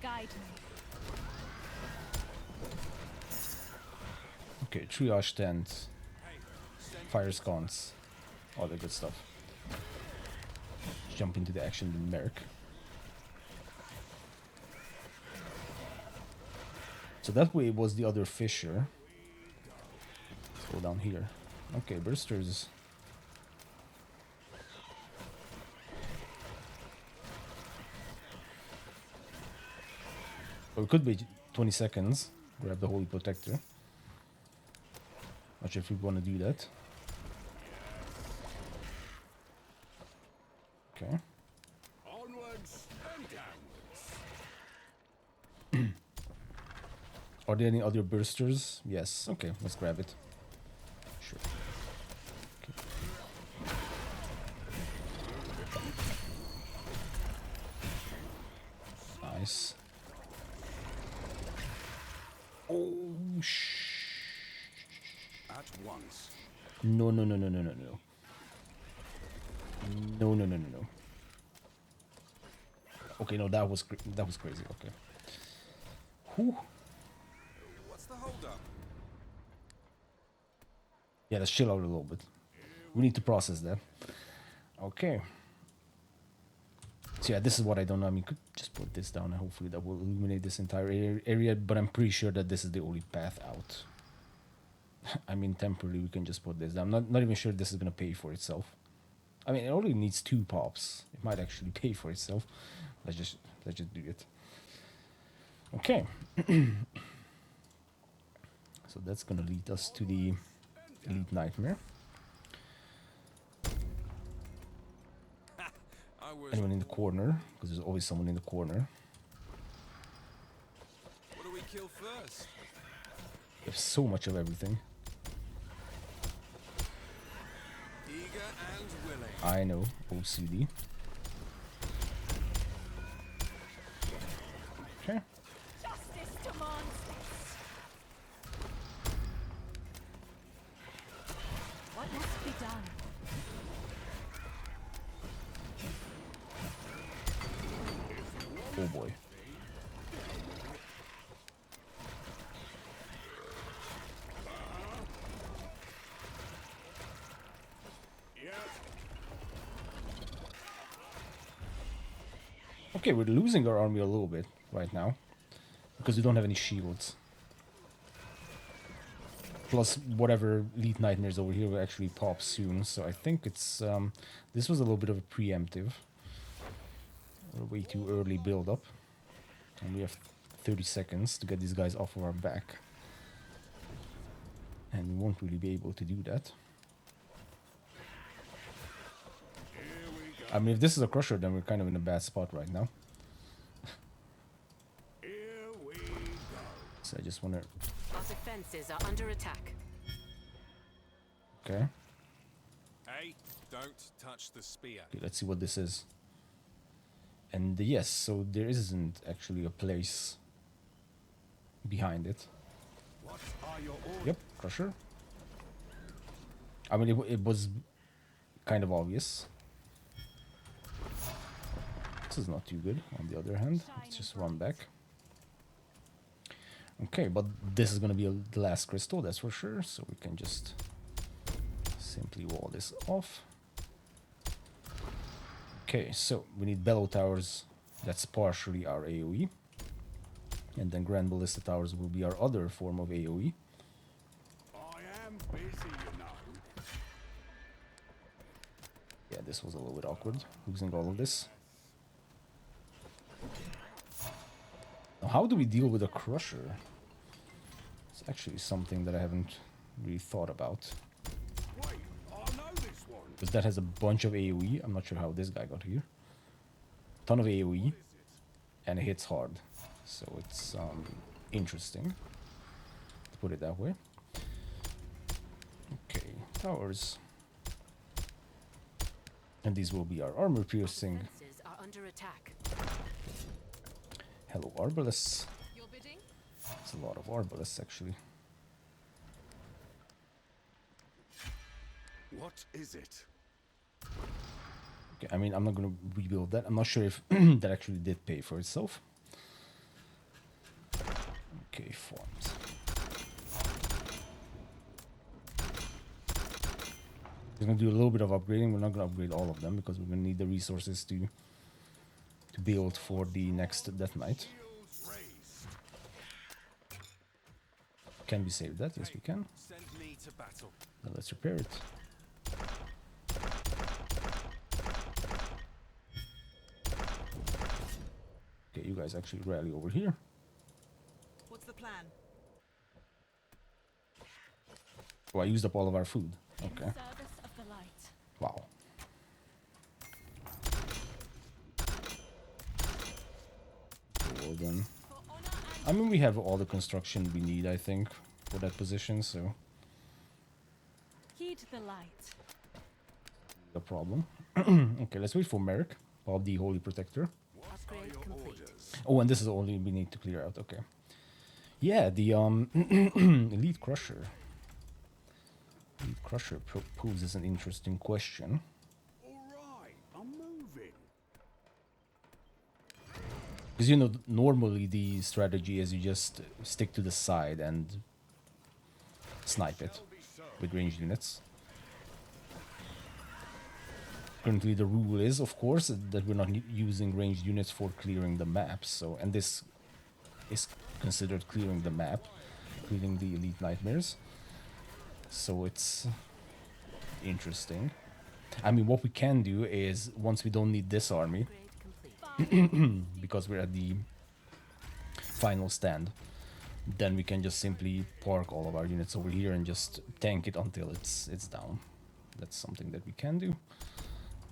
Guide me.
Okay, triage tent,
Hey, send
fire sconce, all the good stuff. Let's jump into the action in Merek. So that way was the other fissure. Let's go down here. Okay, bursters. Well, it could be 20 seconds. Grab the Holy Protector. Not sure if we want to do that. Okay.
Onwards and downwards.
Are there any other bursters? Yes. Okay, let's grab it. Sure. Okay. Nice. Oh,
At once.
No, no, no, no, no, no, no. No, no, no, no, no. Okay, no, that was crazy. Okay. Whew.
What's the hold up?
Yeah, let's chill out a little bit. We need to process that. Okay. So yeah, this is what I don't know. I mean, could just put this down and hopefully that will illuminate this entire area, but I'm pretty sure that this is the only path out. I mean, temporarily we can just put this down. Not even sure this is gonna pay for itself. I mean, it only needs 2 pops. It might actually pay for itself. Let's just do it. Okay. So that's gonna lead us to the Elite Nightmare.
I was.
Anyone in the corner? Because there's always someone in the corner.
What do we kill first?
We have so much of everything.
Eager and willing.
I know, OCD. Okay.
Justice demands this. What must be done?
Oh boy. Okay, we're losing our army a little bit right now because we don't have any shields. Plus, whatever Elite Nightmares over here will actually pop soon, so I think it's this was a little bit of a preemptive, or way too early build up, and we have 30 seconds to get these guys off of our back, and we won't really be able to do that. I mean, if this is a crusher, then we're kind of in a bad spot right now.
Here we go.
So I just want to...
Our defenses are under attack.
Okay.
Hey, don't touch the spear.
Okay, let's see what this is. And yes, so there isn't actually a place behind it.
What are your orders?
Yep, crusher. I mean, it was kind of obvious. This is not too good, on the other hand. Let's just run back. Okay, but this is gonna be the last crystal, that's for sure. So we can just simply wall this off. Okay, so we need bellow towers. That's partially our AoE. And then grand ballista towers will be our other form of AoE.
I am busy, you know.
Yeah, this was a little bit awkward, losing all of this. How do we deal with a crusher? It's actually something that I haven't really thought about.
Wait, I know this one.
Because that has a bunch of AoE. I'm not sure how this guy got here. Ton of AoE. And it hits hard. So it's interesting. To put it that way. Okay, towers. And these will be our armor piercing.
Defenses are under attack.
Hello, Arbalests.
Your bidding?
It's a lot of Arbalests actually.
What is it?
Okay, I mean, I'm not gonna rebuild that. I'm not sure if that actually did pay for itself. Okay, forms. We're gonna do a little bit of upgrading. We're not gonna upgrade all of them because we're gonna need the resources to build for the next Death Knight.
Shields raised.
Can we save that? Yes, we can.
Send me to battle.
Now let's repair it. Okay, you guys actually rally over here.
What's the plan?
Oh, I used up all of our food.
In
Okay.
service of the light.
Wow. Well then.
For honor and
I mean, we have all the construction we need, I think, for that position, so
heed the light.
no problem. Okay, let's wait for Merek, Bob the Holy Protector.
Upgrade complete.
Oh, and this is the only we need to clear out. Okay. Yeah, the Elite Crusher. Elite Crusher poses an interesting question.
Alright, I'm moving.
Because, you know, normally the strategy is you just stick to the side and snipe it with ranged units. Currently the rule is, of course, that we're not using ranged units for clearing the maps. So, and this is considered clearing the map, clearing the Elite Nightmares. So it's interesting. I mean, what we can do is, once we don't need this army,
Upgrade complete.
because we're at the final stand, then we can just simply park all of our units over here and just tank it until it's down. That's something that we can do,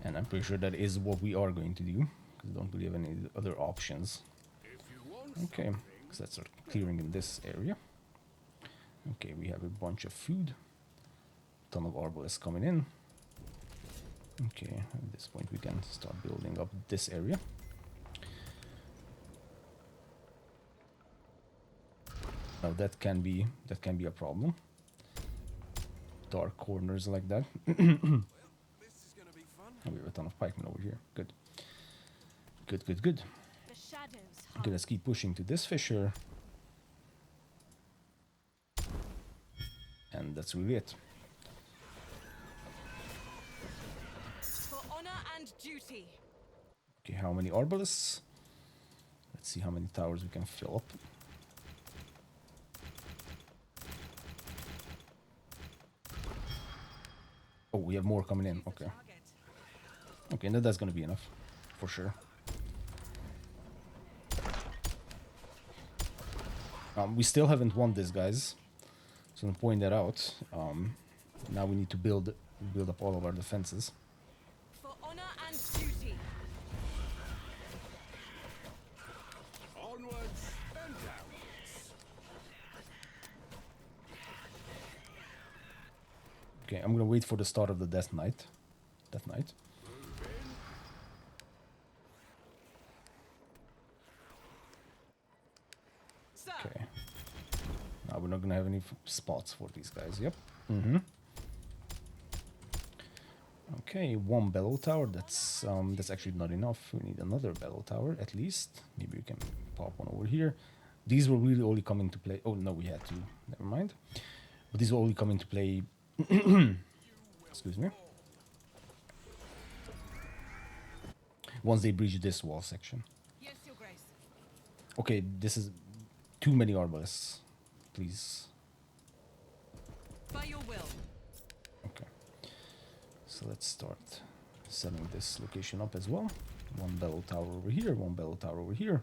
and I'm pretty sure that is what we are going to do, because I don't really have any other options.
If you want
Okay, so let's start clearing in this area. Okay, we have a bunch of food, ton of Arbalests coming in. Okay, at this point we can start building up this area. Now that can be a problem. Dark corners like that.
This is gonna be fun.
Oh, we have a ton of pikemen over here. Good. Good, good, good.
The shadows
Okay,
hide.
let's keep pushing to this fissure. And that's really it.
For honor and duty.
Okay, how many Arbalests? Let's see how many towers we can fill up. Oh, we have more coming in. Okay.
Target.
Okay, now that's gonna be enough. For sure. We still haven't won this, guys. So I'm point that out. Now we need to build up all of our defenses.
For honor and duty.
onwards and downwards.
Okay, I'm gonna wait for the start of the Death Knight. Death Knight.
Sir.
Okay. Now we're not gonna have any spots for these guys. Yep. Okay, one bellow tower. That's actually not enough. We need another bellow tower at least. Maybe we can pop one over here. These will really only come into play. Oh no, we had to. Never mind. But these will only come into play. Excuse me. Once they breach this wall section.
Yes, Your Grace.
Okay, this is too many Arbalests. Please.
By your will.
Okay. So let's start setting this location up as well. One bellow tower over here, one bellow tower over here.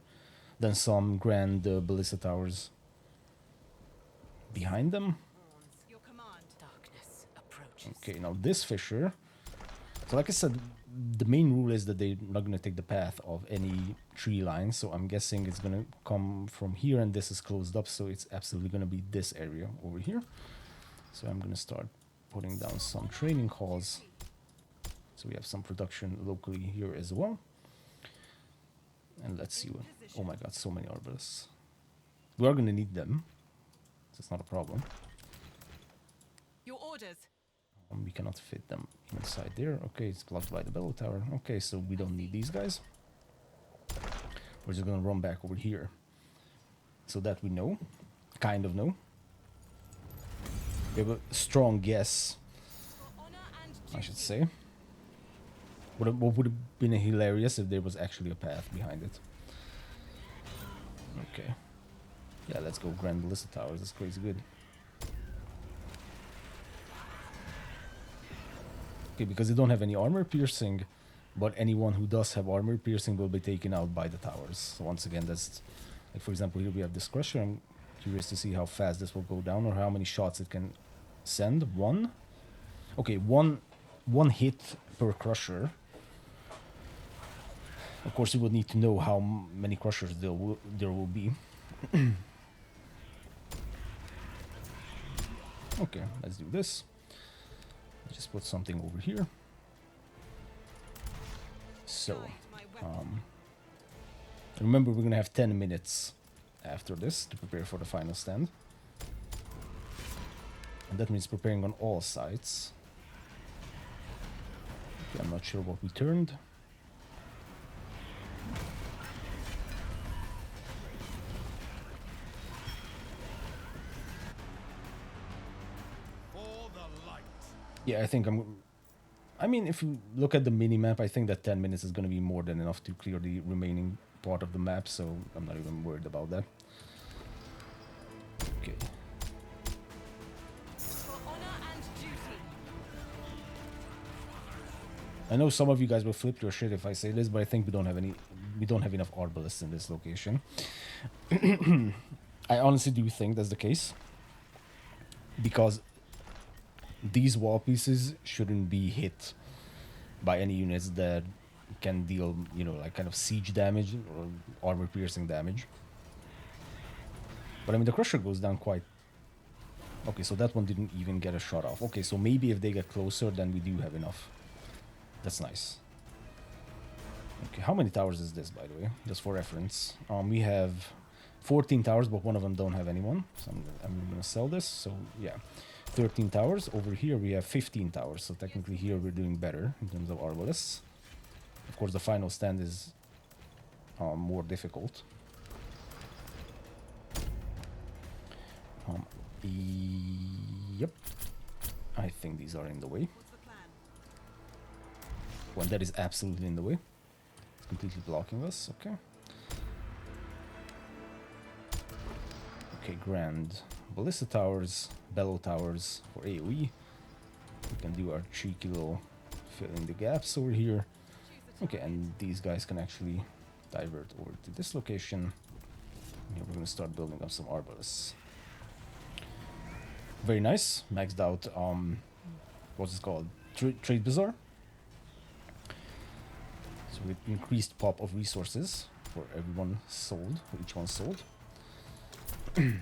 Then some grand ballista towers behind them.
Your command.
Darkness approaches.
Okay, now this fissure. So like I said, the main rule is that they're not going to take the path of any tree line. So I'm guessing it's going to come from here, and this is closed up. So it's absolutely going to be this area over here. So I'm going to start putting down some training halls. So we have some production locally here as well. And let's see what... Oh my god, so many arbalists. We are going to need them. So it's not a problem.
Your orders.
We cannot fit them inside there. Okay, it's blocked by the bell tower. Okay, so we don't need these guys. We're just gonna run back over here. So that we know. Kind of know. We have a strong guess,
For honor and
I should
duty.
say. What would have been hilarious if there was actually a path behind it. Okay. Yeah, let's go Grand Ballista Towers. That's crazy good. Okay, because they don't have any armor piercing, but anyone who does have armor piercing will be taken out by the towers. So once again, that's like, for example, here we have this crusher. I'm curious to see how fast this will go down or how many shots it can send. One. Okay, one hit per crusher. Of course, you would need to know how many crushers there will be. Okay, let's do this. Just put something over here. So,
Guide my weapon.
remember we're gonna have 10 minutes after this to prepare for the final stand. And that means preparing on all sides. Okay, I'm not sure what we turned.
For the light.
Yeah, I mean, if you look at the mini-map, I think that 10 minutes is going to be more than enough to clear the remaining part of the map, so I'm not even worried about that. Okay.
For honor and duty.
I know some of you guys will flip your shit if I say this, but I think we don't have enough Arbalests in this location. I honestly do think that's the case. Because these wall pieces shouldn't be hit by any units that can deal, you know, like kind of siege damage or armor piercing damage. But I mean, the crusher goes down quite... Okay, so that one didn't even get a shot off. Okay, so maybe if they get closer, then we do have enough. That's nice. Okay, how many towers is this, by the way? Just for reference. We have 14 towers, but one of them don't have anyone. So I'm gonna sell this. So yeah, 13 towers. Over here we have 15 towers. So technically here we're doing better in terms of Arbalests. Of course, the final stand is more difficult. Yep. I think these are in the way.
What's the plan?
One that is absolutely in the way. It's completely blocking us. Okay. Okay, grand. Ballista towers, bellow towers for AoE. We can do our cheeky little fill in the gaps over here. Okay, and these guys can actually divert over to this location. Here we're gonna start building up some arbalests. Very nice. Maxed out, what's it called? Trade Bazaar. So with increased pop of resources for everyone sold, for each one sold. Okay,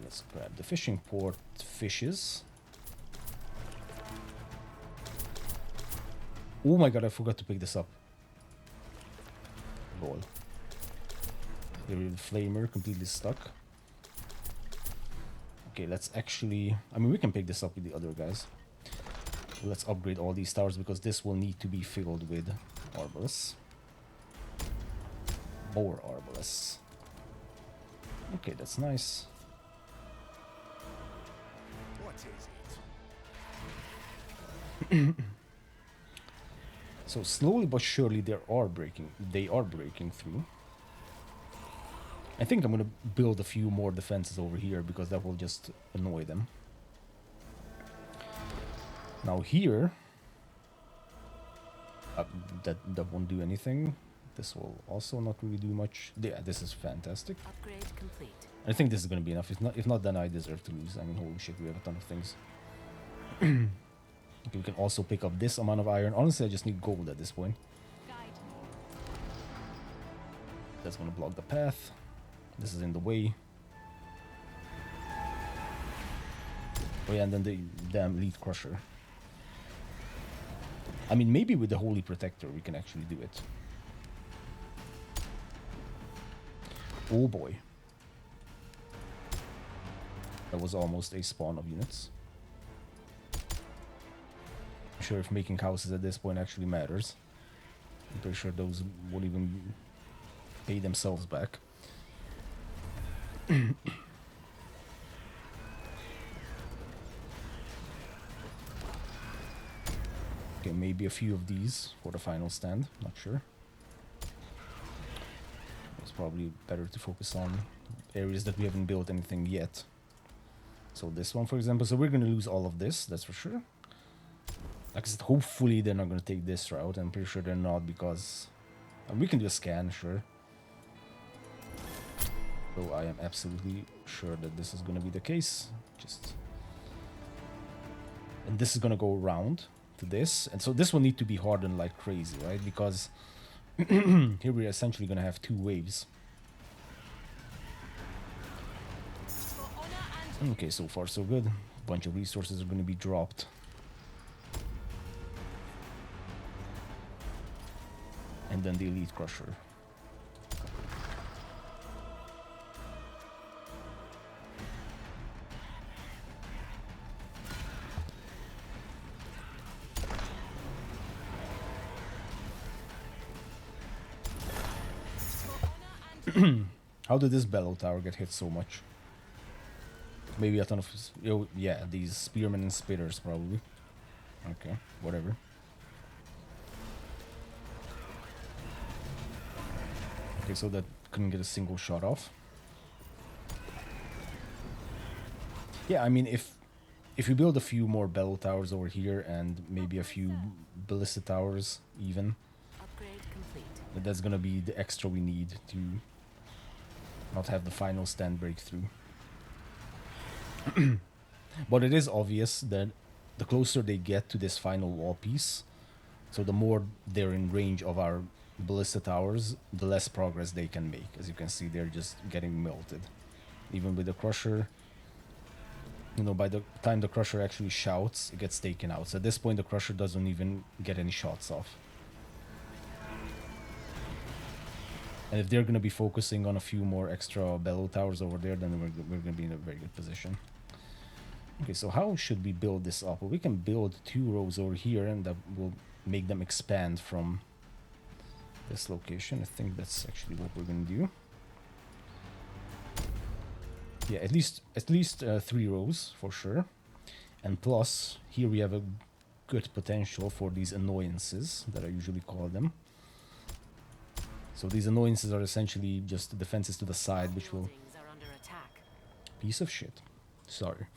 let's grab the fishing port fishes. Oh my god, I forgot to pick this up. Lol. The flamer completely stuck. Okay, let's actually... I mean, we can pick this up with the other guys. Let's upgrade all these towers because this will need to be filled with arbalests. More arbalests. Okay, that's nice.
What is it?
So slowly but surely they are breaking through. I think I'm gonna build a few more defenses over here because that will just annoy them. Now here, that won't do anything. This will also not really do much. Yeah, this is fantastic.
Upgrade complete.
I think this is gonna be enough. If not, then I deserve to lose. I mean, holy shit, we have a ton of things. Okay, we can also pick up this amount of iron. Honestly, I just need gold at this point.
Guide.
That's gonna block the path. This is in the way. Oh yeah, and then the damn Elite Crusher. I mean, maybe with the Holy Protector we can actually do it. Oh boy. That was almost a spawn of units. I'm sure if making houses at this point actually matters. I'm pretty sure those won't even pay themselves back. Okay, maybe a few of these for the final stand, not sure. It's probably better to focus on areas that we haven't built anything yet. So this one, for example, so we're gonna lose all of this, that's for sure. Like I said, hopefully they're not gonna take this route. I'm pretty sure they're not, because we can do a scan, sure. So I am absolutely sure that this is gonna be the case. And this is gonna go around to this, and so this will need to be hardened like crazy, right? Because here we're essentially gonna have two waves.
For honor and
Okay, so far so good. A bunch of resources are gonna be dropped. And then the Elite Crusher.
for honor and
How did this Bellow Tower get hit so much? Maybe a ton of... Oh, yeah, these Spearmen and Spitters, probably. Okay, whatever. Okay, so that couldn't get a single shot off. Yeah, I mean, if you build a few more Bellow Towers over here and maybe a few Ballista Towers even,
Upgrade complete.
that's gonna be the extra we need to not have the final stand breakthrough. But it is obvious that the closer they get to this final wall piece, so the more they're in range of our Ballista Towers, the less progress they can make. As you can see, they're just getting melted. Even with the Crusher, you know, by the time the Crusher actually shouts, it gets taken out. So at this point, the Crusher doesn't even get any shots off. And if they're going to be focusing on a few more extra Bellow Towers over there, then we're going to be in a very good position. Okay, so how should we build this up? Well, we can build 2 rows over here, and that will make them expand from this location. I think that's actually what we're going to do. Yeah, at least 3 rows for sure. And plus, here we have a good potential for these annoyances that I usually call them. So these annoyances are essentially just defenses to the side, which will...
Buildings are under attack.
Piece of shit. Sorry.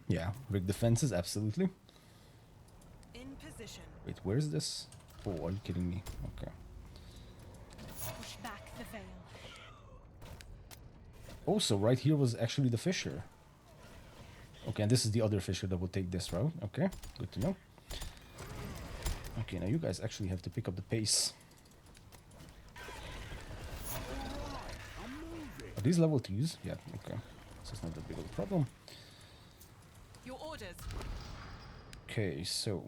Yeah, rig defenses, absolutely.
in position.
Wait, where's this? Oh, are you kidding me? Okay.
Push back the veil.
Oh, so right here was actually the fissure. Okay, and this is the other fissure that will take this route. Okay, good to know. Okay, now you guys actually have to pick up the pace. Are these level 2s? Yeah, okay. So it's not that big of a problem.
Your orders.
Okay, so...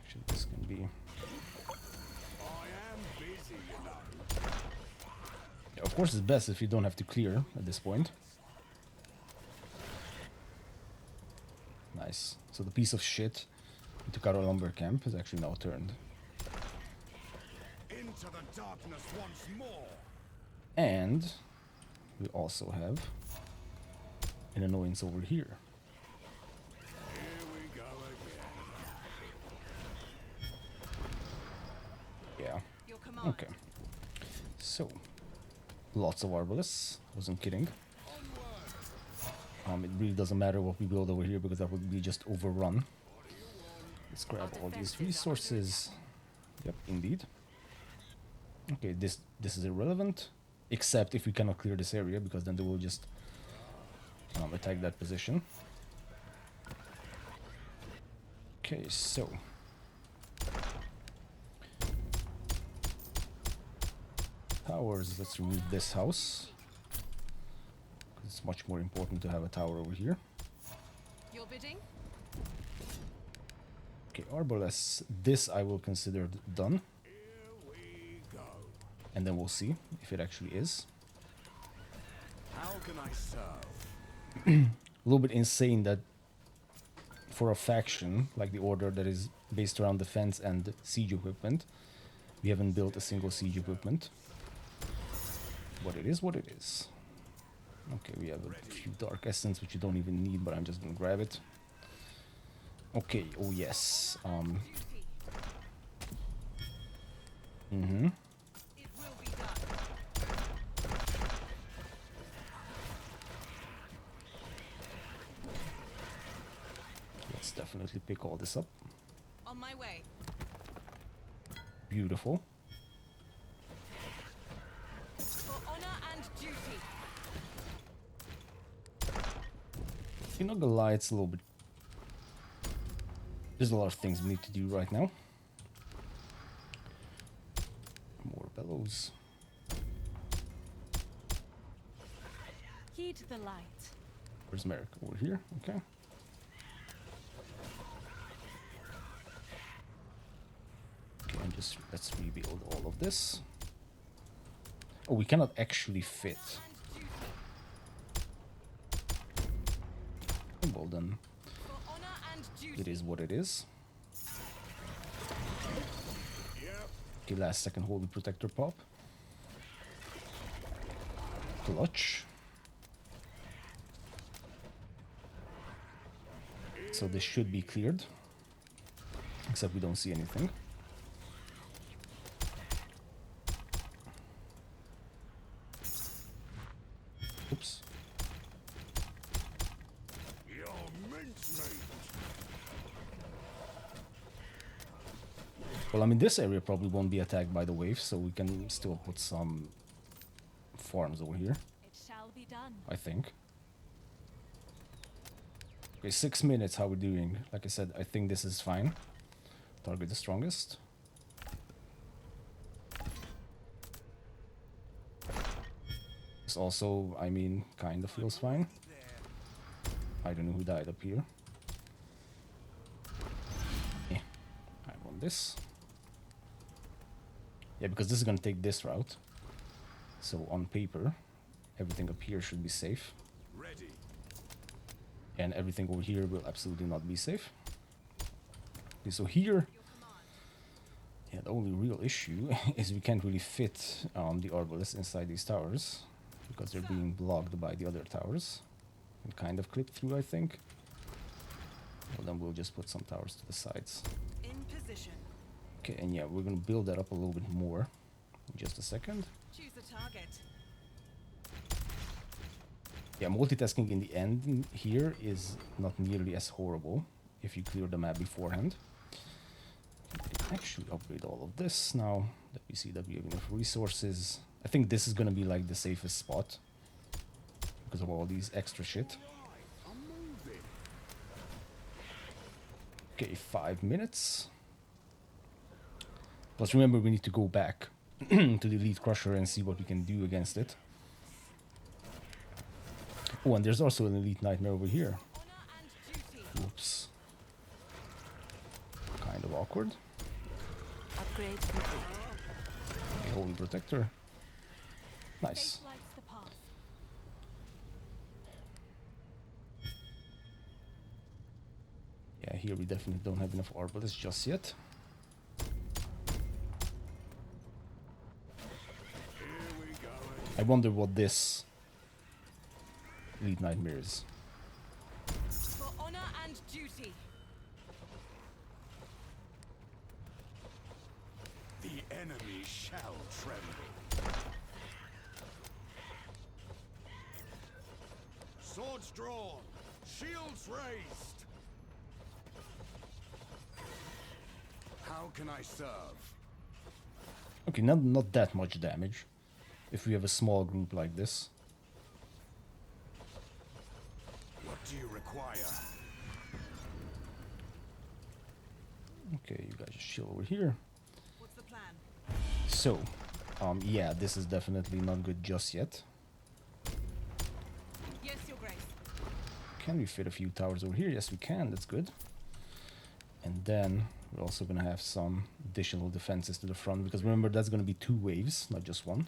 Actually, this can be...
I am busy, you know.
Yeah, of course, it's best if you don't have to clear at this point. Nice. So the piece of shit we took out our lumber camp is actually now turned.
Into the darkness once more.
And we also have an annoyance over here.
Here we go again.
Yeah.
Your command.
Okay. So, lots of Arbalests. Wasn't kidding. It really doesn't matter what we build over here because that would be just overrun. Let's grab all these resources. Yep, indeed. Okay, this is irrelevant, except if we cannot clear this area, because then they will just attack that position. Okay, so towers. Let's remove this house. It's much more important to have a tower over here.
Your bidding?
Okay, Arbalests. This I will consider done.
Here we go.
And then we'll see if it actually is.
How can I serve?
A little bit insane that for a faction like the Order that is based around defense and siege equipment, we haven't built a single siege equipment. But it is what it is. Okay, we have a few Dark Essence which you don't even need, but I'm just gonna grab it. Okay, oh yes.
Duty. It will be done.
Let's definitely pick all this up.
On my way.
Beautiful.
For honor and duty.
You're not gonna lie, it's a little bit... There's a lot of things we need to do right now. More bellows.
Heed the light.
Where's Merek? Over here, okay. Okay, and just let's rebuild all of this. Oh, we cannot actually fit. Well then,
For honor and duty.
it is what it is.
Yep.
Okay, last second Holy Protector pop. Clutch. So this should be cleared. Except we don't see anything. Oops.
You're mincemeat.
Well, I mean, this area probably won't be attacked by the wave, so we can still put some farms over here,
It shall be done.
I think. Okay, 6 minutes, how we're doing. Like I said, I think this is fine. Target the strongest. This also, I mean, kind of feels fine. I don't know who died up here. Yeah, I'm on this. Yeah, because this is gonna take this route. So on paper, everything up here should be safe.
Ready.
And everything over here will absolutely not be safe. Okay, so here, yeah, the only real issue is we can't really fit the Arbalests inside these towers because they're being blocked by the other towers. And kind of clip through, I think. Well, then we'll just put some towers to the sides.
In position.
Okay, and yeah, we're gonna build that up a little bit more in just a second.
Choose a target.
Yeah, multitasking in the end here is not nearly as horrible if you clear the map beforehand. We can actually upgrade all of this now that we see that we have enough resources. I think this is gonna be like the safest spot because of all these extra shit.
I'm moving.
Okay, 5 minutes. Plus remember we need to go back to the Elite Crusher and see what we can do against it. Oh, and there's also an Elite Nightmare over here.
Honor and duty.
Oops. Kind of awkward.
Upgrade complete.
Okay, Holy Protector. Nice.
Fate lights the path.
Yeah, here we definitely don't have enough Arbalests just yet.
Here we go.
I wonder what this Elite Nightmare is.
For honor and duty.
The enemy shall tremble. Swords drawn, shields raised. How can I serve?
Okay, not that much damage. If we have a small group like this.
What do you require?
Okay, you guys just chill over here.
What's the plan?
So, yeah, this is definitely not good just yet.
Yes, Your Grace.
Can we fit a few towers over here? Yes, we can. That's good. And then we're also going to have some additional defenses to the front, because remember, that's going to be 2 waves, not just 1.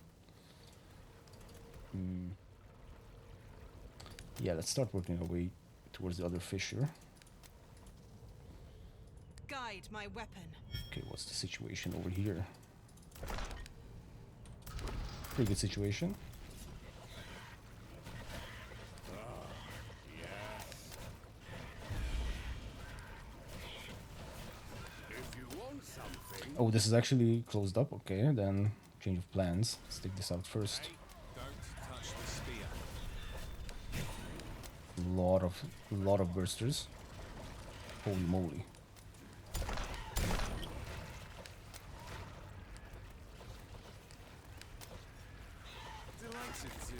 Yeah, let's start working our way towards the other fissure.
Guide my weapon.
Okay, what's the situation over here? Pretty good situation.
If you want something,
Oh, this is actually closed up. Okay, then change of plans. Let's take this out first.
Don't touch the spear.
Lot of bursters. Holy moly.
Delighted to.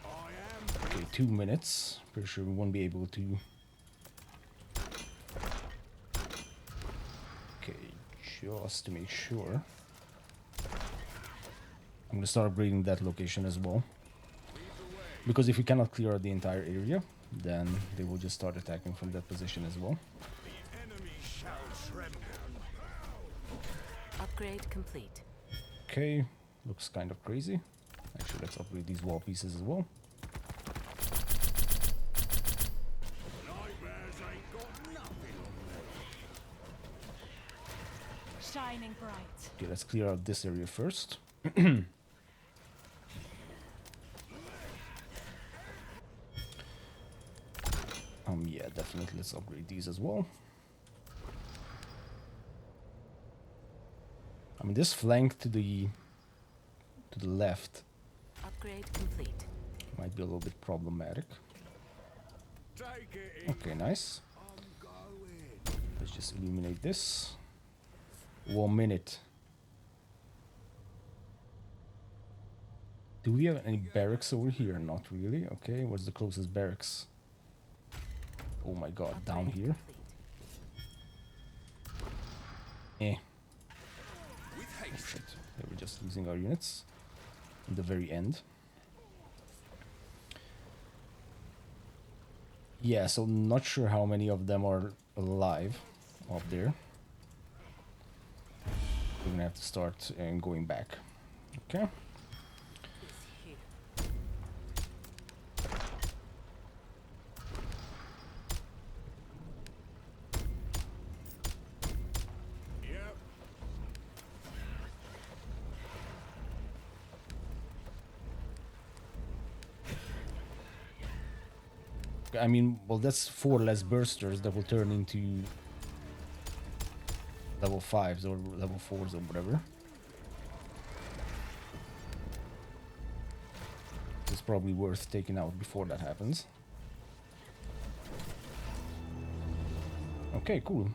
I am
Okay, 2 minutes. Pretty sure we won't be able to. Okay, just to make sure. I'm gonna start upgrading that location as well. Because if we cannot clear out the entire area, then they will just start attacking from that position as well.
the enemy shall tremble.
Upgrade complete.
Okay, looks kind of crazy. Actually, let's upgrade these wall pieces as well.
Nightmares ain't got nothing on me.
Shining bright.
Okay, let's clear out this area first. Yeah, definitely let's upgrade these as well. I mean, this flank to the left
Upgrade complete.
might be a little bit problematic.
Take it in.
Okay, nice.
I'm going.
Let's just illuminate this. 1 minute. Do we have any barracks over here? Not really. Okay, what's the closest barracks? Oh my god, down
Upgrade
here.
complete.
Eh.
With
Oh
haste.
shit. They were just losing our units. In the very end. Yeah, so not sure how many of them are alive up there. We're gonna have to start going back. Okay.
Yep.
I mean, well, that's 4 less bursters that will turn into level 5s or level 4s or whatever. It's probably worth taking out before that happens. Okay, cool.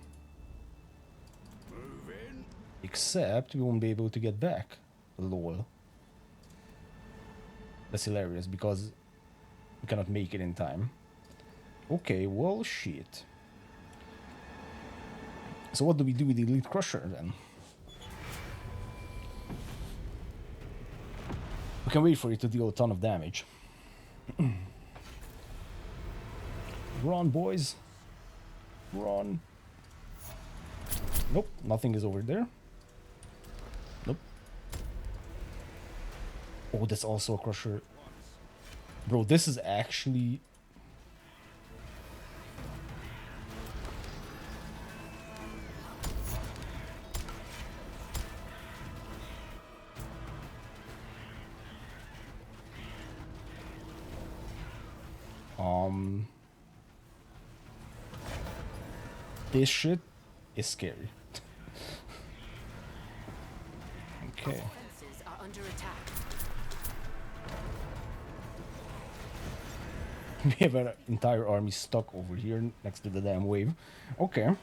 Move in.
Except we won't be able to get back. Lol. That's hilarious because we cannot make it in time. Okay, well, shit. So what do we do with the Elite Crusher then? We can wait for it to deal a ton of damage. Run, boys. Run. Nope, nothing is over there. Nope. Oh, that's also a crusher. Bro, this is actually... This shit is scary. Okay.
Defenses are under attack.
We have an entire army stuck over here next to the damn wave. Okay.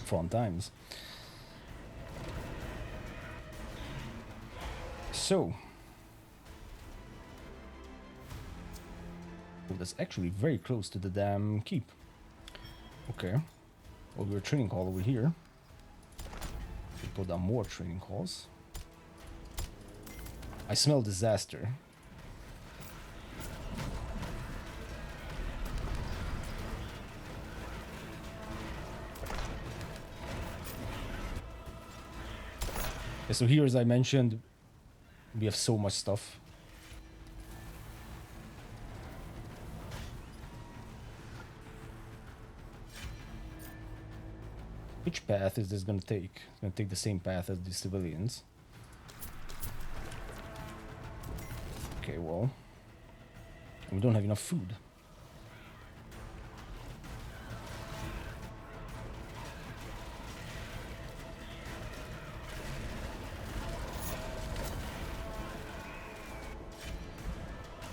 Fun times. So. Oh, that's actually very close to the damn keep. Okay. Well, we're a training hall over here. We put down more training halls. I smell disaster. Yeah, so here, as I mentioned, we have so much stuff. Which path is this going to take? It's going to take the same path as the civilians. Okay, well, we don't have enough food.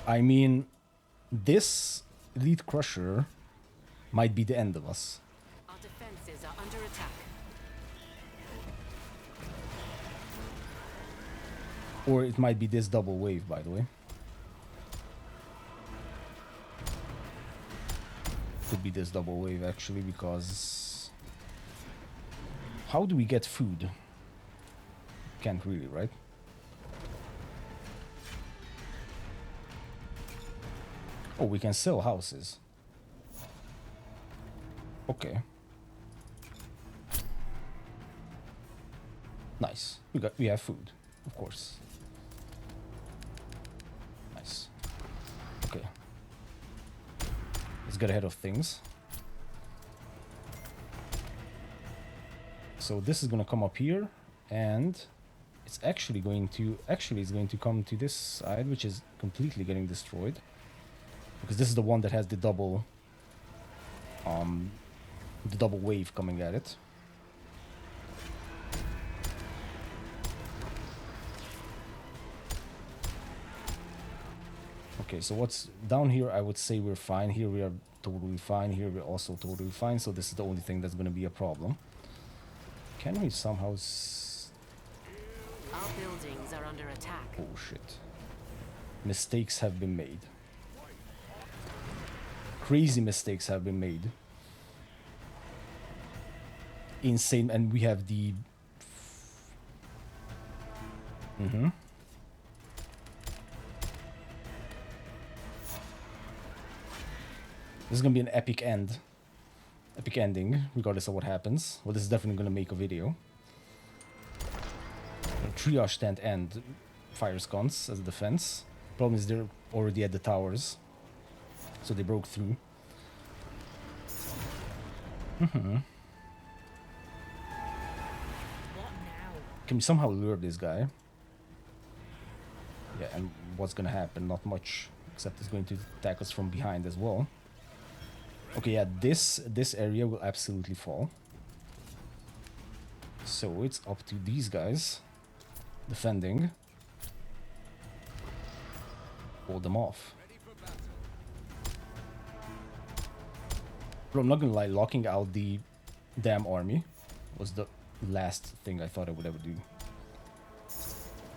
I mean, this Elite Crusher might be the end of us.
Our defenses are under attack.
Or it might be this double wave, by the way. Could be this double wave, actually, because... How do we get food? Can't really, right? Oh, we can sell houses. Okay. Nice. We have food, of course. Nice. Okay. Let's get ahead of things. So this is gonna come up here, and it's actually going to come to this side, which is completely getting destroyed. Because this is the one that has the double wave coming at it. Okay, so what's down here, I would say we're fine. Here we are totally fine. Here we're also totally fine. So this is the only thing that's going to be a problem. Can we somehow...
Our buildings are under attack.
Oh shit. Mistakes have been made. Crazy mistakes have been made. Insane, and we have the... This is gonna be an epic end. Epic ending, regardless of what happens. Well, this is definitely gonna make a video. Triage tent and fire sconce as a defense. Problem is they're already at the towers. So they broke through.
What now?
Can we somehow lure this guy? Yeah, and what's gonna happen? Not much. Except it's going to attack us from behind as well. Okay, yeah, this area will absolutely fall. So it's up to these guys defending. Hold them off. But I'm not gonna lie, locking out the damn army was the last thing I thought I would ever do.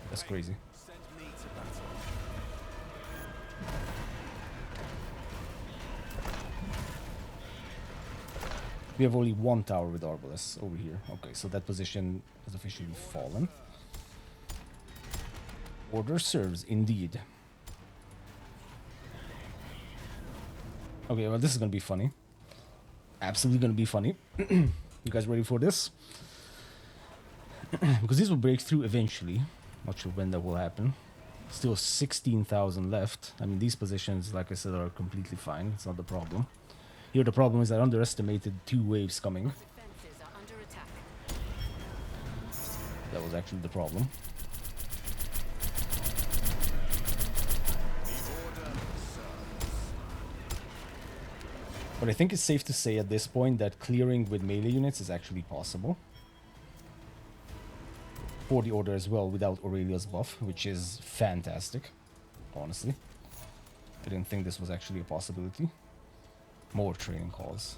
That's crazy.
Send me to battle.
We have only one tower with Arbalests over here. Okay, so that position has officially fallen. Order serves, indeed. Okay, well, this is gonna be funny. Absolutely gonna be funny. You guys ready for this? Because this will break through eventually. Not sure when that will happen. Still 16,000 left. I mean, these positions, like I said, are completely fine. It's not the problem. Here the problem is I underestimated 2 waves coming.
Defenses are under attack.
That was actually the problem. But I think it's safe to say at this point that clearing with melee units is actually possible. For the Order as well, without Aurelia's buff, which is fantastic, honestly. I didn't think this was actually a possibility. More training calls.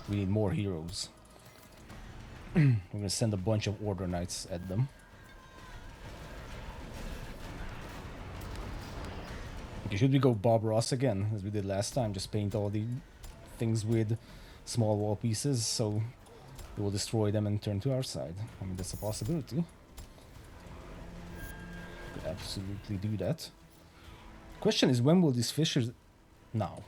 We need more heroes. We're gonna send a bunch of Order Knights at them. Okay, should we go Bob Ross again, as we did last time? Just paint all the things with small wall pieces, so we will destroy them and turn to our side. I mean, that's a possibility. Could absolutely do that. Question is, when will these fissures... Now.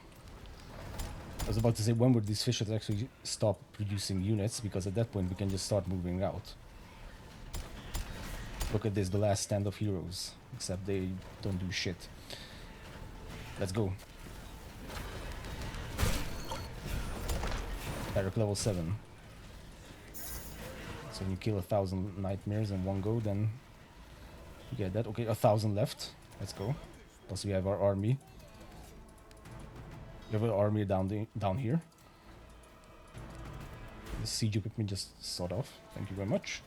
I was about to say, when will these fissures actually stop producing units? Because at that point, we can just start moving out. Look at this, the last stand of heroes. Except they don't do shit. Let's go. Merek level 7. So when you kill 1,000 nightmares in one go, then you get that. Okay, 1,000 left. Let's go. Plus we have our army. We have an army down here. The siege equipment just sawed off. Thank you very much.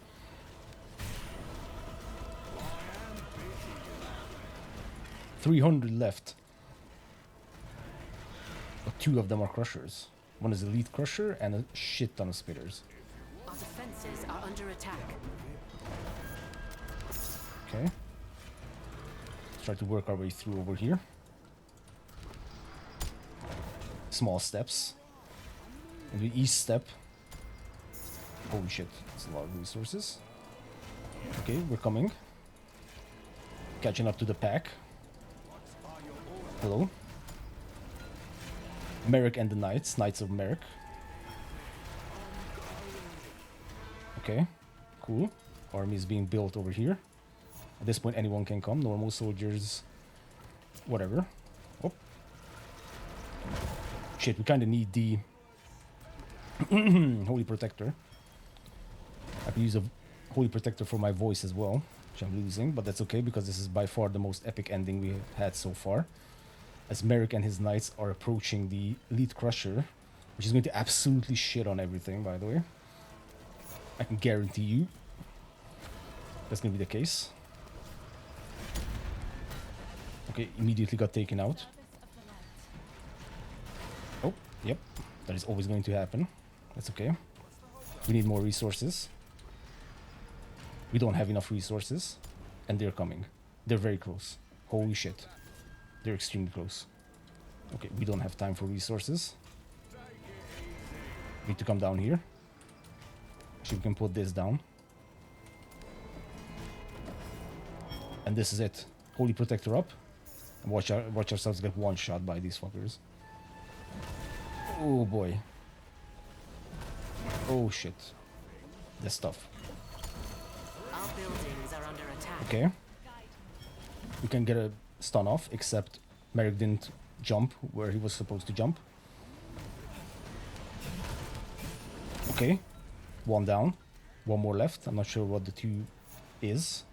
$300 left. But 2 of them are crushers. One is elite crusher and a shit ton of spitters.
Our defenses are under attack.
Okay. Let's try to work our way through over here. Small steps. And the east step. Holy shit, that's a lot of resources. Okay, we're coming. Catching up to the pack. Hello. Merek and the Knights, Knights of Merek. Okay, cool. Army is being built over here. At this point, anyone can come. Normal soldiers, whatever. Oh. Shit, we kind of need the Holy Protector. I can use a Holy Protector for my voice as well, which I'm losing, but that's okay because this is by far the most epic ending we have had so far. As Merek and his knights are approaching the Elite Crusher, which is going to absolutely shit on everything, by the way. I can guarantee you that's going to be the case. Okay, immediately got taken out. Oh, yep. That is always going to happen. That's okay. We need more resources. We don't have enough resources. And they're coming. They're very close. Holy shit. They're extremely close. Okay, we don't have time for resources. Need to come down here. Actually, we can put this down. And this is it. Holy Protector up. And watch ourselves get one shot by these fuckers. Oh boy. Oh shit. This stuff.
Our buildings are under attack.
Okay. We can get a stun off, except Merek didn't jump where he was supposed to jump. Okay. One down. One more left. I'm not sure what the 2 is.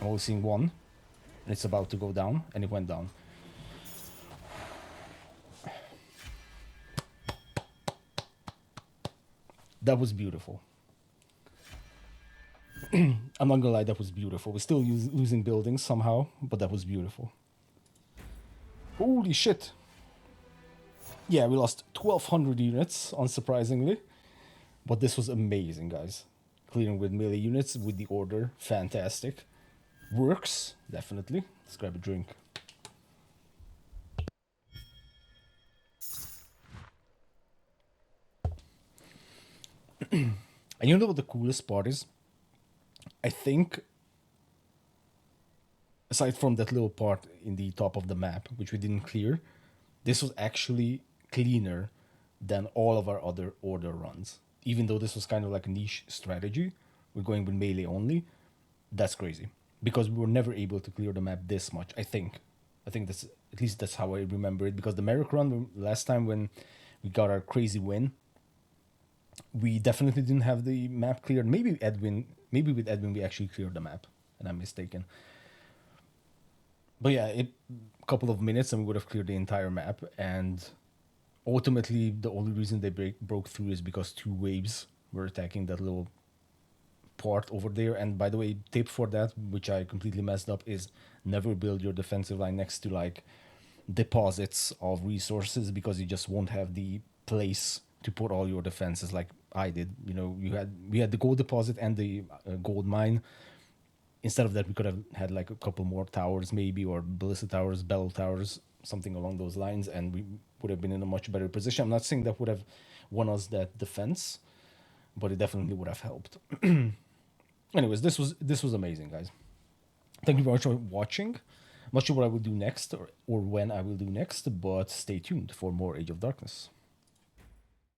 I'm only seeing 1. And it's about to go down. And it went down. That was beautiful. I'm not gonna lie, that was beautiful. We're still losing buildings somehow, but that was beautiful. Holy shit. Yeah, we lost 1,200 units, unsurprisingly. But this was amazing, guys. Clearing with melee units, with the order, fantastic. Works, definitely. Let's grab a drink. And you know what the coolest part is? I think, aside from that little part in the top of the map, which we didn't clear, this was actually cleaner than all of our other order runs. Even though this was kind of like a niche strategy, we're going with melee only. That's crazy. Because we were never able to clear the map this much, I think. I think that's, at least that's how I remember it. Because the Merek run, last time when we got our crazy win, we definitely didn't have the map cleared. Maybe with Edwin we actually cleared the map, and I'm mistaken. But yeah, a couple of minutes and we would have cleared the entire map. And ultimately, the only reason they broke through is because 2 waves were attacking that little part over there. And by the way, tip for that, which I completely messed up, is never build your defensive line next to like deposits of resources, because you just won't have the place to put all your defenses like I did. You know, we had the gold deposit and the gold mine. Instead of that, we could have had like a couple more towers maybe, or ballista towers, bell towers, something along those lines, and we would have been in a much better position. I'm not saying that would have won us that defense, but it definitely would have helped. Anyways, this was amazing, guys. Thank you very much for watching. I'm not sure what I will do next or when I will do next, but stay tuned for more Age of Darkness.